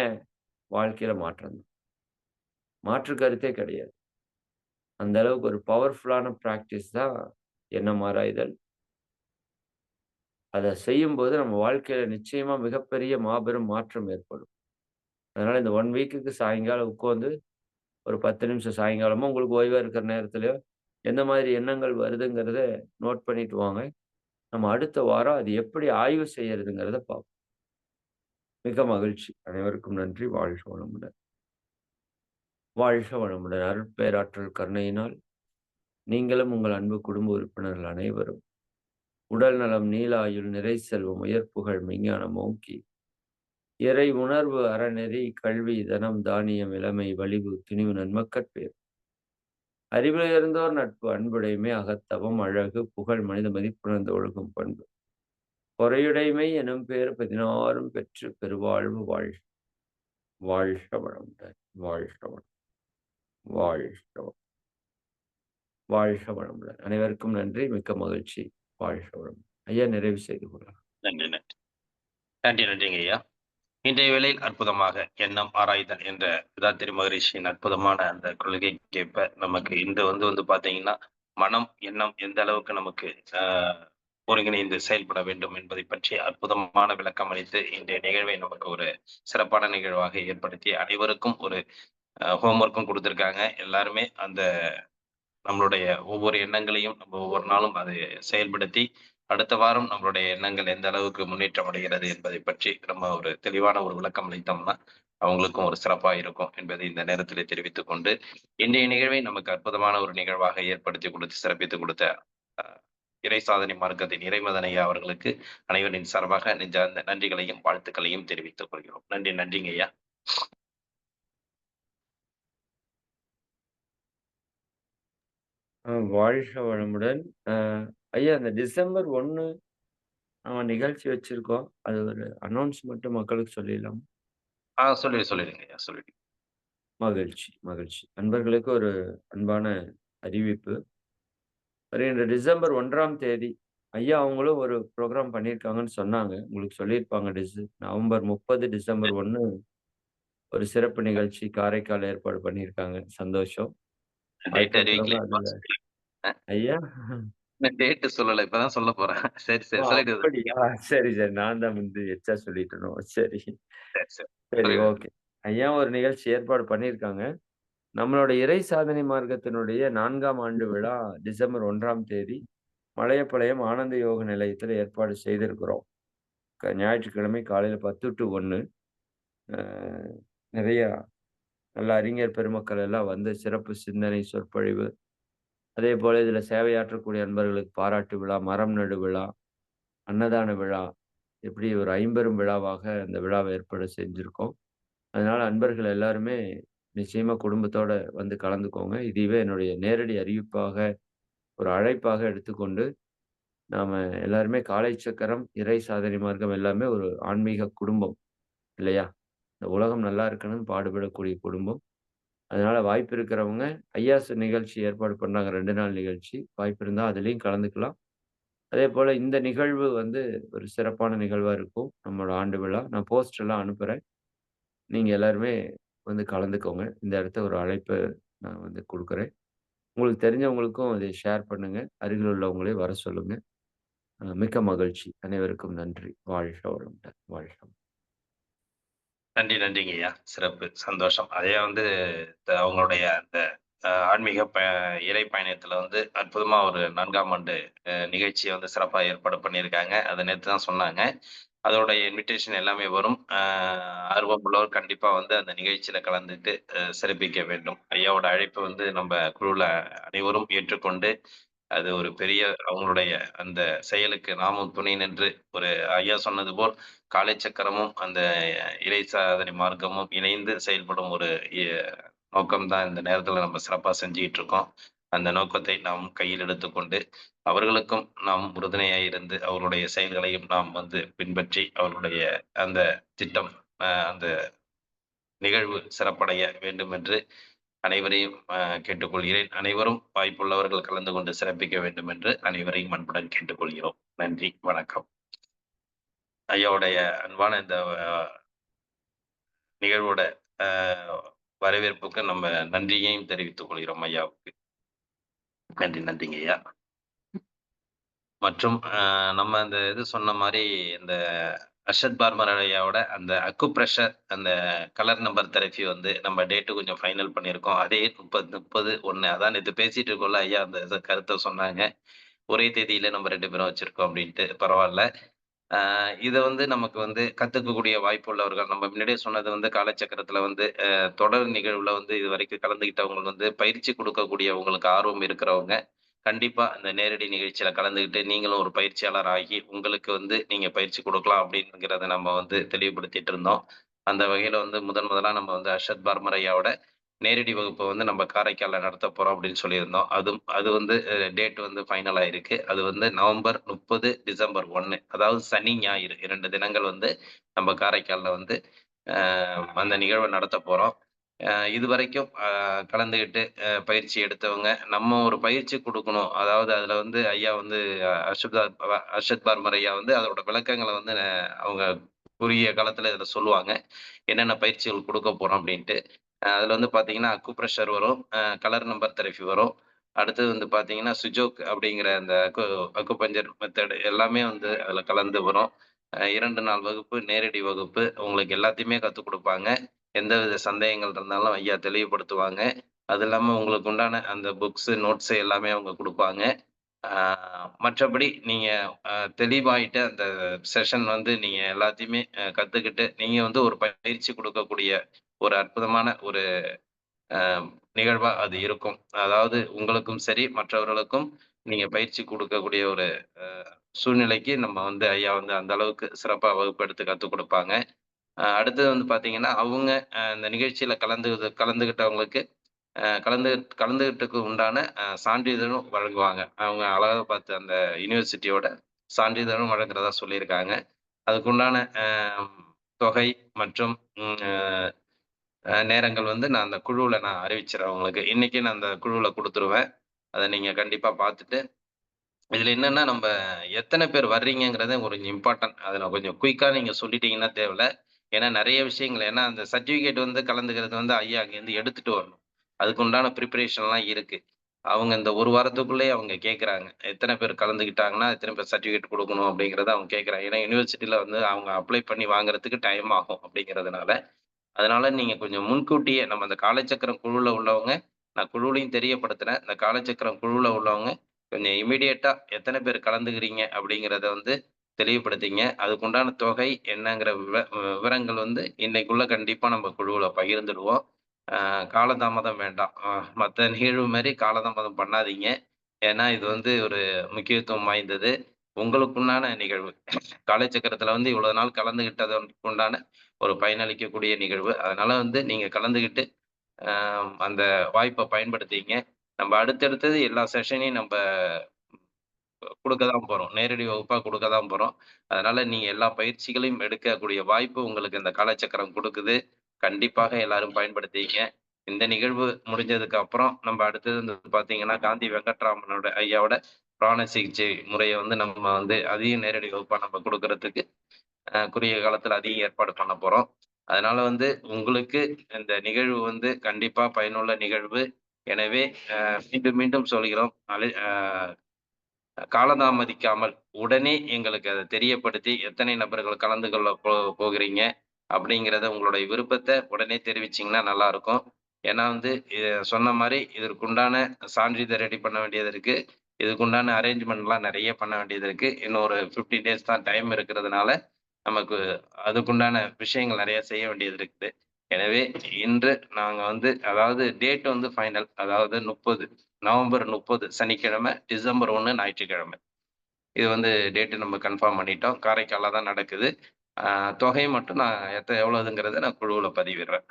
வாழ்க்கையில மாற்றம் தான். மாற்று கருத்தே கிடையாது. அந்த அளவுக்கு ஒரு பவர்ஃபுல்லான பிராக்டிஸ் தான் எண்ணம் ஆராய்தல். அத செய்யும்போது நம்ம வாழ்க்கையில நிச்சயமா மிகப்பெரிய மாபெரும் மாற்றம் ஏற்படும். அதனால இந்த 1 வீக்குக்கு சாயங்காலம் உட்காந்து ஒரு 10 நிமிஷம் சாயங்காலமோ, உங்களுக்கு ஓய்வா இருக்கிற நேரத்திலயோ, எந்த மாதிரி எண்ணங்கள் வருதுங்கிறத நோட் பண்ணிட்டு வாங்க. நம்ம அடுத்த வாரம் அது எப்படி ஆய்வு செய்யறதுங்கிறத பார்ப்போம். மிக மகிழ்ச்சி. அனைவருக்கும் நன்றி. வாழ்க வளமுடன். வாழ்க வளமுடன். அருட்பேராற்றல் கருணையினால் நீங்களும் உங்கள் அன்பு குடும்ப உறுப்பினர்கள் அனைவரும் உடல் நலம், நீல ஆயுள், நிறை செல்வம், உயர் புகழ், மெஞ்ஞானம் ஓங்கி, இறை உணர்வு, அறநெறி, கல்வி, தனம், தானியம், இளமை, வலிவு, துணிவு, நன்மக்கட்பேர், அறிவிலுயர்ந்தோர் நட்பு, அன்புடைமை, அகத்தவம், அழகு, புகழ், மனித மதிப்புணர்ந்து ஒழுகும் பண்பு, பொறையுடைமை எனும் பேர் 16ம் பெற்று பெருவாழ்வு வாழ்க. வாழ்க வளமுடன். வாழ்க வளம். வாழ்க வளம். வாழ்க வளமுடன். அனைவருக்கும் நன்றி. மிக்க மகிழ்ச்சி. வாழ்க வளம். ஐயா நிறைவு செய்து கொள்ளலாம். நன்றி நன்றி. நன்றிங்க ஐயா. இன்றைய வேளையில் அற்புதமாக எண்ணம் ஆராய்தல் என்ற வேதாத்திரி மகரிஷியின் அற்புதமான அந்த கொள்கைக்கேற்ப நமக்கு இந்த வந்து பாத்தீங்கன்னா மனம் எண்ணம் எந்த அளவுக்கு நமக்கு ஒருங்கிணைந்து செயல்பட வேண்டும் என்பதை பற்றி அற்புதமான விளக்கம் அளித்து இன்றைய நிகழ்வை நமக்கு ஒரு சிறப்பான நிகழ்வாக ஏற்படுத்தி அனைவருக்கும் ஒரு ஹோம்ஒர்க்கும் கொடுத்திருக்காங்க. எல்லாருமே அந்த நம்மளுடைய ஒவ்வொரு எண்ணங்களையும் நம்ம ஒவ்வொரு நாளும் அதை செயல்படுத்தி அடுத்த வாரம் நம்மளுடைய எண்ணங்கள் எந்த அளவுக்கு முன்னேற்றம் அடைகிறது என்பதை பற்றி நம்ம ஒரு தெளிவான ஒரு விளக்கம் அளித்தோம்னா அவங்களுக்கும் ஒரு சிறப்பா இருக்கும் என்பதை இந்த நேரத்திலே தெரிவித்துக் கொண்டு இன்றைய நிகழ்வை நமக்கு அற்புதமான ஒரு நிகழ்வாக ஏற்படுத்தி கொடுத்து சிறப்பித்துக் கொடுத்த இறை சாதனை மார்க்கத்தின் இறைமதனையா அவர்களுக்கு அனைவரின் சார்பாக நெஞ்சார்ந்த நன்றிகளையும் வாழ்த்துக்களையும் தெரிவித்துக் கொள்கிறோம். நன்றிங்க ஐயா. வாழ்க வளமுடன். ஐயா இந்த டிசம்பர் 1 நம்ம நிகழ்ச்சி வச்சிருக்கோம். அது ஒரு அனௌன்ஸ்மென்ட் மக்களுக்கு சொல்லிடலாம். சொல்லிடுங்க ஐயா. சொல்லிடுங்க. மகிழ்ச்சி, மகிழ்ச்சி. நண்பர்களுக்கு ஒரு அன்பான அறிவிப்பு. வருகின்ற டிசம்பர் 1ஆம் தேதி ஐயா அவங்களும் ஒரு ப்ரோகிராம் பண்ணியிருக்காங்கன்னு சொன்னாங்க. உங்களுக்கு சொல்லியிருப்பாங்க. நவம்பர் 30 டிசம்பர் 1 ஒரு சிறப்பு நிகழ்ச்சி காரைக்கால் ஏற்பாடு பண்ணியிருக்காங்க. சந்தோஷம். ஐயா டேட் சொல்லல. இப்பதான் சொல்ல போறேன். சரி அப்படியா? சரி. நான் தான் வந்து எச்சா சொல்லிட்டேனோ? சரி. சரி, ஓகே. ஐயா ஒரு நிகழ்ச்சி ஏற்பாடு பண்ணியிருக்காங்க. நம்மளோட இறை சாதனை மார்க்கத்தினுடைய 4ஆம் ஆண்டு விழா டிசம்பர் 1ஆம் தேதி மலையப்பாளையம் ஆனந்த யோக நிலையத்துல ஏற்பாடு செய்திருக்கிறோம். ஞாயிற்றுக்கிழமை காலையில 10 to 1. நிறைய நல்ல அறிஞர் பெருமக்கள் எல்லாம் வந்து சிறப்பு சிந்தனை, சொற்பொழிவு, அதே போல இதுல சேவையாற்றக்கூடிய அன்பர்களுக்கு பாராட்டு விழா, மரம் நடு விழா, அன்னதான விழா, இப்படி ஒரு 50 விழாவாக அந்த விழாவை ஏற்பாடு செஞ்சிருக்கோம். அதனால அன்பர்கள் எல்லாருமே நிச்சயமா குடும்பத்தோட வந்து கலந்துக்கோங்க. இதுவே என்னுடைய நேரடி அறிவிப்பாக, ஒரு அழைப்பாக எடுத்துக்கொண்டு, நாம எல்லாருமே காலை சக்கரம், இறை சாதனை மார்க்கம் எல்லாமே ஒரு ஆன்மீக குடும்பம் இல்லையா? இந்த உலகம் நல்லா இருக்கணும்னு பாடுபடக்கூடிய குடும்பம். அதனால வாய்ப்பு இருக்கிறவங்க ஐயா நிகழ்ச்சி ஏற்பாடு பண்ணாங்க 2 நாள் நிகழ்ச்சி. வாய்ப்பு இருந்தா அதுலயும் கலந்துக்கலாம். அதேபோல இந்த நிகழ்வு வந்து ஒரு சிறப்பான நிகழ்வா இருக்கும். நம்மளோட ஆண்டு விழா. நான் போஸ்டர் எல்லாம் அனுப்புறேன். நீங்க எல்லாருமே வந்து கலந்துக்கோங்க. இந்த இடத்த ஒரு அழைப்பு நான் வந்து குடுக்குறேன். உங்களுக்கு தெரிஞ்சவங்களுக்கும் இதை ஷேர் பண்ணுங்க. அருகில் உள்ளவங்களையும் வர சொல்லுங்க. மிக்க மகிழ்ச்சி. அனைவருக்கும் நன்றி. வாழ்க வளமுடன். வாழ்க. நன்றிங்க ஐயா. சிறப்பு. சந்தோஷம். அதே வந்து அவங்களுடைய அந்த ஆன்மீக இறை பயணத்துல வந்து அற்புதமா ஒரு 4ஆம் ஆண்டு நிகழ்ச்சியை வந்து சிறப்பா ஏற்பாடு பண்ணியிருக்காங்க. அத நேத்து தான் சொன்னாங்க. அதோட இன்விடேஷன் எல்லாமே வரும். ஆர்வமுள்ளோர் கண்டிப்பா வந்து அந்த நிகழ்ச்சியில கலந்துட்டு சிறப்பிக்க வேண்டும். ஐயாவோட அழைப்பு வந்து நம்ம குழுல அனைவரும் ஏற்றுக்கொண்டு, அது ஒரு பெரிய அவங்களுடைய அந்த செயலுக்கு நாமும் துணை நின்று, ஒரு ஐயா சொன்னது போல் காலை சக்கரமும், அந்த இறை சாதனை மார்க்கமும் இணைந்து செயல்படும் ஒரு நோக்கம் தான் இந்த நேரத்துல நம்ம சிறப்பா செஞ்சுகிட்டு இருக்கோம். அந்த நோக்கத்தை நாம் கையில் எடுத்துக்கொண்டு, அவர்களுக்கும் நாம் உறுதுணையாய் இருந்து, அவர்களுடைய செயல்களையும் நாம் வந்து பின்பற்றி, அவர்களுடைய அந்த திட்டம் அந்த நிகழ்வு சிறப்படைய வேண்டும் என்று அனைவரையும் கேட்டுக்கொள்கிறேன். அனைவரும் வாய்ப்புள்ளவர்கள் கலந்து கொண்டு சிறப்பிக்க வேண்டும் என்று அனைவரையும் அன்புடன் கேட்டுக்கொள்கிறோம். நன்றி, வணக்கம். ஐயாவுடைய அன்பான இந்த நிகழ்வோட அ வரவேற்புக்கு நம்ம நன்றியையும் தெரிவித்துக் கொள்கிறோம் ஐயாவுக்கு. நன்றிங்க ஐயா. மற்றும் நம்ம அந்த இது சொன்ன மாரி இந்த அர்ஷத் பார்மர் ஐயாவோட அந்த அக்குப்ரெஷர் அந்த கலர் நம்பர் தெரபி வந்து நம்ம டேட்டு கொஞ்சம் ஃபைனல் பண்ணியிருக்கோம். அதே 30/1 அதான் நேத்து பேசிட்டு இருக்கோம்ல ஐயா அந்த கருத்த சொன்னாங்க. ஒரே தேதியில நம்ம 2 பேரும் வச்சிருக்கோம் அப்டின்ட்டு. பரவால்ல. இத வந்து நமக்கு வந்து கத்துக்கக்கூடிய வாய்ப்பு உள்ளவர்கள் நம்ம முன்னாடியே சொன்னது வந்து காலச்சக்கரத்துல வந்து தொடர் நிகழ்வுல வந்து இதுவரைக்கும் கலந்துக்கிட்டவங்க வந்து பயிற்சி குடுக்கக்கூடியவங்களுக்கு ஆர்வம் இருக்கிறவங்க, கண்டிப்பா இந்த நேரடி நிகழ்ச்சியில கலந்துக்கிட்டு நீங்களும் ஒரு பயிற்சியாளர் ஆகி, உங்களுக்கு வந்து நீங்க பயிற்சி குடுக்கலாம் அப்படிங்கிறத நம்ம வந்து தெளிவுபடுத்திட்டு இருந்தோம். அந்த வகையில வந்து முதலா நம்ம வந்து அர்ஷத் பார்மர் ஐயாவோட நேரடி வகுப்ப வந்து நம்ம காரைக்கால்ல நடத்தப் போறோம் அப்படின்னு சொல்லியிருந்தோம். அது வந்து டேட் வந்து ஃபைனல் ஆயிருக்கு. அது வந்து நவம்பர் 30, டிசம்பர் 1 அதாவது சனி, ஞாயிறு 2 தினங்கள் வந்து நம்ம காரைக்கால்ல வந்து அ அந்த நிகழ்வ நடத்தப் போறோம். இதுவரைக்கும் கலந்துகிட்டு பயிற்சி எடுத்தவங்க, நம்ம ஒரு பயிற்சி குடுக்கணும். அதாவது அதுல வந்து ஐயா வந்து அர்ஷத் பார்மர் ஐயா வந்து அதோட விளக்கங்கள வந்து அவங்க குறுகிய காலத்துல இதுல சொல்லுவாங்க. என்னென்ன பயிற்சிகள் குடுக்கப் போறோம் அப்படின்ட்டு. அதுல வந்து பார்த்தீங்கன்னா, அக்குப்ரெஷர் வரும். கலர் நம்பர் தெரபி வரும். அடுத்தது வந்து பார்த்தீங்கன்னா, சுஜோக் அப்படிங்கிற அந்த அக்குபஞ்சர் மெத்தட் எல்லாமே வந்து அதுல கலந்து வரும். 2 நாள் வகுப்பு, நேரடி வகுப்பு. உங்களுக்கு எல்லாத்தையுமே கத்துக் குடுப்பாங்க. எந்தவித சந்தேகங்கள் இருந்தாலும் ஐயா தெளிவுபடுத்துவாங்க. அது இல்லாம உங்களுக்கு உண்டான அந்த புக்ஸு, நோட்ஸு எல்லாமே அவங்க குடுப்பாங்க. ஆ மற்றபடி நீங்க தெளிவாயிட்டு அந்த செஷன் வந்து நீங்க எல்லாத்தையுமே கத்துக்கிட்டு, நீங்க வந்து ஒரு பயிற்சி குடுக்கக்கூடிய ஒரு அற்புதமான ஒரு அ நிகழ்வா அது இருக்கும். அதாவது உங்களுக்கும் சரி, மற்றவர்களுக்கும் நீங்க பயிற்சி குடுக்கக்கூடிய ஒரு சூழ்நிலைக்கு நம்ம வந்து ஐயா வந்து அந்த அளவுக்கு சிறப்பா வகுப்பெடுத்து கத்துக் குடுப்பாங்க. அடுத்தது வந்து பார்த்தீங்கன்னா, அவங்க இந்த நிகழ்ச்சியில கலந்துகிட்டவங்களுக்கு கலந்துகிட்டதுக்கு உண்டான சான்றிதழும் வழங்குவாங்க. அவங்க அழகா பார்த்து அந்த யுனிவர்சிட்டியோட சான்றிதழும் வழங்குறதா சொல்லியிருக்காங்க. அதுக்குண்டான தொகை மற்றும் ம் அ நேரங்கள் வந்து நான் அந்த குழுவுல நான் அறிவிச்சுர்றேன் உங்களுக்கு. இன்னைக்கே நான் அந்த குழுவுல குடுத்துருவேன். அத நீங்க கண்டிப்பா பார்த்துட்டு, இதுல என்னன்னா நம்ப எத்தன பேர் வர்றீங்கங்கிறது கொஞ்சம் இம்பார்ட்டன்ட். அத நான் கொஞ்சம் குயிக்கா நீங்க சொல்லிட்டீங்கன்னா தேவல்ல. ஏன்னா நெறைய விஷயங்கள் ஏன்னா அந்த சர்டிஃபிகேட் வந்து கலந்துக்கிறது வந்து ஐயா அங்கேருந்து எடுத்துட்டு வரணும். அதுக்கு உண்டான ப்ரிப்பரேஷன்லாம் இருக்கு. அவங்க இந்த 1 வாரத்துக்குள்ளயே அவங்க கேட்கறாங்க. எத்தன பேர் கலந்துக்கிட்டாங்கன்னா, எத்தன பேர் சர்டிஃபிகேட் குடுக்கணும் அப்படிங்கிறத அவங்க கேட்கறாங்க. ஏன்னா யுனிவர்சிட்டில வந்து அவங்க அப்ளை பண்ணி வாங்குறதுக்கு டைம் ஆகும் அப்படிங்கிறதுனால. அதனால நீங்க கொஞ்சம் முன்கூட்டியே நம்ம அந்த காலச்சக்கரம் குழுவுல உள்ளவங்க, நான் குழுவுலயும் தெரியப்படுத்துறேன். இந்த காலச்சக்கரம் குழுவுல உள்ளவங்க கொஞ்சம் இமிடியேட்டா எத்தன பேர் கலந்துக்கிறீங்க அப்படிங்கிறத வந்து தெளிவுபடுத்திங்க. அதுக்குண்டான தொகை என்னங்கிற விவரங்கள் வந்து இன்னைக்குள்ள கண்டிப்பா நம்ம குழுவுல பகிர்ந்துடுவோம். காலதாமதம் வேண்டாம். மத்த நிகழ்வு மாரி காலதாமதம் பண்ணாதீங்க. ஏன்னா இது வந்து ஒரு முக்கியத்துவம் வாய்ந்தது. உங்களுக்குண்டான நிகழ்வு. காலச்சக்கரத்துல வந்து இவ்வளவு நாள் கலந்துகிட்டதற்கு உண்டான ஒரு பயனளிக்கக்கூடிய நிகழ்வு. அதனால வந்து நீங்க கலந்துகிட்டு, அ அந்த வாய்ப்ப பயன்படுத்திங்க. நம்ம அடுத்தடுத்தது எல்லா செஷனையும் நம்ப குடுக்க தான் போறோம். நேரடி வகுப்பா குடுக்க தான் போறோம். அதனால நீங்க எல்லா பயிற்சிகளையும் எடுக்கக்கூடிய வாய்ப்பு உங்களுக்கு இந்த காலச்சக்கரம் குடுக்குது. கண்டிப்பாக எல்லாரும் பயன்படுத்திங்க. இந்த நிகழ்வு முடிஞ்சதுக்கு அப்புறம் நம்ம அடுத்தது வந்து பார்த்தீங்கன்னா, காந்தி வெங்கட்ராமனோட ஐயாவோட பிராண சிகிச்சை முறைய வந்து நம்ம வந்து அதையும் நேரடி வகுப்பா நம்ம குடுக்குறதுக்கு குறுகிய காலத்துல அதையும் ஏற்பாடு பண்ண போறோம். அதனால வந்து உங்களுக்கு இந்த நிகழ்வு வந்து கண்டிப்பா பயனுள்ள நிகழ்வு. எனவே மீண்டும் மீண்டும் சொல்கிறோம். காலதாமதிக்காமல் உடனே எங்களுக்கு அத தெரியப்படுத்தி, எத்தனை நபர்கள் கலந்து கொள்ள போகிறீங்க அப்படிங்கிறத உங்களுடைய விருப்பத்த உடனே தெரிவிச்சீங்கன்னா நல்லாருக்கும். ஏன்னா வந்து சொன்ன மாதிரி இதற்குண்டான சான்றிதழ் ரெடி பண்ண வேண்டியது இருக்கு. இதுக்குண்டான அரேஞ்ச்மெண்ட்லாம் நிறைய பண்ண வேண்டியது இருக்கு. இன்னும் ஒரு 15 டேஸ் தான் டைம் இருக்கிறதுனால, நமக்கு அதுக்குண்டான விஷயங்கள் நிறைய செய்ய வேண்டியது இருக்குது. எனவே இன்று நாங்க வந்து அதாவது டேட் வந்து ஃபைனல். அதாவது 30 நவம்பர் 30 சனிக்கிழமை, டிசம்பர் 1 ஞாயிற்றுக்கிழமை. இது வந்து டேட் நம்ம கன்ஃபார்ம் பண்ணிட்டோம். காரைக்கால்ல தான் நடக்குது. ஆ தொகை மட்டும் நான் எவ்வளவுங்கிறத நான் குழுவுல பதிவிடுறேன்.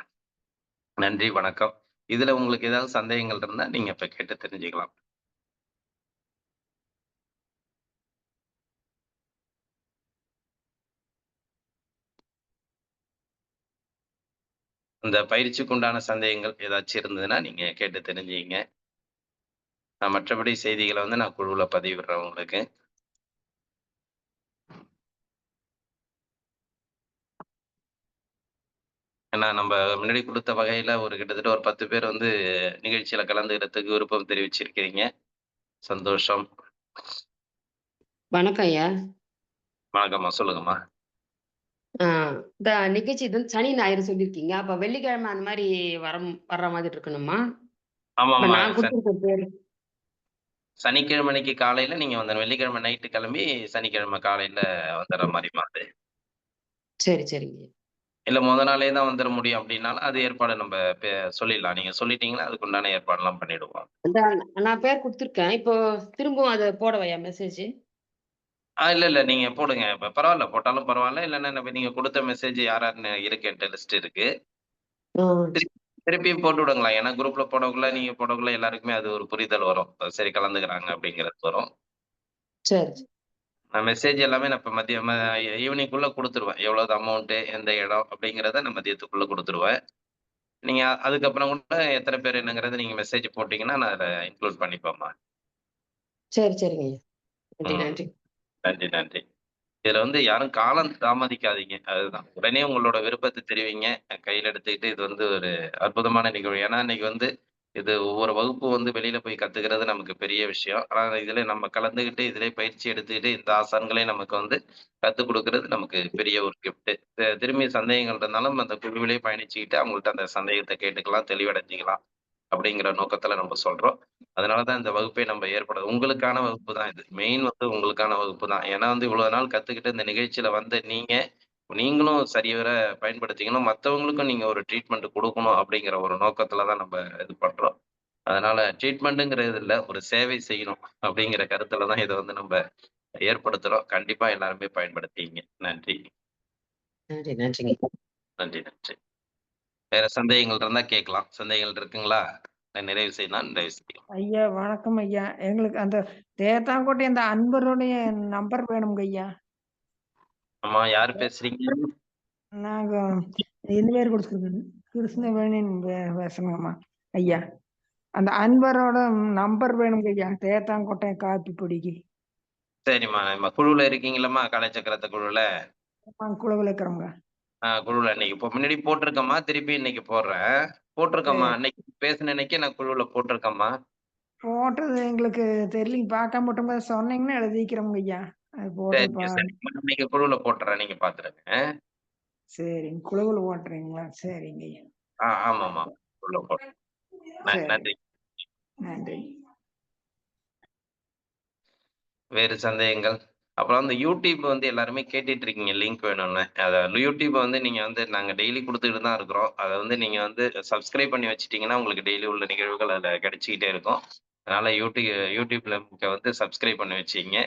நன்றி, வணக்கம். இதுல உங்களுக்கு ஏதாவது சந்தேகங்கள் இருந்தா நீங்க இப்ப கேட்டு தெரிஞ்சுக்கலாம். இந்த பயிற்சிக்கு உண்டான சந்தேகங்கள் ஏதாச்சும் இருந்ததுன்னா நீங்க கேட்டு தெரிஞ்சுக்கங்க. மற்றபடி செய்திகள வந்து நான் குழுவுல பதிவிடுறேன் உங்களுக்கு. ஏன்னா நம்ப முன்னாடி குடுத்த வகையில கிட்டத்தட்ட ஒரு 10 பேர் வந்து நிகழ்ச்சியில கலந்துக்கிறதுக்கு விருப்பம் தெரிவிச்சிருக்கிறீங்க. சந்தோஷம். வணக்கம் ஐயா. வணக்கம்மா. சொல்லுங்கம்மா. ஆ இந்த நிகழ்ச்சி இது வந்து சனி, ஞாயிறு சொல்லியிருக்கீங்க. அப்ப வெள்ளிக்கிழமை அந்த மாரி வர்ற மாதிரி இருக்கணுமா? இப்ப ஆமாம்மா. நான் குடுத்துருக்க பேரு சனிக்கிழமை அன்னைக்கு காலையில நீங்க வந்துரணும். வெள்ளிக்கிழமை நைட்டு கிளம்பி சனிக்கிழமை காலையில வந்துர்ற மாரிம்மா அது. சரி, சரிங்க. இல்ல மொத நாளே தான் வந்துர முடியும் அப்டின்னாலும், அது ஏற்பாடு நம்ப சொல்லிடலாம். நீங்க சொல்லிட்டீங்கன்னா, அதுக்கு உண்டான ஏற்பாடுலாம் பண்ணிடுவோம். இந்த நான் பேர் குடுத்துருக்கேன். இப்போ திரும்பவும் அத போடவாய்யா மெசேஜு? இல்ல. நீங்க போடுங்க. இப்ப பரவால்ல. போட்டாலும் பரவால்ல. இல்லன்னா நீங்க குடுத்த மெசேஜ் யார் யாருன்னு இருக்கு என்ட்ட லிஸ்ட் இருக்கு. ஆ. திருப்பியும் போட்டு விடுங்களேன். ஏன்னா குரூப்ல போடக்குள்ள, நீங்க போடக்குள்ள எல்லாருக்குமே அது ஒரு புரிதல் வரும். சரி கலந்துக்கிறாங்க அப்படிங்கிறது வரும். சரி. நான் மெசேஜ் எல்லாமே நான் இப்ப மதியம் ஈவினிங்குள்ள குடுத்துருவேன். எவ்வளவு அமௌண்ட், எந்த இடம் அப்படிங்கிறத நான் மதியத்துக்குள்ள குடுத்துருவேன். நீங்க அதுக்கப்புறம் கூட எத்தன பேர் என்னங்கிறத நீங்க மெசேஜ் போட்டீங்கன்னா, நான் அத இன்க்ளூட் பண்ணிப்பேன்ம்மா. சரி, சரிங்க ஐயா. நன்றி, ம். நன்றி. நன்றி, நன்றி. இதுல வந்து யாரும் காலம் தாமதிக்காதீங்க. அதுதான். உடனே உங்களோட விருப்பத்த தெரிவிங்க. கையில எடுத்துக்கிட்டு இது வந்து ஒரு அற்புதமான நிகழ்வு. ஏன்னா, இன்னைக்கு வந்து இது ஒவ்வொரு வகுப்பு வந்து வெளியில போய் கத்துக்கிறது நமக்கு பெரிய விஷயம். ஆனா, இதுல நம்ம கலந்துகிட்டு, இதிலே பயிற்சி எடுத்துக்கிட்டு, இந்த ஆசான்களே நமக்கு வந்து கத்துக் குடுக்குறது நமக்கு பெரிய ஒரு கிஃப்ட். திரும்பி சந்தேகங்கள் இருந்தாலும் அந்த குழுவிலே பயணிச்சுக்கிட்டு, அவங்கள்ட்ட அந்த சந்தேகத்த கேட்டுக்கலாம், தெளிவடைஞ்சுக்கலாம். அப்படிங்கிற நோக்கத்துல நம்ம சொல்றோம். அதனால தான் இந்த வகுப்பே நம்ம உங்களுக்கான வகுப்பு தான் இது. மெயின் வந்து உங்களுக்கான வகுப்பு தான். ஏன்னா வந்து இவ்வளவு நாள் கத்துக்கிட்டு இந்த நிகழ்ச்சியில வந்த நீங்களும் சரிவர பயன்படுத்திக்கணும். மத்தவங்களுக்கும் நீங்க ஒரு ட்ரீட்மெண்ட் குடுக்கணும் அப்படிங்கிற ஒரு நோக்கத்துல தான் நம்ம இது பண்றோம். அதனால ட்ரீட்மெண்ட்ங்கிறது இல்ல, ஒரு சேவை செய்யணும் அப்படிங்கிற கருத்துல தான் இத வந்து நம்ம ஏற்படுத்துறோம். கண்டிப்பா எல்லாருமே பயன்படுத்திக்கங்க. நன்றி. நன்றி, நன்றிங்க. நன்றி, நன்றி. வேற சந்தேகங்கள் இருந்தா கேட்கலாம். சந்தேகங்கள் இருக்குங்களா? நான் நிறைவு செய்யலாம். நிறைவு செய்யலாம். ஐயா வணக்கம் ஐயா. எங்களுக்கு அந்த தேத்தாங்கோட்டை அந்த அன்பருடைய நம்பர் வேணுங்க ஐயா. ஆமா, யாரு பேசுறீங்க? நாங்க இந்த பேர் கொடுத்துருக்கோம். கிருஷ்ணவேணின் பேசுறேங்கம்மா ஐயா. அந்த அன்பரோட நம்பர் வேணுங்க ஐயா. தேத்தாங்கோட்டை காப்பி பொடிக்கு. சரிம்மா. நம்ம குழுவுல இருக்கீங்களம்மா? காலைச்சக்கரத்து குழுவுல? குழுவில் இருக்கிறோங்க. குழுவுல இன்னைக்கு முன்னாடி போட்டிருக்கேம்மா. திருப்பி இன்னைக்கு போடுறேன். போட்டிருக்கேம்மா. அன்னைக்கு பேசின அன்னைக்கே நான் குழுவுல போட்டிருக்கேம்மா. போட்டது எங்களுக்கு தெரியலைங்க. பார்க்காம மட்டும் சொன்னீங்கன்னா எழுதிக்கிறோங்க ஐயா. அது போட்டு சரிம்மா. இன்னைக்கு குழுவுல போட்டுறேன். நீங்க பாத்துருங்க. சரிங்க. குழுவில் போட்டுறீங்களா? சரிங்க ஐயா. ஆமாம்மா. குழுவுல போடுறேன். சரி. நன்றி. நன்றி. வேறு சந்தேகங்கள்? அப்புறம் அந்த யூடியூப் வந்து எல்லாருமே கேட்டுட்டு இருக்கீங்க லிங்க் வேணும்னு. அத யூடியூப் வந்து நீங்க வந்து நாங்க டெய்லி குடுத்துக்கிட்டு தான் இருக்கிறோம். அத வந்து நீங்க வந்து சப்ஸ்கிரைப் பண்ணி வச்சுட்டீங்கன்னா, உங்களுக்கு டெய்லி உள்ள நிகழ்வுகள் அதுல கிடைச்சுக்கிட்டே இருக்கும். அதனால யூடியூப்ல வந்து சப்ஸ்கிரைப் பண்ணி வச்சுக்கங்க.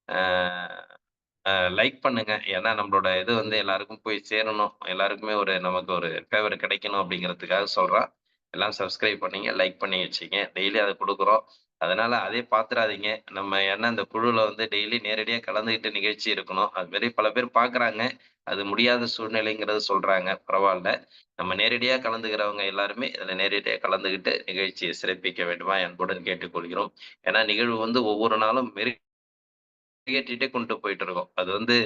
ஆ லைக் பண்ணுங்க. ஏன்னா நம்மளோட இது வந்து எல்லாருக்கும் போய் சேரணும். எல்லாருக்குமே நமக்கு ஒரு ஃபேவர் கிடைக்கணும் அப்படிங்கிறதுக்காக சொல்றேன். எல்லாம் சப்ஸ்கிரைப் பண்ணீங்க, லைக் பண்ணி வச்சுக்கங்க. டெய்லி அத குடுக்குறோம். அதனால அதே பாத்துறாதீங்க. நம்ம ஏன்னா இந்த குழுல வந்து டெய்லி நேரடியா கலந்துகிட்டு நிகழ்ச்சி இருக்கணும். அது மாரி பல பேர் பாக்குறாங்க. அது முடியாத சூழ்நிலைங்கிறது சொல்றாங்க. பரவால்ல. நம்ம நேரடியா கலந்துக்கிறவங்க எல்லாருமே இதுல நேரடியா கலந்துகிட்டு நிகழ்ச்சியை சிறப்பிக்க வேண்டுமா அன்புடன் கேட்டுக்கொள்கிறோம். ஏன்னா நிகழ்வு வந்து ஒவ்வொரு நாளும் மெருகேற்றிட்டே கொண்டு போயிட்டு இருக்கோம். அது வந்து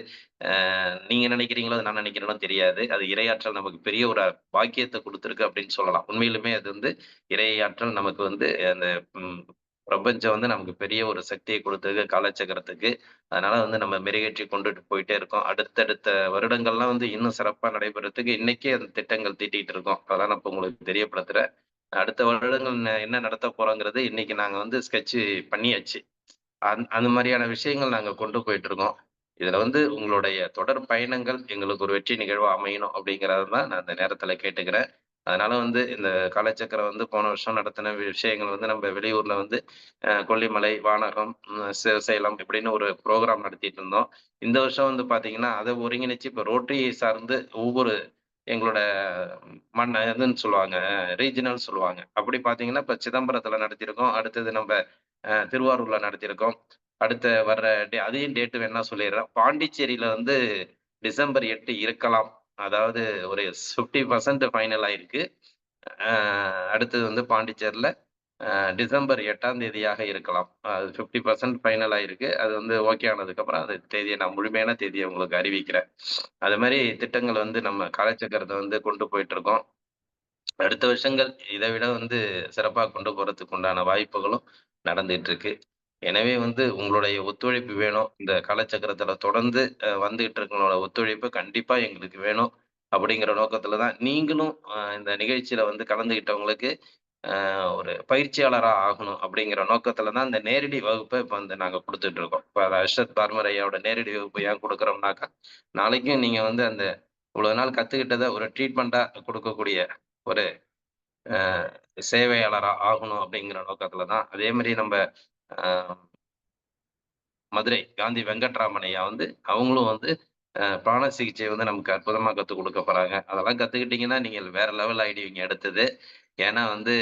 நீங்க நினைக்கிறீங்களோ, அது நான் நினைக்கிறேனோ தெரியாது. அது இறையாற்றல் நமக்கு பெரிய ஒரு பாக்கியத்த குடுத்திருக்கு அப்படின்னு சொல்லலாம். உண்மையிலுமே அது வந்து இறையாற்றல் நமக்கு வந்து அந்த ம் பிரபஞ்சம் வந்து நமக்கு பெரிய ஒரு சக்திய குடுத்திருக்கு காலச்சக்கரத்துக்கு. அதனால வந்து நம்ம மெருகேற்றி கொண்டுட்டு போயிட்டே இருக்கோம். அடுத்தடுத்த வருடங்கள்லாம் வந்து இன்னும் சிறப்பா நடைபெறதுக்கு இன்னைக்கே அந்த திட்டங்கள் தீட்டிட்டு இருக்கோம். அதான் நான் இப்ப உங்களுக்கு தெரியப்படுத்துறேன். அடுத்த வருடங்கள் என்ன நடத்த போறோங்கிறது இன்னைக்கு நாங்க வந்து ஸ்கெட்ச் பண்ணியாச்சு. அந்த மாதிரியான விஷயங்கள் நாங்க கொண்டு போயிட்டு இருக்கோம். இதுல வந்து உங்களுடைய தொடர் பயணங்கள் எங்களுக்கு ஒரு வெற்றி நிகழ்வா அமையணும் அப்படிங்கிறது தான் நான் இந்த நேரத்துல கேட்டுக்கிறேன். அதனால வந்து இந்த காலச்சக்கரம் வந்து போன வருஷம் நடத்தின விஷயங்கள் வந்து நம்ம வெளியூர்ல வந்து கொல்லிமலை, வானகம், சேலம் இப்படின்னு ஒரு ப்ரோகிராம் நடத்திட்டு இருந்தோம். இந்த வருஷம் வந்து பாத்தீங்கன்னா, அதை ஒருங்கிணைச்சு இப்ப ரோட்டரியை சார்ந்து ஒவ்வொரு எங்களோட இதுன்னு சொல்லுவாங்க, ரீஜினல் சொல்லுவாங்க. அப்படி பாத்தீங்கன்னா, இப்ப சிதம்பரத்துல நடத்தியிருக்கோம். அடுத்தது நம்ம திருவாரூர்ல நடத்தியிருக்கோம். அடுத்த வர்ற அதையும் டேட் வேணா சொல்லிடுறேன். பாண்டிச்சேரியில வந்து டிசம்பர் 8 இருக்கலாம். அதாவது ஒரு 50% ஃபைனல் ஆயிருக்கு. அ அடுத்தது வந்து பாண்டிச்சேரில டிசம்பர் 8ஆம் தேதியாக இருக்கலாம். அது 50% ஃபைனல் ஆயிருக்கு. அது வந்து ஓகே ஆனதுக்கப்புறம் அது தேதிய நான் முழுமையான தேதிய உங்களுக்கு அறிவிக்கிறேன். அது மாரி திட்டங்கள் வந்து நம்ம காலச்சக்கரத்த வந்து கொண்டு போயிட்டுருக்கோம். அடுத்த வருஷங்கள் இதை விட வந்து சிறப்பா கொண்டு போறதுக்கு உண்டான வாய்ப்புகளும் நடந்துட்டு இருக்கு. எனவே வந்து உங்களுடைய ஒத்துழைப்பு வேணும். இந்த காலச்சக்கரத்துல தொடர்ந்து வந்துகிட்டு இருக்கவங்களோட ஒத்துழைப்பு கண்டிப்பா எங்களுக்கு வேணும். அப்படிங்கிற நோக்கத்துல தான் நீங்களும் இந்த நிகழ்ச்சியில வந்து கலந்துகிட்டவங்களுக்கு ஒரு பயிற்சியாளரா ஆகணும் அப்படிங்கிற நோக்கத்துல தான் இந்த நேரடி வகுப்பை இப்ப வந்து நாங்க குடுத்துட்டு இருக்கோம். இப்ப அர்ஷத் பார்மர் ஐயாவோட நேரடி வகுப்பு ஏன் குடுக்குறோம்னாக்கா, நாளைக்கும் நீங்க வந்து அந்த இவ்வளவு நாள் கத்துக்கிட்டத ஒரு ட்ரீட்மெண்ட்டா குடுக்கக்கூடிய ஒரு அ சேவையாளரா ஆகணும் அப்படிங்கிற நோக்கத்துல தான். அதே மாரி நம்ப அ மதுரை காந்தி வெங்கட்ராமன் ஐயா வந்து அவங்களும் வந்து பிராண சிகிச்சை வந்து நமக்கு அற்புதமா கத்துக் குடுக்க போறாங்க. அதெல்லாம் கத்துக்கிட்டீங்கன்னா, நீங்கள் வேற லெவல் ஆயிடுவீங்க அடுத்தது. ஏன்னா வந்து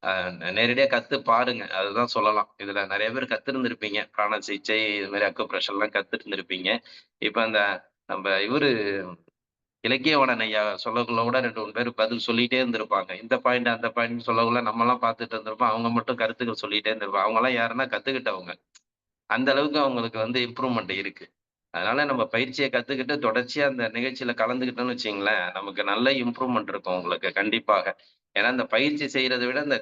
அ நேரடியா கத்து பாருங்க. அதுதான் சொல்லலாம். இதுல நெறைய பேர் கத்திருந்திருப்பீங்க. பிராண சிகிச்சை, இது மாரி அக்குப்ரெஷர்லாம் கத்துருந்துருப்பீங்க. இப்ப அந்த நம்ப இவரு இலக்கியவாணன் ஐயா சொல்லக்குள்ள கூட 2, 3 பேர் பதில் சொல்லிட்டே இருந்திருப்பாங்க. இந்த பாயிண்ட், அந்த பாயிண்ட்ன்னு சொல்லக்குள்ள நம்மலாம் பார்த்துட்டு இருந்திருப்போம். அவங்க மட்டும் கருத்துக்கள் சொல்லிட்டே இருந்திருப்பாங்க. அவங்கலாம் யாருன்னா கத்துக்கிட்டவங்க. அந்த அளவுக்கு அவங்களுக்கு வந்து இம்ப்ரூவ்மெண்ட் இருக்கு. அதனால நம்ம பயிற்சிய கத்துக்கிட்டு தொடர்ச்சியா அந்த நிகழ்ச்சியில கலந்துக்கிட்டோம்னு வச்சுக்கங்களேன், நமக்கு நல்ல இம்ப்ரூவ்மெண்ட் இருக்கும் உங்களுக்கு கண்டிப்பாக. ஏன்னா இந்த பயிற்சி செய்றத விட இந்த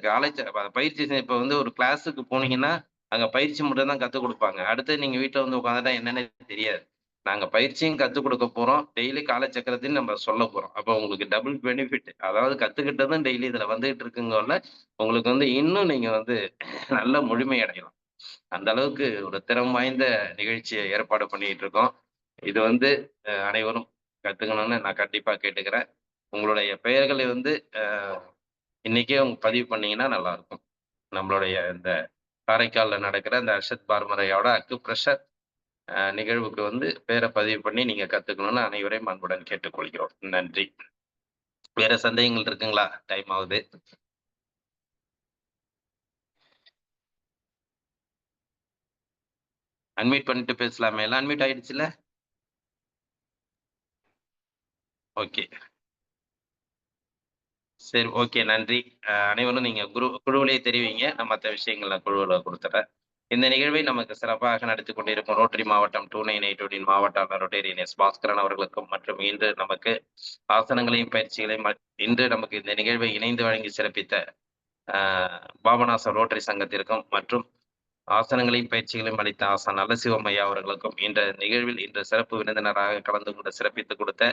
பயிற்சி இப்ப வந்து ஒரு கிளாஸுக்கு போனீங்கன்னா, அங்க பயிற்சி மட்டும் தான் கத்துக் குடுப்பாங்க. அடுத்து நீங்க வீட்ல வந்து உட்கார்ந்துட்டா என்னன்னே தெரியாது. நாங்க பயிற்சியும் கத்துக் குடுக்க போறோம். டெய்லி காலச்சக்கரத்தையும் நம்ம சொல்லப் போறோம். அப்ப உங்களுக்கு டபுள் பெனிஃபிட். அதாவது கத்துக்கிட்டதும் டெய்லி இதுல வந்துகிட்டு இருக்குங்கல்ல, உங்களுக்கு வந்து இன்னும் நீங்க வந்து நல்ல முழுமை அடையலாம். அந்த அளவுக்கு ஒரு திறம் வாய்ந்த நிகழ்ச்சிய ஏற்பாடு பண்ணிட்டு இருக்கோம். இது வந்து அனைவரும் கத்துக்கணும்னு நான் கண்டிப்பா கேட்டுக்கிறேன். உங்களுடைய பெயர்களை வந்து அ இன்னைக்கே பதிவு பண்ணீங்கன்னா நல்லாருக்கும். நம்மளுடைய இந்த காரைக்கால்ல நடக்கிற இந்த அர்ஷத் பார்மரையோட அக்குப்ரெஷர் நிகழ்வுக்கு வந்து பேர பதிவு பண்ணி நீங்க கத்துக்கணும்னு அனைவரையும் அன்புடன் கேட்டுக்கொள்கிறோம். நன்றி. வேற சந்தேகங்கள் இருக்குங்களா? டைம் ஆகுது. அன்மியூட் பண்ணிட்டு பேசலாமே. எல்லாம் அன்மியூட் ஆயிடுச்சுல்ல? ஓகே. சரி, ஓகே. நன்றி. அனைவரும் நீங்க குழுவிலேயே தெரிவிங்க. நான் மத்த விஷயங்கள் நான் குழுவுல குடுத்துர்றேன். இந்த நிகழ்வை நமக்கு சிறப்பாக நடத்திக் கொண்டிருக்கும் ரோட்டரி மாவட்டம் 2982 மாவட்ட ஆளுநர் ரொட்டேரியன் எஸ். பாஸ்கரன் அவர்களுக்கும் மற்றும் இன்று நமக்கு ஆசனங்களையும் பயிற்சிகளையும் இன்று நமக்கு இந்த நிகழ்வை இணைந்து வழங்கி சிறப்பித்த பாபநாசம் ரோட்டரி சங்கத்திற்கும் மற்றும் ஆசனங்களையும் பயிற்சிகளையும் அளித்த ஆசான் நல்லசிவம் ஐயா அவர்களுக்கும் இந்த நிகழ்வில் இன்று சிறப்பு விருந்தினராக கலந்து கொண்டு சிறப்பித்துக் கொடுத்த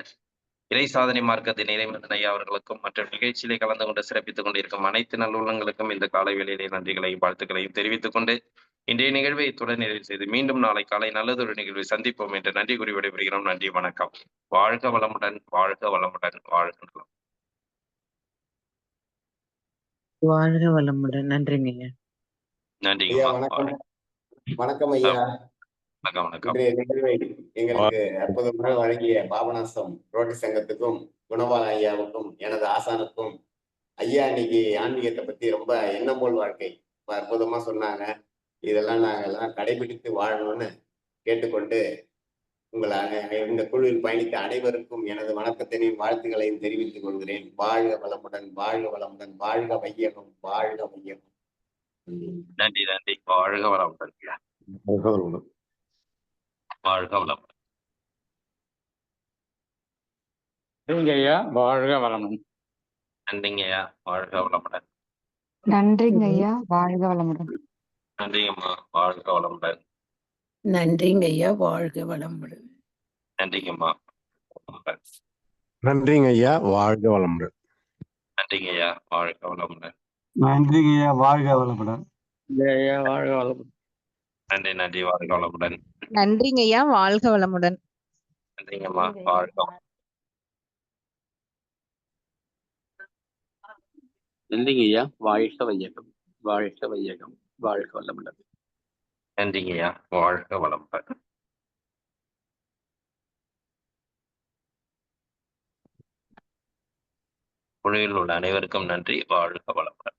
இறை சாதனை மார்க்கத்தை நிறைவேற்றின ஐயா அவர்களுக்கும் மற்றும் நிகழ்ச்சியிலே கலந்து கொண்டு சிறப்பித்துக் கொண்டிருக்கும் அனைத்து நல்லுள்ளங்களுக்கும் இந்த காலை வேளையிலே நன்றிகளையும் வாழ்த்துக்களையும் தெரிவித்துக் கொண்டு இன்றைய நிகழ்வை இத்துடன் நிறைவு செய்து மீண்டும் நாளை காலை நல்லதொரு நிகழ்வை சந்திப்போம் என்று நன்றி கூறி விடைபெறுகிறோம். நன்றி, வணக்கம். வாழ்க வளமுடன், வாழ்க வளமுடன், வாழ்க நலம். வாழ்க வளமுடன். நன்றிங்க ஐயா. நன்றிங்கம்மா. வணக்கம். வணக்கம் ஐயா. வணக்கம், வணக்கம். இன்றைய நிகழ்வை எங்களுக்கு அற்புதமாக வழங்கிய பாபநாசம் ரோட்டரி சங்கத்துக்கும் குணவாள ஐயாவுக்கும் எனது ஆசானுக்கும் ஐயா இன்னைக்கு ஆன்மீகத்தை பத்தி ரொம்ப எண்ணம் போல் வாழ்க்கை அற்புதமா சொன்னாங்க. இதெல்லாம் நாங்கள் எல்லாம் கடைபிடித்து வாழணும்னு கேட்டுக்கொண்டு இந்த குழுவில் பயணித்த அனைவருக்கும் எனது வணக்கத்தினையும் வாழ்த்துக்களையும் தெரிவித்துக் கொள்கிறேன். வாழ்க வளமுடன், வாழ்க வளமுடன், வாழ்க வையகம், வாழ்க வையகம். நன்றி, நன்றி. வாழ்க வளமுடன். வாழ்க வளமுடன். நன்றிங்க ஐயா, வாழ்க வளமுடன். நன்றிங்க ஐயா, வாழ்க வளமுடன். நன்றிங்க ஐயா, வாழ்க வளமுடன். நன்றிங்கம்மா, வாழ்க வளமுடன். நன்றிங்க ஐயா, வாழ்க வளமுடன். நன்றிங்கம்மா. நன்றிங்க ஐயா, வாழ்க வளமுடன். நன்றிங்க ஐயா, வாழ்க வளமுடன். நன்றிங்க ஐயா, வாழ்க வளமுடன். ஐயா வாழ்க வளமுடன். நன்றி, வாழ்க வளமுடன். நன்றிங்க ஐயா, வாழ்க வளமுடன். நன்றிங்கம்மா, வாழ்க வளமுடன். நன்றிங்க ஐயா, வாழ்க வையகம், வாழ்க வையகம், வாழ்க வளமுடன். நன்றிங்க ஐயா, வாழ்க வளமுடன். குழுவில் உள்ள அனைவருக்கும் நன்றி, வாழ்க வளமுடன்.